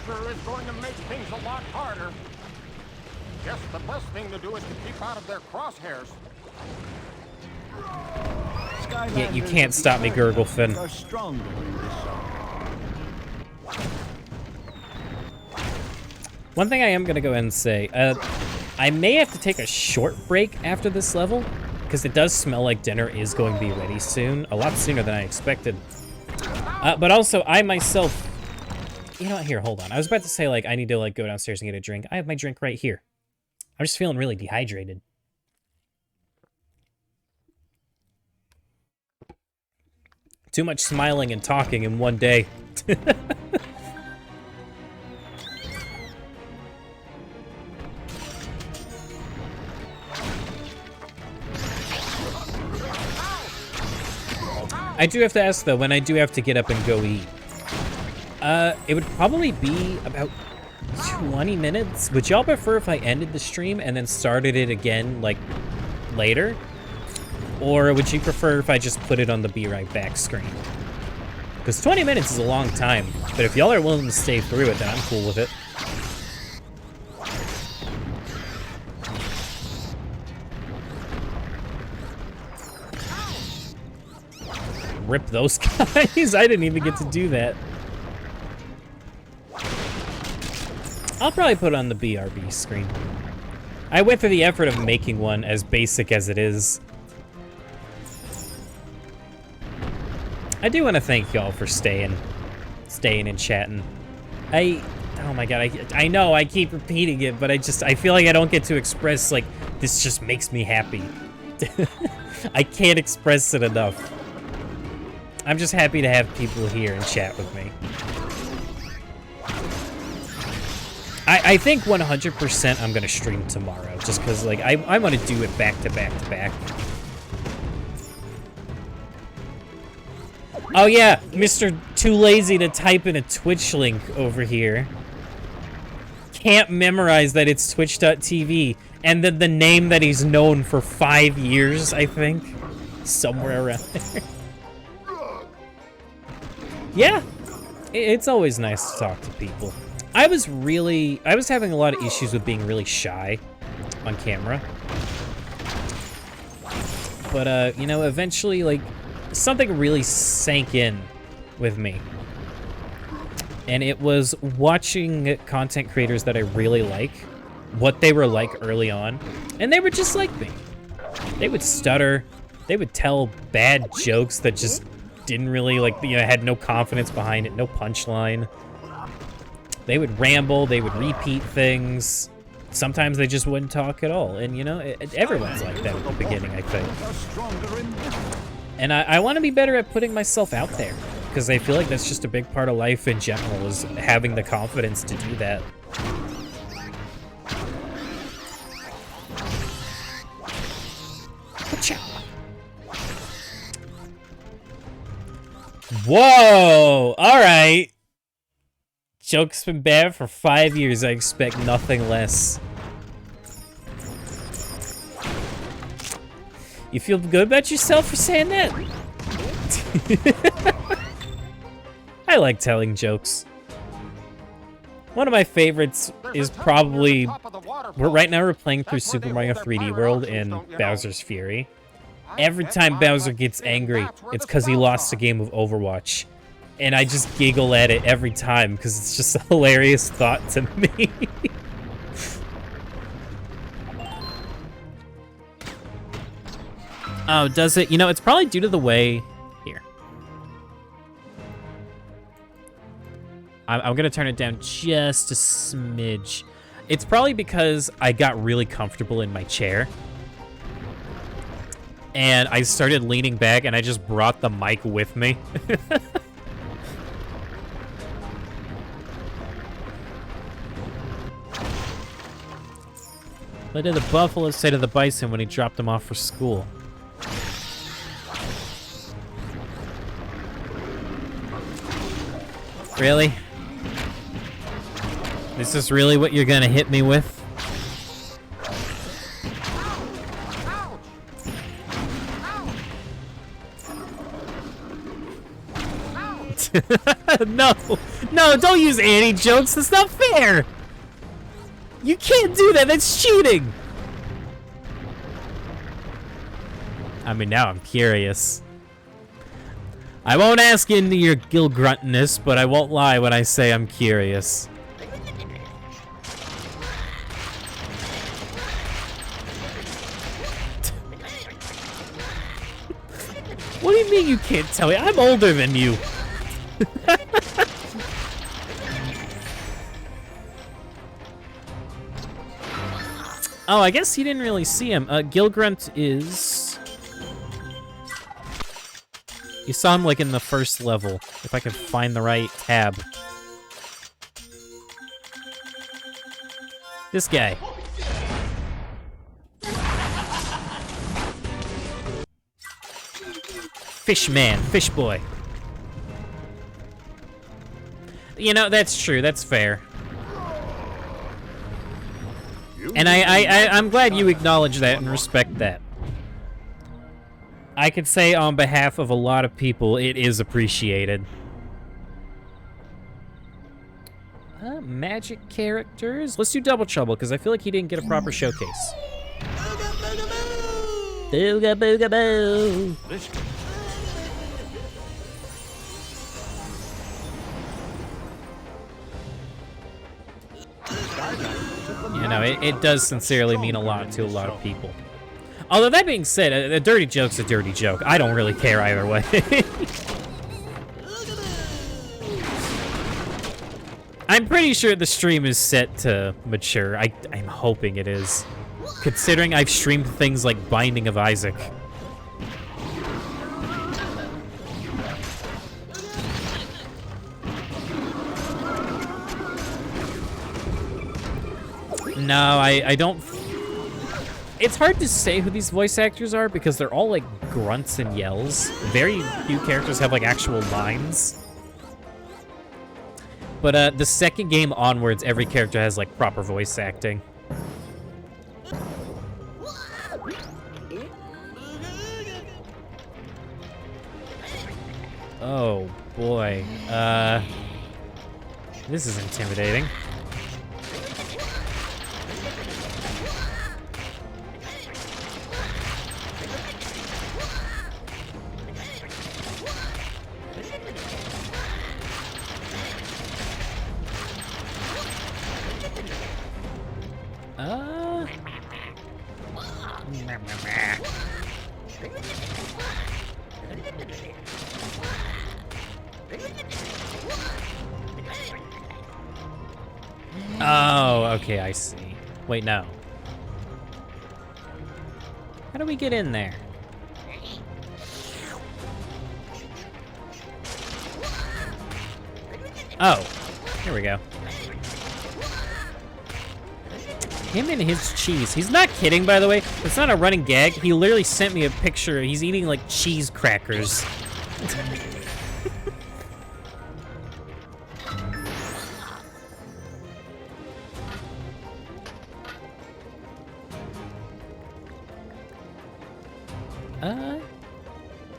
sure is going to make things a lot harder. Guess the best thing to do is to keep out of their crosshairs. Yeah, you can't stop me, Gurglefin. One thing I am going to go ahead and say, I may have to take a short break after this level, because it does smell like dinner is going to be ready soon, a lot sooner than I expected. But also, I myself, you know what, here, hold on. I was about to say, like, I need to, like, go downstairs and get a drink. I have my drink right here. I'm just feeling really dehydrated. Too much smiling and talking in one day. I do have to ask, though, when I do have to get up and go eat. It would probably be about 20 minutes. Would y'all prefer if I ended the stream and then started it again, like, later? Or would you prefer if I just put it on the Be Right Back screen? Because 20 minutes is a long time, but if y'all are willing to stay through it, then I'm cool with it. Rip those guys. I didn't even get to do that. I'll probably put it on the BRB screen. I went through the effort of making one as basic as it is. I do want to thank y'all for staying and chatting. Oh my god, I know I keep repeating it, but I feel like I don't get to express, like, this just makes me happy. I can't express it enough. I'm just happy to have people here and chat with me. I think 100% I'm gonna stream tomorrow, just because, like, I want to do it back to back to back. Oh yeah, Mr. Too Lazy to type in a Twitch link over here. Can't memorize that it's twitch.tv, and then the name that he's known for 5 years, I think. Somewhere around there. Yeah, it's always nice to talk to people. I was having a lot of issues with being really shy on camera. But, you know, eventually, like, something really sank in with me. And it was watching content creators that I really like, what they were like early on. And they were just like me. They would stutter. They would tell bad jokes that just didn't really, like, you know, had no confidence behind it, no punchline. They would ramble. They would repeat things. Sometimes they just wouldn't talk at all. And, you know, everyone's like that at the beginning, I think. And I want to be better at putting myself out there, because I feel like that's just a big part of life in general, is having the confidence to do that. Whoa! Alright. Joke's been bad for 5 years. I expect nothing less. You feel good about yourself for saying that? I like telling jokes. One of my favorites is probably... Right now we're playing through Super Mario 3D World and Bowser's Fury. Every time Bowser gets angry, it's because he lost a game of Overwatch. And I just giggle at it every time, because it's just a hilarious thought to me. Oh, does it? You know, it's probably due to the way... Here. I'm going to turn it down just a smidge. It's probably because I got really comfortable in my chair. And I started leaning back, and I just brought the mic with me. What did the buffalo say to the bison when he dropped him off for school? Really? This is really what you're gonna hit me with? No, no, don't use anti-jokes. That's not fair. You can't do that. That's cheating. I mean, now I'm curious. I won't ask into your gill gruntness, but I won't lie when I say I'm curious. What do you mean you can't tell me? I'm older than you. Oh, I guess you didn't really see him. Gilgrunt is... You saw him, like, in the first level. If I could find the right tab. This guy. Fishman, fish boy. You know, that's true. That's fair. And I'm glad you acknowledge that and respect that. I could say on behalf of a lot of people, it is appreciated. Magic characters. Let's do Double Trouble, because I feel like he didn't get a proper showcase. Booga booga boo. You know, it does sincerely mean a lot to a lot of people. Although, that being said, a dirty joke's a dirty joke. I don't really care either way. I'm pretty sure the stream is set to mature. I'm hoping it is. Considering I've streamed things like Binding of Isaac. No, I don't... It's hard to say who these voice actors are because they're all like grunts and yells. Very few characters have like actual lines. But the second game onwards, every character has like proper voice acting. Oh boy. This is intimidating. Oh, okay, I see. Wait, no. How do we get in there? Oh, here we go. Him and his cheese. He's not kidding, by the way. It's not a running gag. He literally sent me a picture. He's eating, like, cheese crackers.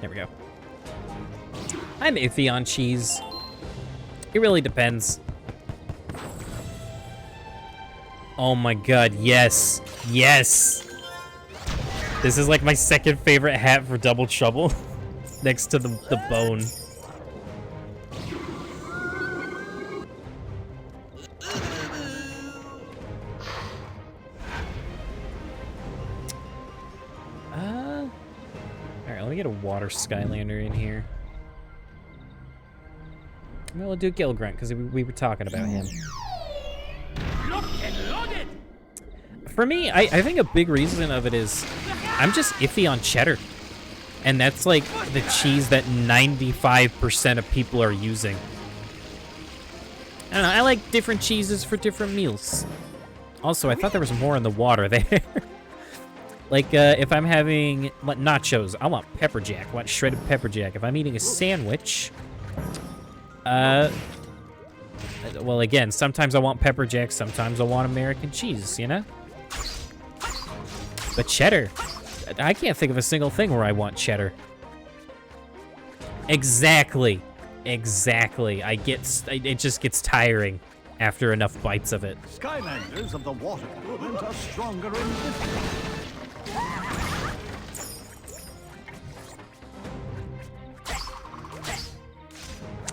There we go. I'm iffy on cheese. It really depends. Oh my god, yes. Yes! This is like my second favorite hat for Double Trouble. Next to the bone. Alright, let me get a water Skylander in here. We'll do Gill Grunt, because we were talking about him. For me, I think a big reason of it is I'm just iffy on cheddar. And that's like the cheese that 95% of people are using. I don't know, I like different cheeses for different meals. Also, I thought there was more in the water there. Like, if I'm having nachos, I want pepper jack. I want shredded pepper jack. If I'm eating a sandwich, well, again, sometimes I want pepper jack, sometimes I want American cheese, you know? But cheddar, I can't think of a single thing where I want cheddar. Exactly. Exactly. It just gets tiring after enough bites of it. Skylanders of the water element are stronger in this way.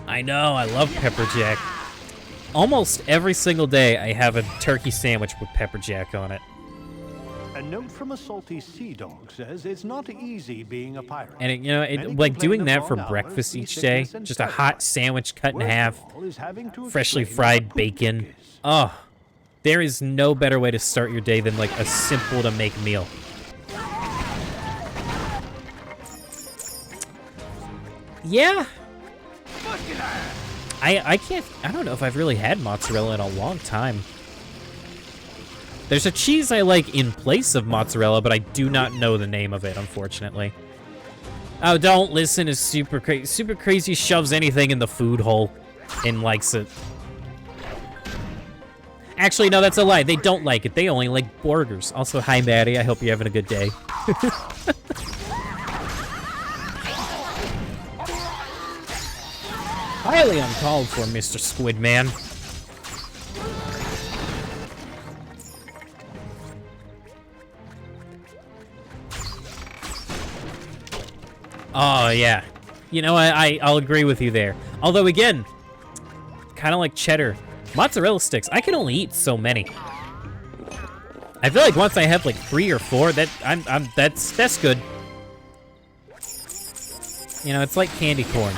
I know, I love pepper jack. Almost every single day I have a turkey sandwich with pepper jack on it. A note from a salty sea dog says it's not easy being a pirate. And like doing that for breakfast each day, just a hot sandwich cut in half, freshly fried bacon. Oh, there is no better way to start your day than like a simple to make meal. Yeah. I don't know if I've really had mozzarella in a long time. There's a cheese I like in place of mozzarella, but I do not know the name of it, unfortunately. Oh, don't listen to Super Crazy. Super Crazy shoves anything in the food hole and likes it. Actually, no, that's a lie. They don't like it. They only like burgers. Also, hi, Maddie. I hope you're having a good day. Highly uncalled for, Mr. Squidman. Oh, yeah. You know, I'll agree with you there. Although, again, kind of like cheddar. Mozzarella sticks, I can only eat so many. I feel like once I have like 3 or 4, that's good. You know, it's like candy corn.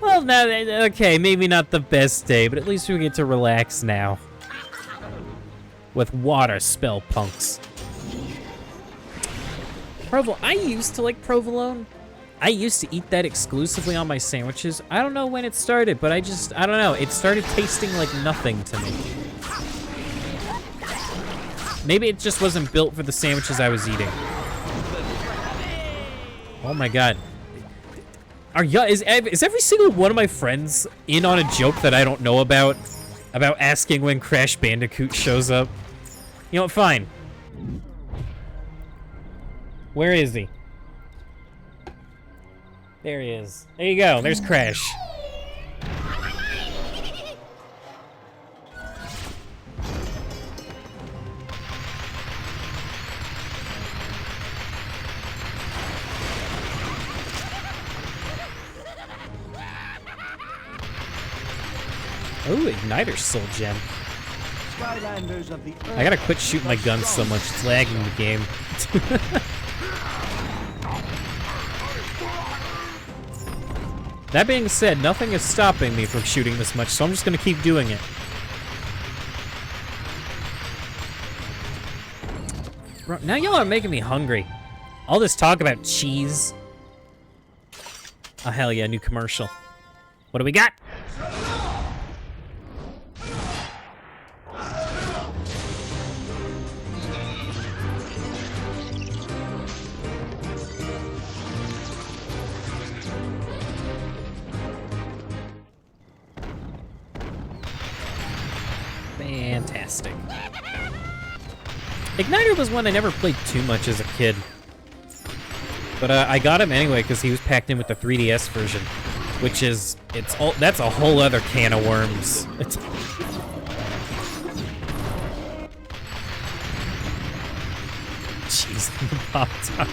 Well, no, okay, maybe not the best day, but at least we get to relax now. With water spell punks. I used to like provolone. I used to eat that exclusively on my sandwiches. I don't know when it started, but I don't know. It started tasting like nothing to me. Maybe it just wasn't built for the sandwiches I was eating. Oh my god. Is every single one of my friends in on a joke that I don't know about asking when Crash Bandicoot shows up? You know what, fine. Where is he? There he is. There you go, there's Crash. Ooh, Igniter's Soul Gem. Skylanders of the I gotta quit shooting my guns so much, it's lagging the game. That being said, nothing is stopping me from shooting this much, so I'm just gonna keep doing it. Bro, now y'all are making me hungry. All this talk about cheese. Oh, hell yeah, new commercial. What do we got? Fantastic. Igniter was one I never played too much as a kid. But I got him anyway because he was packed in with the 3DS version, which is, that's a whole other can of worms. Jeez, the Pop-Tart.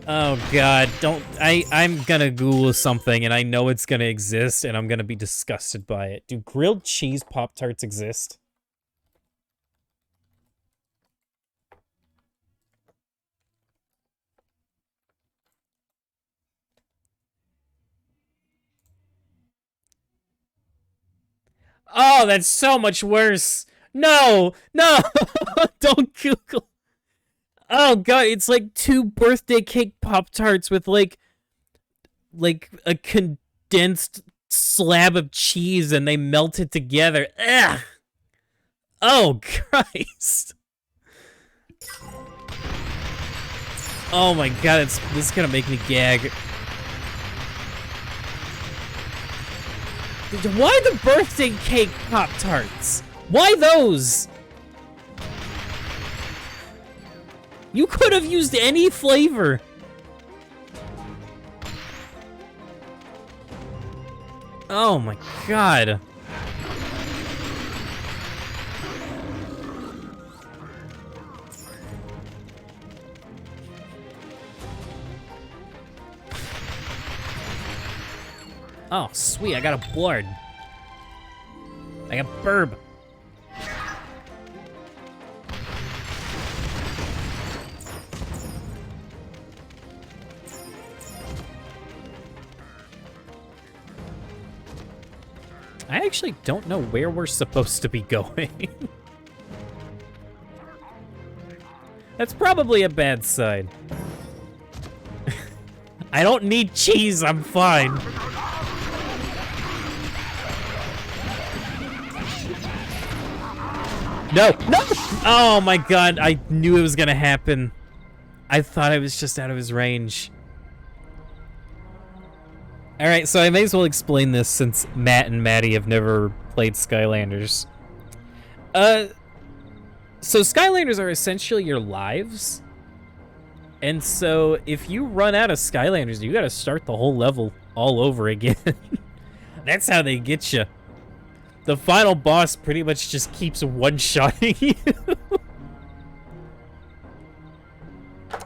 Oh god, I'm gonna Google something and I know it's gonna exist and I'm gonna be disgusted by it. Do grilled cheese Pop-Tarts exist? Oh, that's so much worse. No, no, don't Google. Oh god, it's like 2 birthday cake Pop-Tarts with like a condensed slab of cheese and they melt it together. Ugh. Oh Christ. Oh my god, this is gonna make me gag. Why the birthday cake Pop-Tarts? Why those? You could have used any flavor. Oh my god. Oh, sweet, I got a blard. I got burb. I actually don't know where we're supposed to be going. That's probably a bad sign. I don't need cheese, I'm fine. No, no! Oh my god, I knew it was gonna happen. I thought I was just out of his range. Alright, so I may as well explain this since Matt and Maddie have never played Skylanders. So Skylanders are essentially your lives. And so if you run out of Skylanders, you gotta start the whole level all over again. That's how they get you. The final boss pretty much just keeps one-shotting you.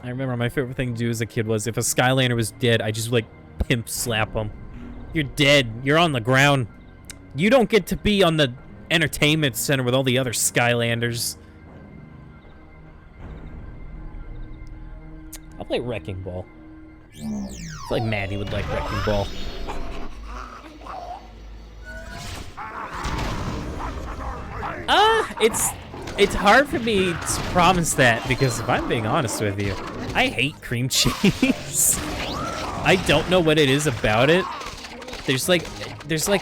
I remember my favorite thing to do as a kid was if a Skylander was dead, I just like pimp slap him. You're dead. You're on the ground. You don't get to be on the entertainment center with all the other Skylanders. I'll play Wrecking Ball. I feel like Maddie would like Wrecking Ball. It's hard for me to promise that because if I'm being honest with you, I hate cream cheese. I don't know what it is about it. There's like it's like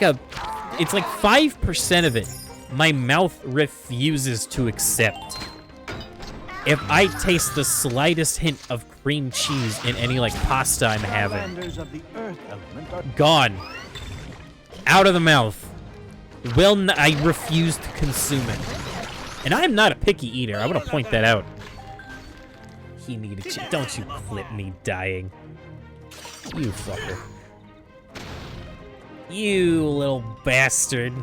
5% of it my mouth refuses to accept. If I taste the slightest hint of cream cheese in any like pasta I'm having, gone. Out of the mouth. I refuse to consume it. And I'm not a picky eater. I want to point that out. He needed cheese. Don't you clip me dying. You fucker. You little bastard.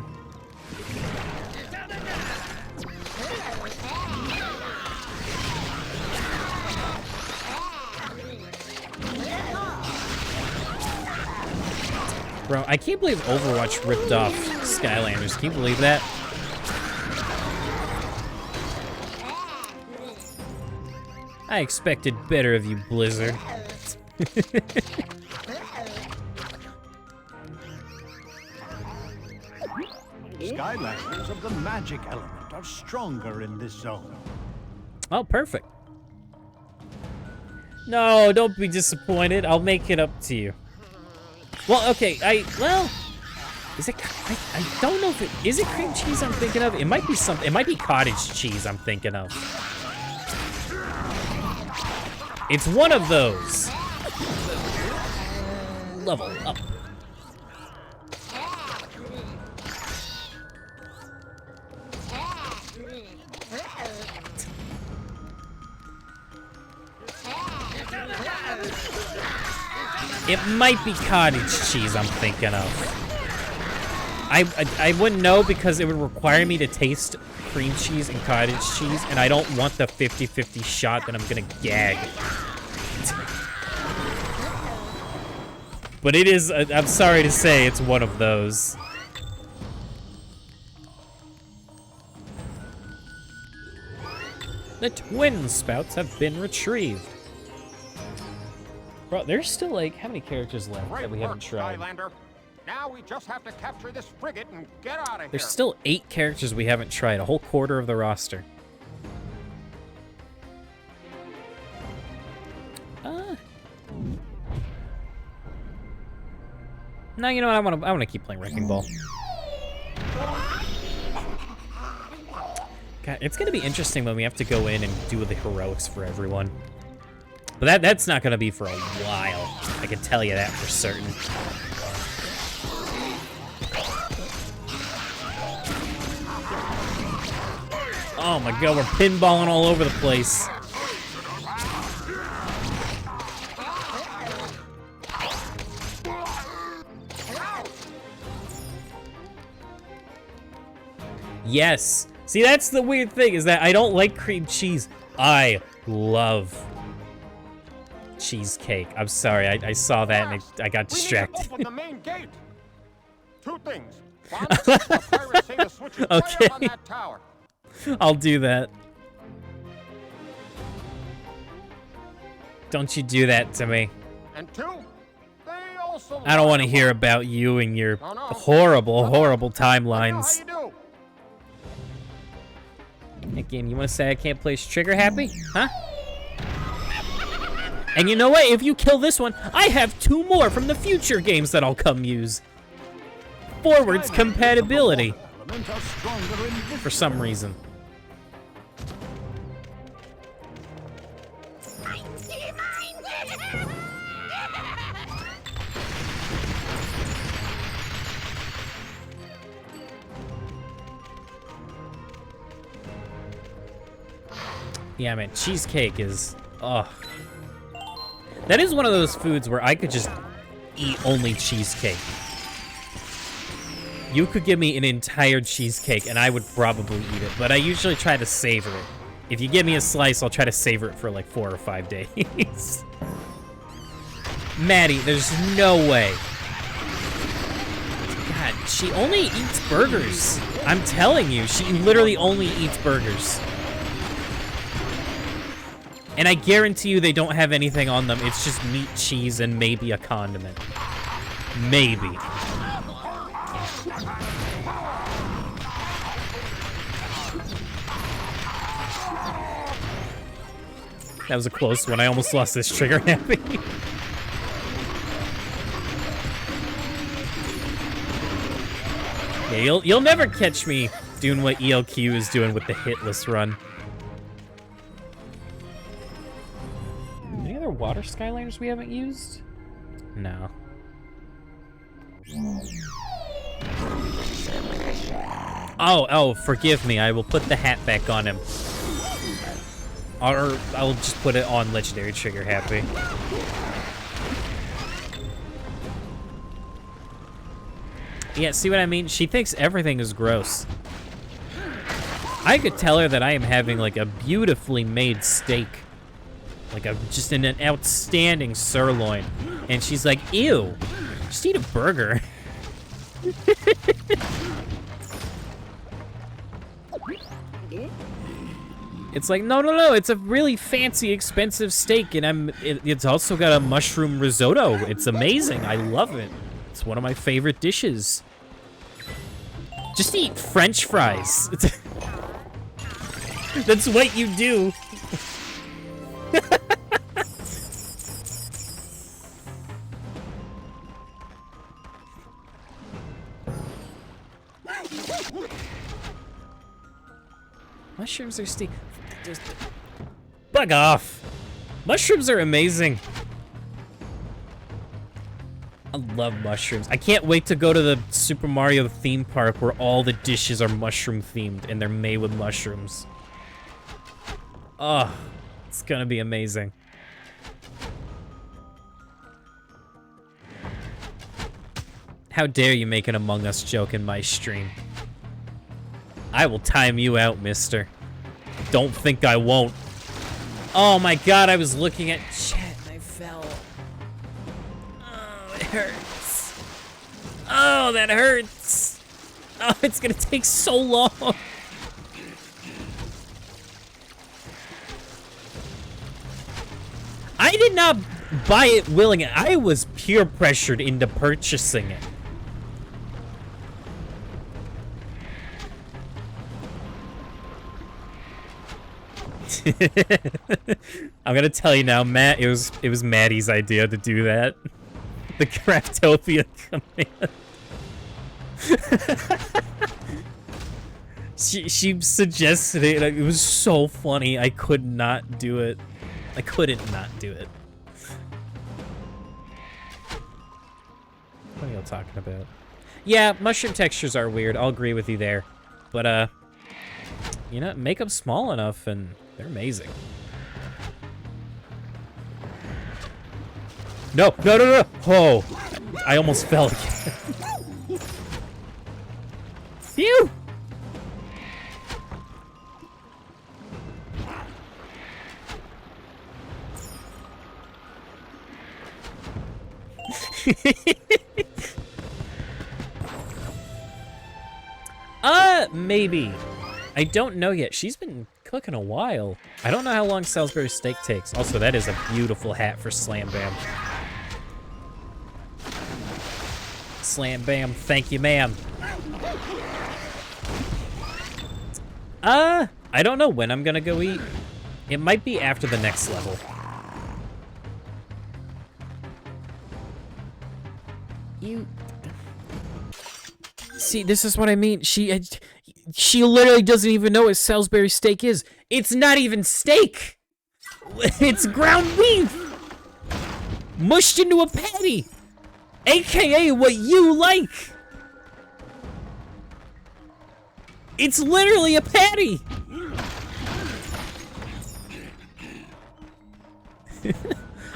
Bro, I can't believe Overwatch ripped off Skylanders. Can you believe that? I expected better of you, Blizzard. Skylanders of the magic element are stronger in this zone. Oh, perfect. No, don't be disappointed. I'll make it up to you. Well, okay, is it, I don't know if is it cream cheese I'm thinking of? It might be it might be cottage cheese I'm thinking of. It's one of those. Level up. It might be cottage cheese I'm thinking of. I wouldn't know because it would require me to taste cream cheese and cottage cheese, and I don't want the 50-50 shot that I'm gonna gag. But it is, I'm sorry to say, it's one of those. The twin spouts have been retrieved. Bro, there's still like, how many characters left that we haven't tried? Skylander. Now we just have to capture this frigate and get out of here. There's still 8 characters we haven't tried, a whole quarter of the roster. No, you know what? I want to keep playing Wrecking Ball. God, it's gonna be interesting when we have to go in and do the heroics for everyone. But that's not gonna be for a while. I can tell you that for certain. Oh my god, we're pinballing all over the place. Yes. See, that's the weird thing, is that I don't like cream cheese. I love cheesecake. I'm sorry, I saw that and I got distracted. We need to open the main gate. 2 things. One, the pirates say the switch is way up on that tower. I'll do that. Don't you do that to me. And 2, they also I don't want to hear about you and your horrible, horrible timelines. Again, you want to say I can't play trigger happy? Huh? And you know what? If you kill this one, I have 2 more from the future games that I'll come use. Forwards compatibility. For some reason. Yeah, man, cheesecake is, ugh. That is one of those foods where I could just eat only cheesecake. You could give me an entire cheesecake and I would probably eat it, but I usually try to savor it. If you give me a slice, I'll try to savor it for like 4 or 5 days. Maddie, there's no way. God, she only eats burgers. I'm telling you, she literally only eats burgers. And I guarantee you they don't have anything on them. It's just meat, cheese, and maybe a condiment. Maybe. That was a close one. I almost lost this trigger happy. Yeah, you'll never catch me doing what ELQ is doing with the hitless run. Any other water Skylanders we haven't used? No. Oh, forgive me. I will put the hat back on him. Or I'll just put it on Legendary Trigger Happy. Yeah, see what I mean? She thinks everything is gross. I could tell her that I am having like a beautifully made steak. Like just an outstanding sirloin. And she's like, ew, just eat a burger. It's like, no, it's a really fancy, expensive steak, and it's also got a mushroom risotto. It's amazing. I love it. It's one of my favorite dishes. Just eat French fries. That's what you do. Mushrooms are bug off. Mushrooms are amazing. I love mushrooms. I can't wait to go to the Super Mario theme park where all the dishes are mushroom themed and they're made with mushrooms. Oh, it's gonna be amazing. How dare you make an Among Us joke in my stream? I will time you out, mister. Don't think I won't. Oh my god, I was looking at chat and I fell. Oh, it hurts. Oh, that hurts. Oh, it's gonna take so long. I did not buy it willingly. I was peer pressured into purchasing it. I'm gonna tell you now, Matt, it was Maddie's idea to do that. The Craftopia command. She suggested it, and it was so funny. I could not do it. I couldn't not do it. What are y'all talking about? Yeah, mushroom textures are weird. I'll agree with you there. But, you know, make them small enough and they're amazing. No. Oh, I almost fell again. Phew. Maybe. I don't know yet. She's been cooking a while. I don't know how long Salisbury steak takes. Also, that is a beautiful hat for Slam Bam. Slam Bam, thank you, ma'am. I don't know when I'm gonna go eat. It might be after the next level. See, this is what I mean. She literally doesn't even know what Salisbury steak is. It's not even steak. It's ground beef mushed into a patty, AKA what you like. It's literally a patty.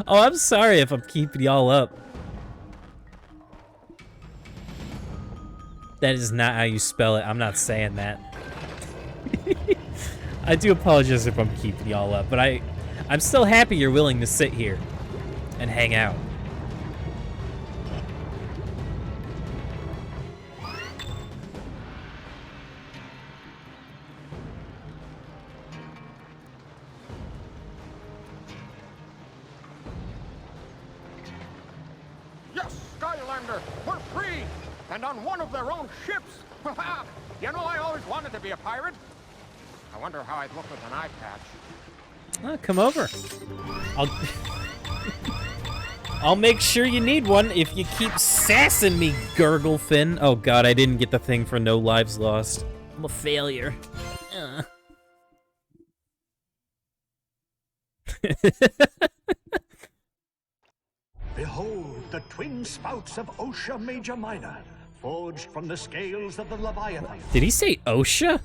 Oh, I'm sorry if I'm keeping y'all up. That is not how you spell it. I'm not saying that. I do apologize if I'm keeping y'all up, but I'm still happy you're willing to sit here and hang out. Yes, Skylander, we're free! And on one of their own ships! You know, I always wanted to be a pirate. I wonder how I'd look with an eye patch. Oh, come over. I'll make sure you need one if you keep sassing me, Gurglefin. Oh god, I didn't get the thing for no lives lost. I'm a failure. Behold the twin spouts of Osha Major Minor, forged from the scales of the Leviathan. Did he say OSHA?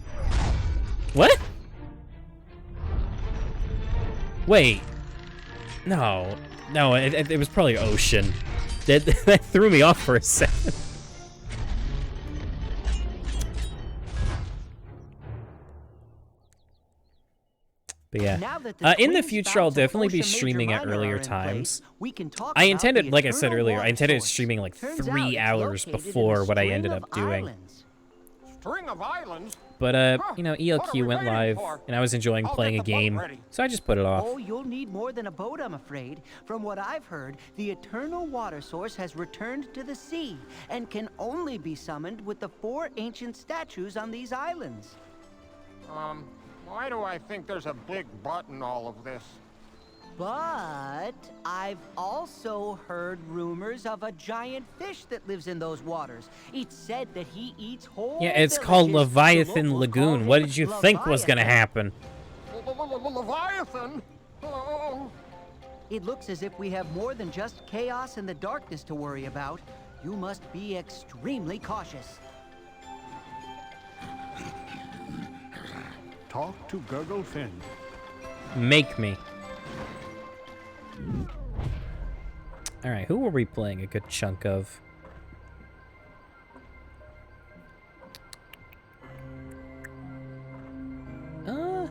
What? Wait. No. No, it was probably Ocean. That threw me off for a second. But yeah, in the future I'll definitely be streaming at earlier times. I intended, like I said earlier, I intended streaming like 3 hours before what I ended up doing. String of islands? But, you know, ELQ went live, and I was enjoying playing a game, so I just put it off. Oh, you'll need more than a boat, I'm afraid. From what I've heard, the eternal water source has returned to the sea, and can only be summoned with the 4 ancient statues on these islands. Why do I think there's a big but in all of this? But I've also heard rumors of a giant fish that lives in those waters. It's said that he eats whole Yeah, it's called Leviathan Lagoon. What did you think was gonna happen? Leviathan? Oh. It looks as if we have more than just chaos and the darkness to worry about. You must be extremely cautious. Talk to Gurglefin. Make me. Alright, who were we playing a good chunk of? I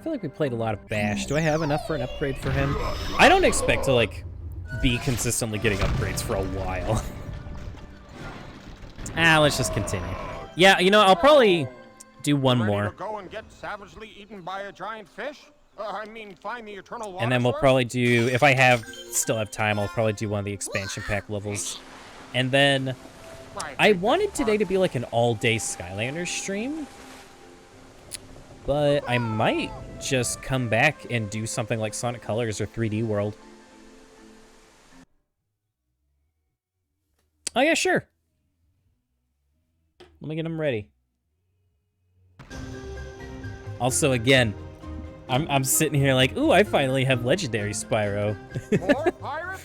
feel like we played a lot of Bash. Do I have enough for an upgrade for him? I don't expect to, like, be consistently getting upgrades for a while. Let's just continue. Yeah, you know, I'll probably do one more. To go and get savagely eaten by a giant fish? I mean, find the eternal water And then we'll source? probably do, if I still have time, I'll probably do one of the expansion pack levels. And then, I wanted today to be like an all-day Skylanders stream, but I might just come back and do something like Sonic Colors or 3D World. Oh yeah, sure. Let me get them ready. Also, again, I'm sitting here like, ooh, I finally have Legendary Spyro. More pirates?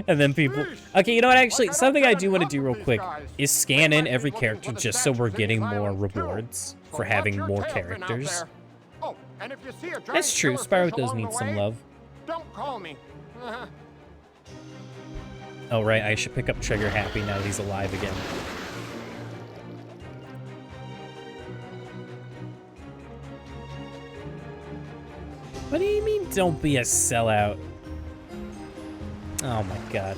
And then people... Okay, you know what, actually, something I do want to do real quick is scan in every character just so we're getting more rewards for having more characters. Oh, and if you see a giant That's true, Spyro does need some love. Don't call me. Oh, right, I should pick up Trigger Happy now that he's alive again. What do you mean, don't be a sellout? Oh my god.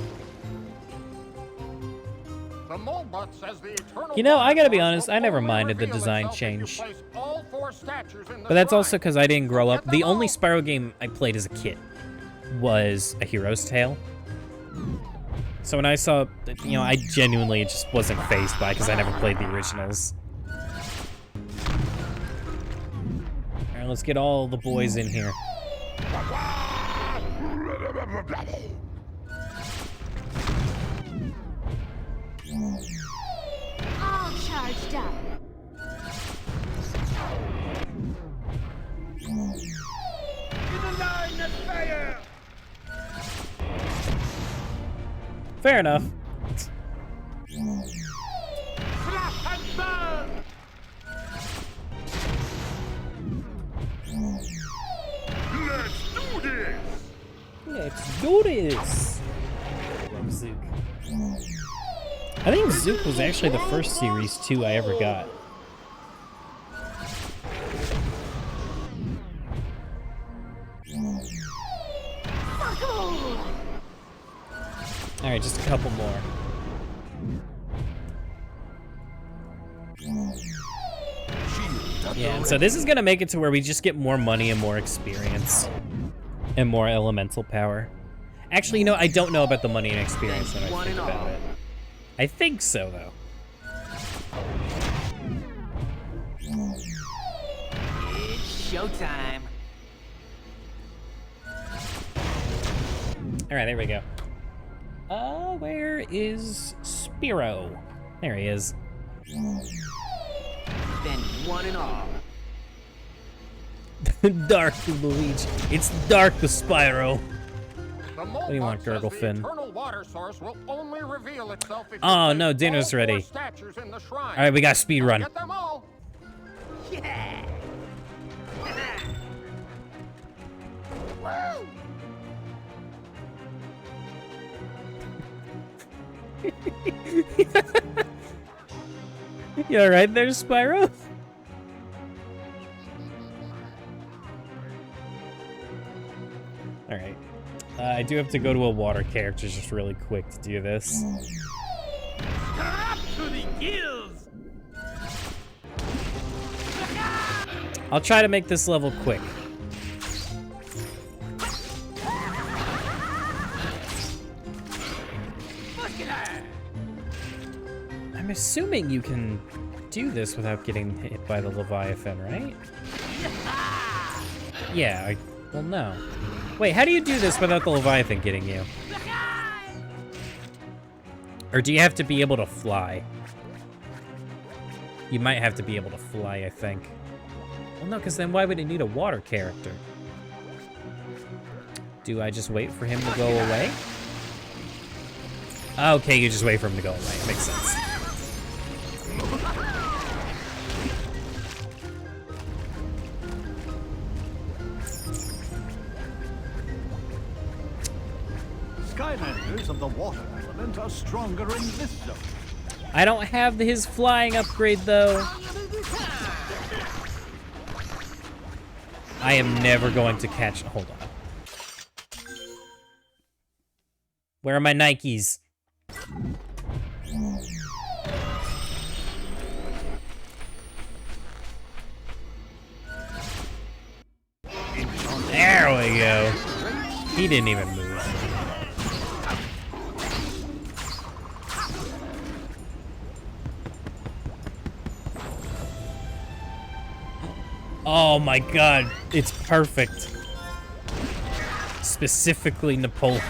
The Molebot says the eternal You know, I gotta be water honest, source I never will minded the reveal design itself if you change. place all 4 statues in the But that's also shrine. because I didn't grow up. The only Spyro game I played as a kid was A Hero's Tale. So when I saw, you know, I genuinely just wasn't fazed by it because I never played the originals. Alright, let's get all the boys in here. All charged up. Fair enough. Let's do this! Let's do this! Love Zook. I think Zook was actually the first Series 2 I ever got. Alright, just a couple more. Yeah, and so this is gonna make it to where we just get more money and more experience. And more elemental power. Actually, you know, I don't know about the money and experience when I think about it. I think so, though. It's showtime. Alright, there we go. Where is Spyro? There he is. Then one and all. Dark Luigi. It's dark the Spyro. The What do you want, Molebot says the Gurglefin? eternal water source will only reveal itself if you Oh, place no, dinner's all ready. 4 statues in the shrine. Alright, we got speed run. Get them all. Yeah! Woo! You alright there, Spyro? Alright. I do have to go to a water character just really quick to do this. Up to the gills! I'll try to make this level quick. I'm assuming you can do this without getting hit by the Leviathan, right? Yeah, well, no. Wait, how do you do this without the Leviathan getting you? Or do you have to be able to fly? You might have to be able to fly, I think. Well, no, because then why would it need a water character? Do I just wait for him to go away? Okay, you just wait for him to go away. Makes sense. Skylanders of the water element are stronger in this zone. I don't have his flying upgrade, though. I am never going to catch... Hold on. Where are my Nikes? There we go. He didn't even move. Oh my god, it's perfect. Specifically Napoleon.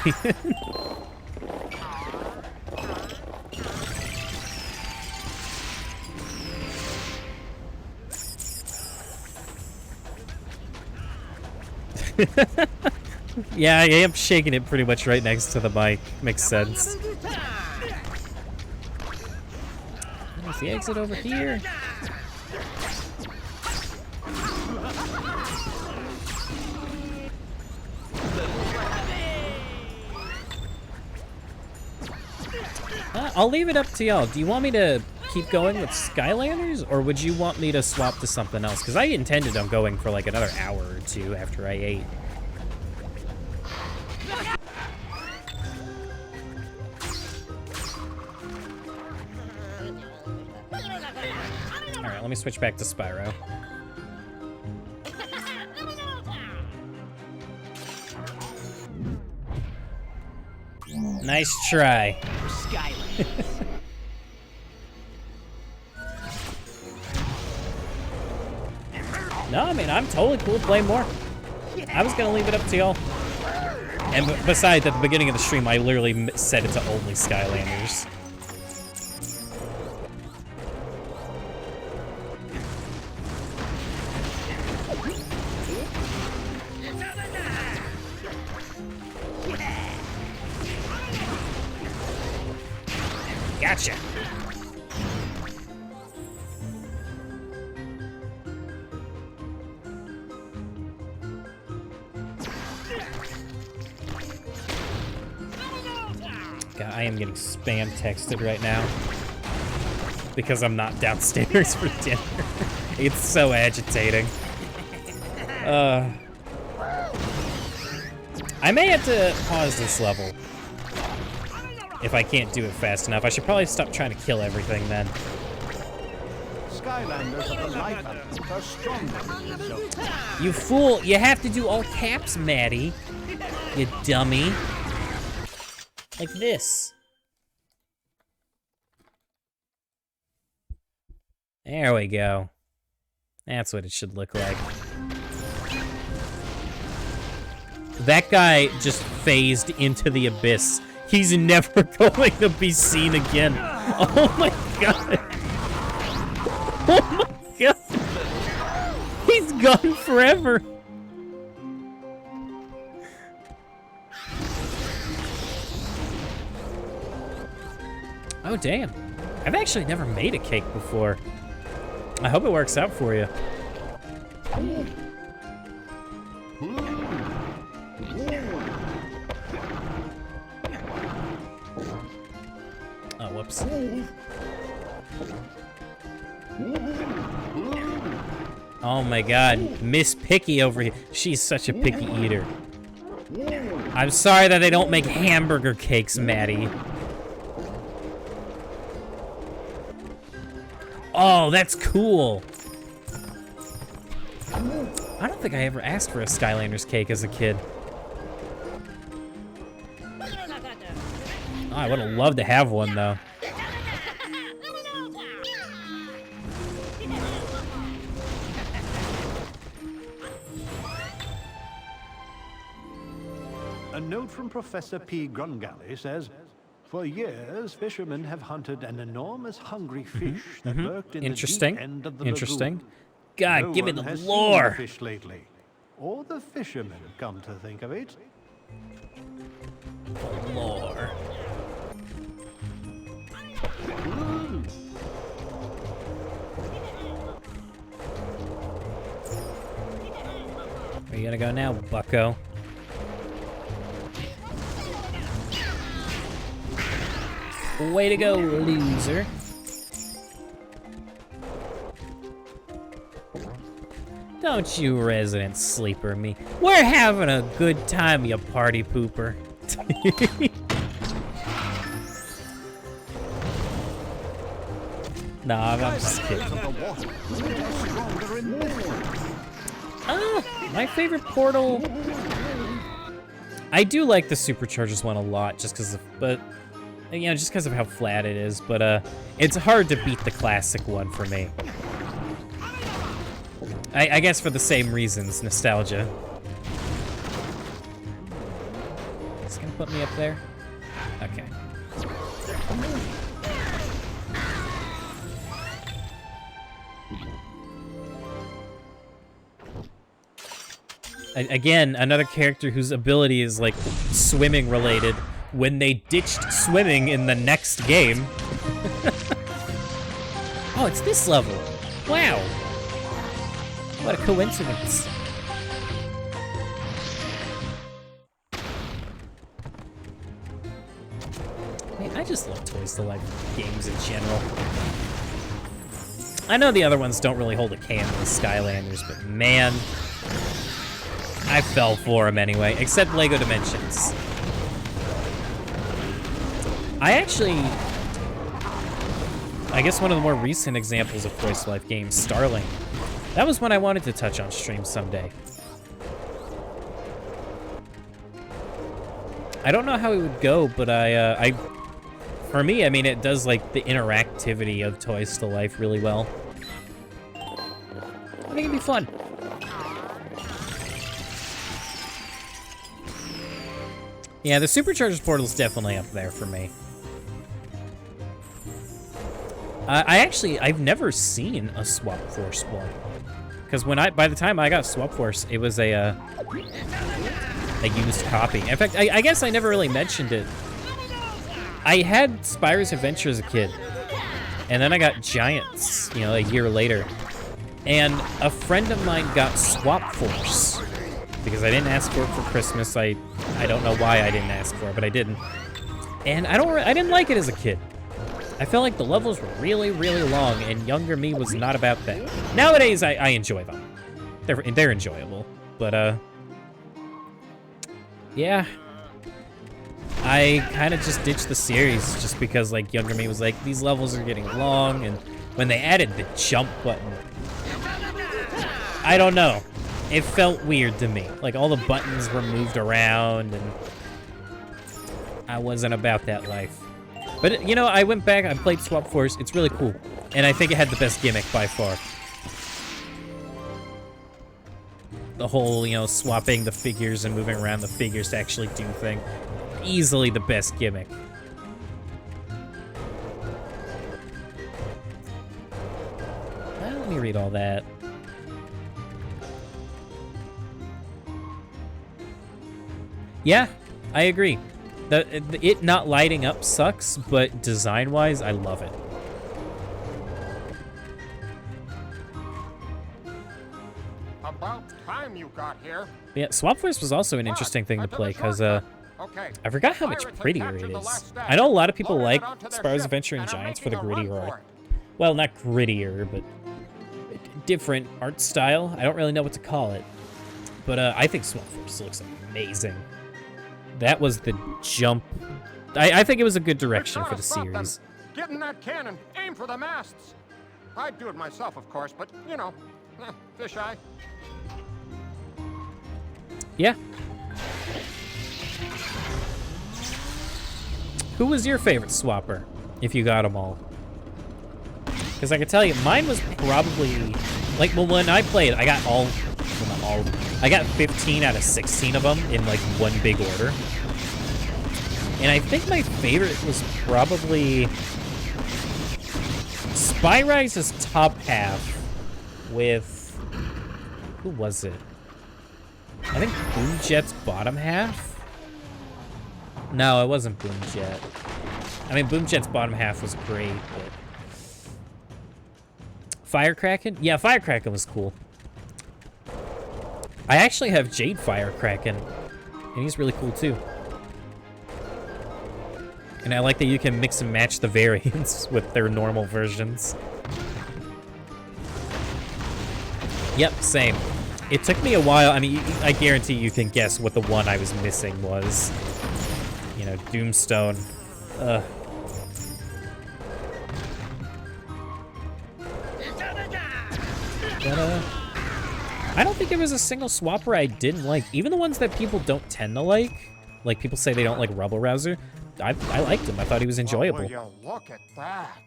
Yeah, I am shaking it pretty much right next to the mic. Makes sense. There's the exit over here. I'll leave it up to y'all. Do you want me to keep going with Skylanders, or would you want me to swap to something else? Because I intended on going for like another hour or two after I ate. Alright, let me switch back to Spyro. Nice try. No, I mean, I'm totally cool playing more. I was gonna leave it up to y'all. And besides, at the beginning of the stream, I literally set it to only Skylanders. Gotcha. God, I am getting spam texted right now because I'm not downstairs for dinner. It's so agitating. I may have to pause this level if I can't do it fast enough. I should probably stop trying to kill everything then. Skylanders of the light element are stronger in this zone. You fool! You have to do all caps, Maddie. You dummy. Like this. There we go. That's what it should look like. That guy just phased into the abyss. He's never going to be seen again. Oh my god. Oh my god. He's gone forever. Oh, damn. I've actually never made a cake before. I hope it works out for you. Oh, whoops. Oh my god, Miss Picky over here. She's such a picky eater. I'm sorry that they don't make hamburger cakes, Maddie. Oh, that's cool. I don't think I ever asked for a Skylanders cake as a kid. Oh, I would have loved to have one, though. A note from Professor P. Grungally says, for years, fishermen have hunted an enormous hungry fish that lurked in the deep end of the lagoon. God, No give me one the has seen lore. the fish lately. Or the fishermen, come to think of it. Lore. Where you gonna go now, bucko? Way to go, loser. Don't you resident sleeper me. We're having a good time, you party pooper. Nah, I'm just kidding. My favorite portal... I do like the Superchargers one a lot, just because of... But, you know, just because of how flat it is. But, it's hard to beat the classic one for me. I guess for the same reasons, nostalgia. It's gonna put me up there? Okay. Again, another character whose ability is, like, swimming related when they ditched swimming in the next game. Oh, it's this level. Wow. What a coincidence. Man, I just love Toys to Life games in general. I know the other ones don't really hold a candle to Skylanders, but man, I fell for them anyway, except Lego Dimensions. I guess one of the more recent examples of Toys to Life games, Starling. That was one I wanted to touch on stream someday. I don't know how it would go, but for me, I mean, it does like the interactivity of Toys to Life really well. I think it'd be fun. Yeah, the Superchargers portal is definitely up there for me. I've never seen a Swap Force one. Because by the time I got Swap Force, it was a used copy. In fact, I guess I never really mentioned it. I had Spyro's Adventure as a kid, and then I got Giants, you know, a year later. And a friend of mine got Swap Force because I didn't ask for it for Christmas. I don't know why I didn't ask for it, but I didn't. And I didn't like it as a kid. I felt like the levels were really, really long, and younger me was not about that. Nowadays, I enjoy them. They're enjoyable, but yeah. I kind of just ditched the series just because, like, younger me was like, these levels are getting long, and when they added the jump button, I don't know. It felt weird to me. Like, all the buttons were moved around, and I wasn't about that life. But, you know, I went back, I played Swap Force. It's really cool. And I think it had the best gimmick by far. The whole, you know, swapping the figures and moving around the figures to actually do thing. Easily the best gimmick. Well, let me read all that. Yeah, I agree. It not lighting up sucks, but design-wise, I love it. About time you got here. Yeah, Swap Force was also an interesting thing to play, because, I forgot how much prettier it is. I know a lot of people like Spyro's Adventure in Giants for the grittier art. Well, not grittier, but different art style. I don't really know what to call it. But I think Swap Force looks amazing. That was the jump. I think it was a good direction for the series. Get in that cannon. Aim for the masts. I'd do it myself, of course, but, you know, fisheye. Yeah. Who was your favorite swapper, if you got them all? Because I can tell you, mine was probably... Like, well, when I played, I got all... Well, not all. I got 15 out of 16 of them in, like, one big order. And I think my favorite was probably... Spyrise's top half with... Who was it? I think Boomjet's bottom half? No, it wasn't Boomjet. I mean, Boomjet's bottom half was great, but... Firecracken? Yeah, Firecracken was cool. I actually have Jade Firecracken, and he's really cool too. And I like that you can mix and match the variants with their normal versions. Yep, same. It took me a while. I mean, I guarantee you can guess what the one I was missing was. You know, Doomstone. Ugh. But, I don't think there was a single swapper I didn't like. Even the ones that people don't tend to like people say they don't like Rubble Rouser, I liked him. I thought he was enjoyable. Oh, will you look at that?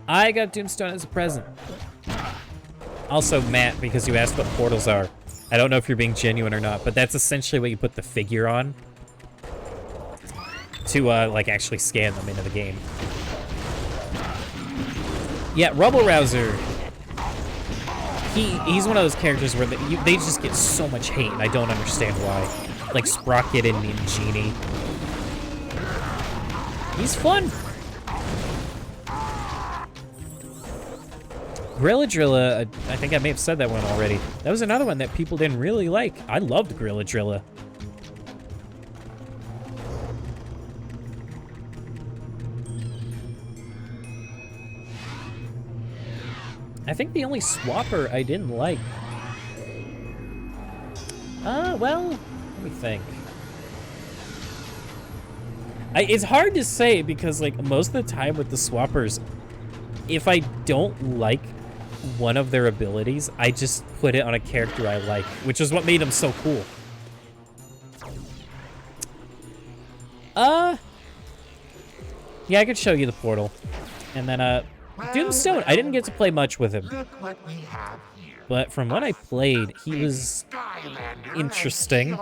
I got Doomstone as a present. Also, Matt, because you asked what portals are, I don't know if you're being genuine or not, but that's essentially what you put the figure on to, like, actually scan them into the game. Yeah, Rubble Rouser, he's one of those characters where they just get so much hate, and I don't understand why. Like Sprocket and Genie. He's fun. Grilladrilla, I think I may have said that one already. That was another one that people didn't really like. I loved Grilladrilla. I think the only swapper I didn't like... well, let me think. It's hard to say because, like, most of the time with the swappers, if I don't like one of their abilities, I just put it on a character I like, which is what made them so cool. Yeah, I could show you the portal. And then, Doomstone, I didn't get to play much with him. But from what I played, he was interesting.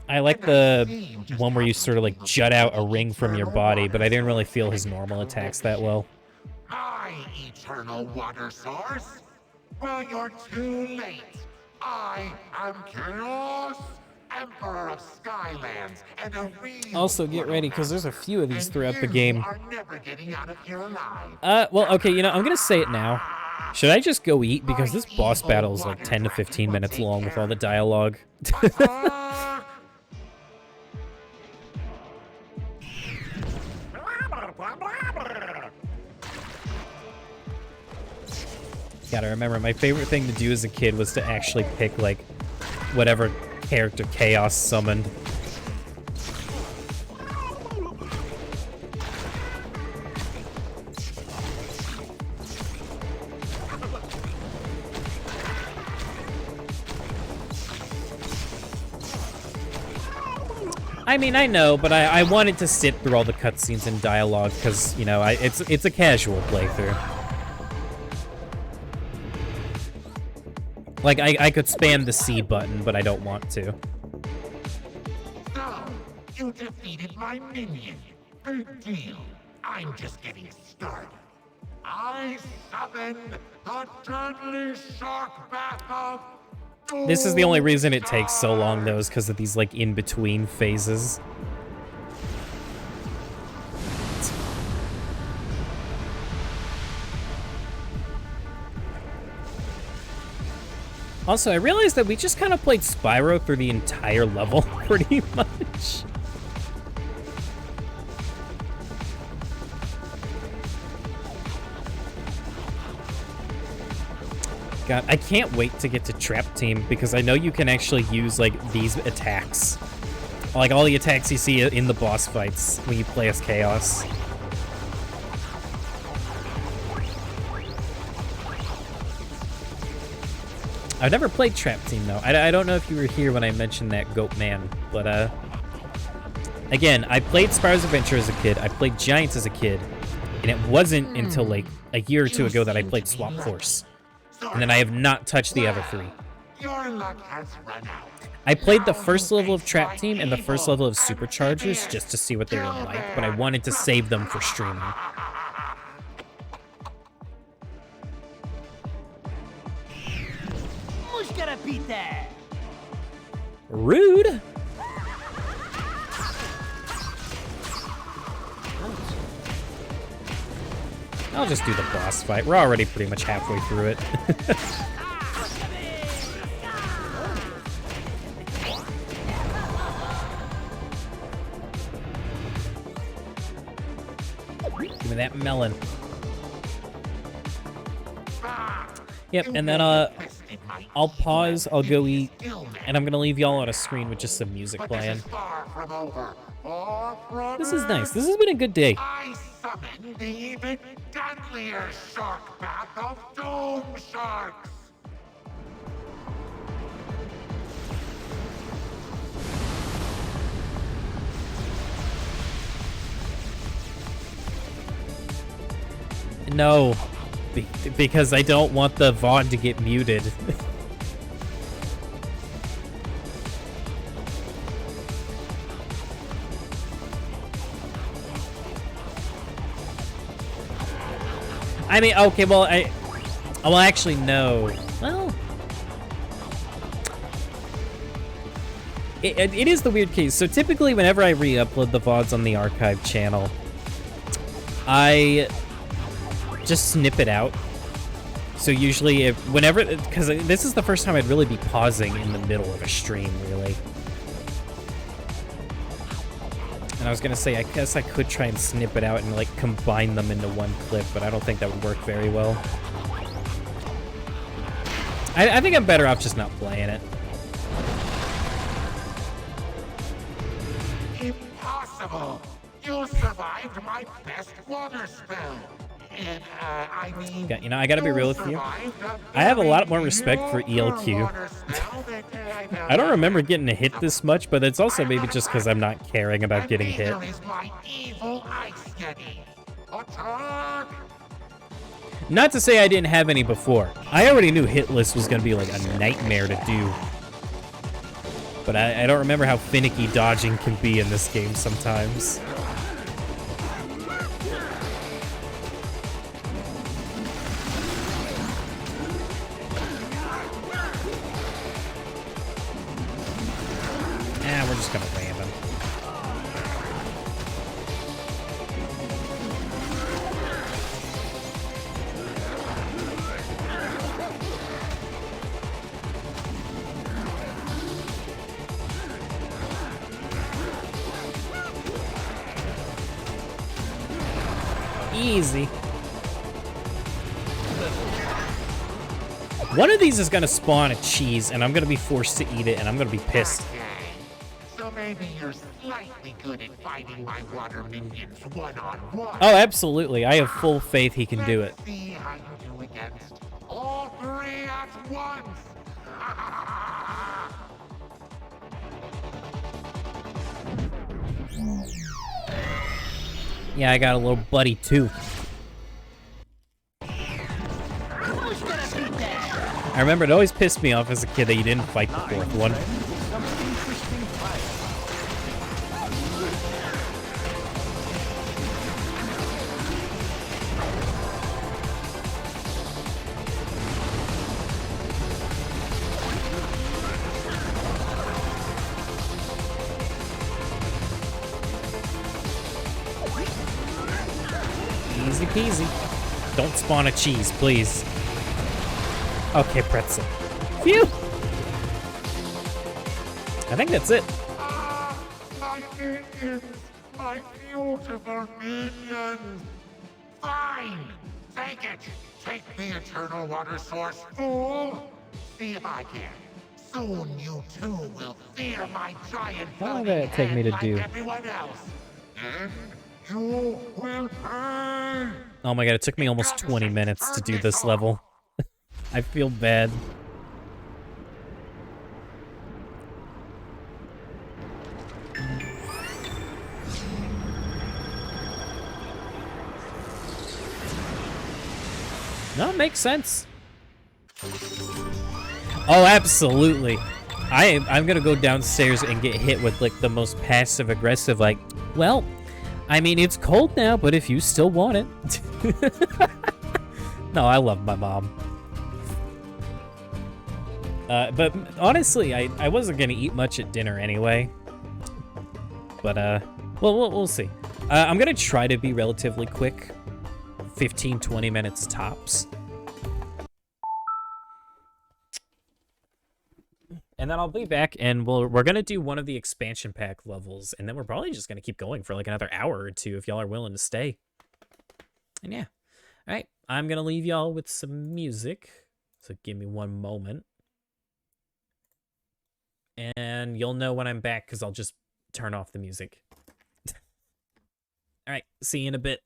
I like the one where you sort of like jut out a ring from your body, but I didn't really feel his normal attacks that well. I, eternal water source. Well, you're too late. I am Chaos, Emperor of Skylands, and a real... Also, get ready, because there's a few of these throughout the game. Are never getting out of here alive. Well, okay, you know, I'm gonna say it now. Should I just go eat? Because this boss battle is like 10 to 15 minutes long with all the dialogue. Gotta remember, my favorite thing to do as a kid was to actually pick, like, whatever character Chaos summoned. I mean, I know, but I wanted to sit through all the cutscenes and dialogue because, you know, it's a casual playthrough. Like, I could spam the C button, but I don't want to. So, you defeated my minion. Big deal. I'm just getting started. I summon the deadly shark bath of... This is the only reason it takes so long, though, is because of these, like, in-between phases. Also, I realized that we just kind of played Spyro through the entire level, pretty much. God, I can't wait to get to Trap Team because I know you can actually use, like, these attacks. Like, all the attacks you see in the boss fights when you play as Chaos. I've never played Trap Team, though. I don't know if you were here when I mentioned that Goat Man, but, again, I played Spyro's Adventure as a kid, I played Giants as a kid, and it wasn't until, like, a year or two ago that I played Swap Force. And then I have not touched the other three. Your luck has run out. I played the first level of Trap Team and the first level of Superchargers just to see what they were like, but I wanted to save them for streaming. Rude! I'll just do the boss fight. We're already pretty much halfway through it. Give me that melon. Yep, and then I'll pause, I'll go eat, and I'm gonna leave y'all on a screen with just some music playing. This is nice. This has been a good day. I summon the even deadlier shark bath of doom sharks. No, because I don't want the VOD to get muted. I mean, okay, well, well, actually, no. Well, it is the weird case. So typically, whenever I re-upload the VODs on the archive channel, I just snip it out. So usually, because this is the first time I'd really be pausing in the middle of a stream, really. And I was gonna say, I guess I could try and snip it out and like combine them into one clip, but I don't think that would work very well. I think I'm better off just not playing it. Impossible! You survived my best water spell. And, I mean, Yeah, you know, I gotta be real with you. I have a lot more respect for ELQ. I don't remember getting hit this much, but it's also maybe just because I'm not caring about getting hit. Not to say I didn't have any before. I already knew hitless was gonna be like a nightmare to do. But I don't remember how finicky dodging can be in this game sometimes. We're just gonna ram him. Easy. One of these is gonna spawn a cheese, and I'm gonna be forced to eat it, and I'm gonna be pissed. So maybe you're slightly good at fighting my water minions one-on-one. Oh, absolutely. I have full faith he can do it. Let's see how you do against all three at once. Yeah, I got a little buddy too. I remember it always pissed me off as a kid that you didn't fight the fourth one. Easy peasy. Don't spawn a cheese, please. Okay, pretzel. Phew! I think that's it. My minions! My beautiful minions! Fine! Take it! Take the eternal water source, fool! See if I can. Soon you too will fear my giant How long did it take me to do? like everyone else. And you will pay! Oh my god, it took me almost 20 minutes to do this level. I feel bad. No, it makes sense. Oh, absolutely. I'm gonna go downstairs and get hit with like the most passive aggressive, like, well, I mean, it's cold now, but if you still want it. No, I love my mom. But honestly, I wasn't gonna eat much at dinner anyway. But, well, we'll see. I'm gonna try to be relatively quick. 15-20 minutes tops. And then I'll be back, and we're gonna do one of the expansion pack levels, and then we're probably just gonna keep going for like another hour or two if y'all are willing to stay. And yeah. Alright, I'm gonna leave y'all with some music. So give me one moment. And you'll know when I'm back, because I'll just turn off the music. Alright, see you in a bit.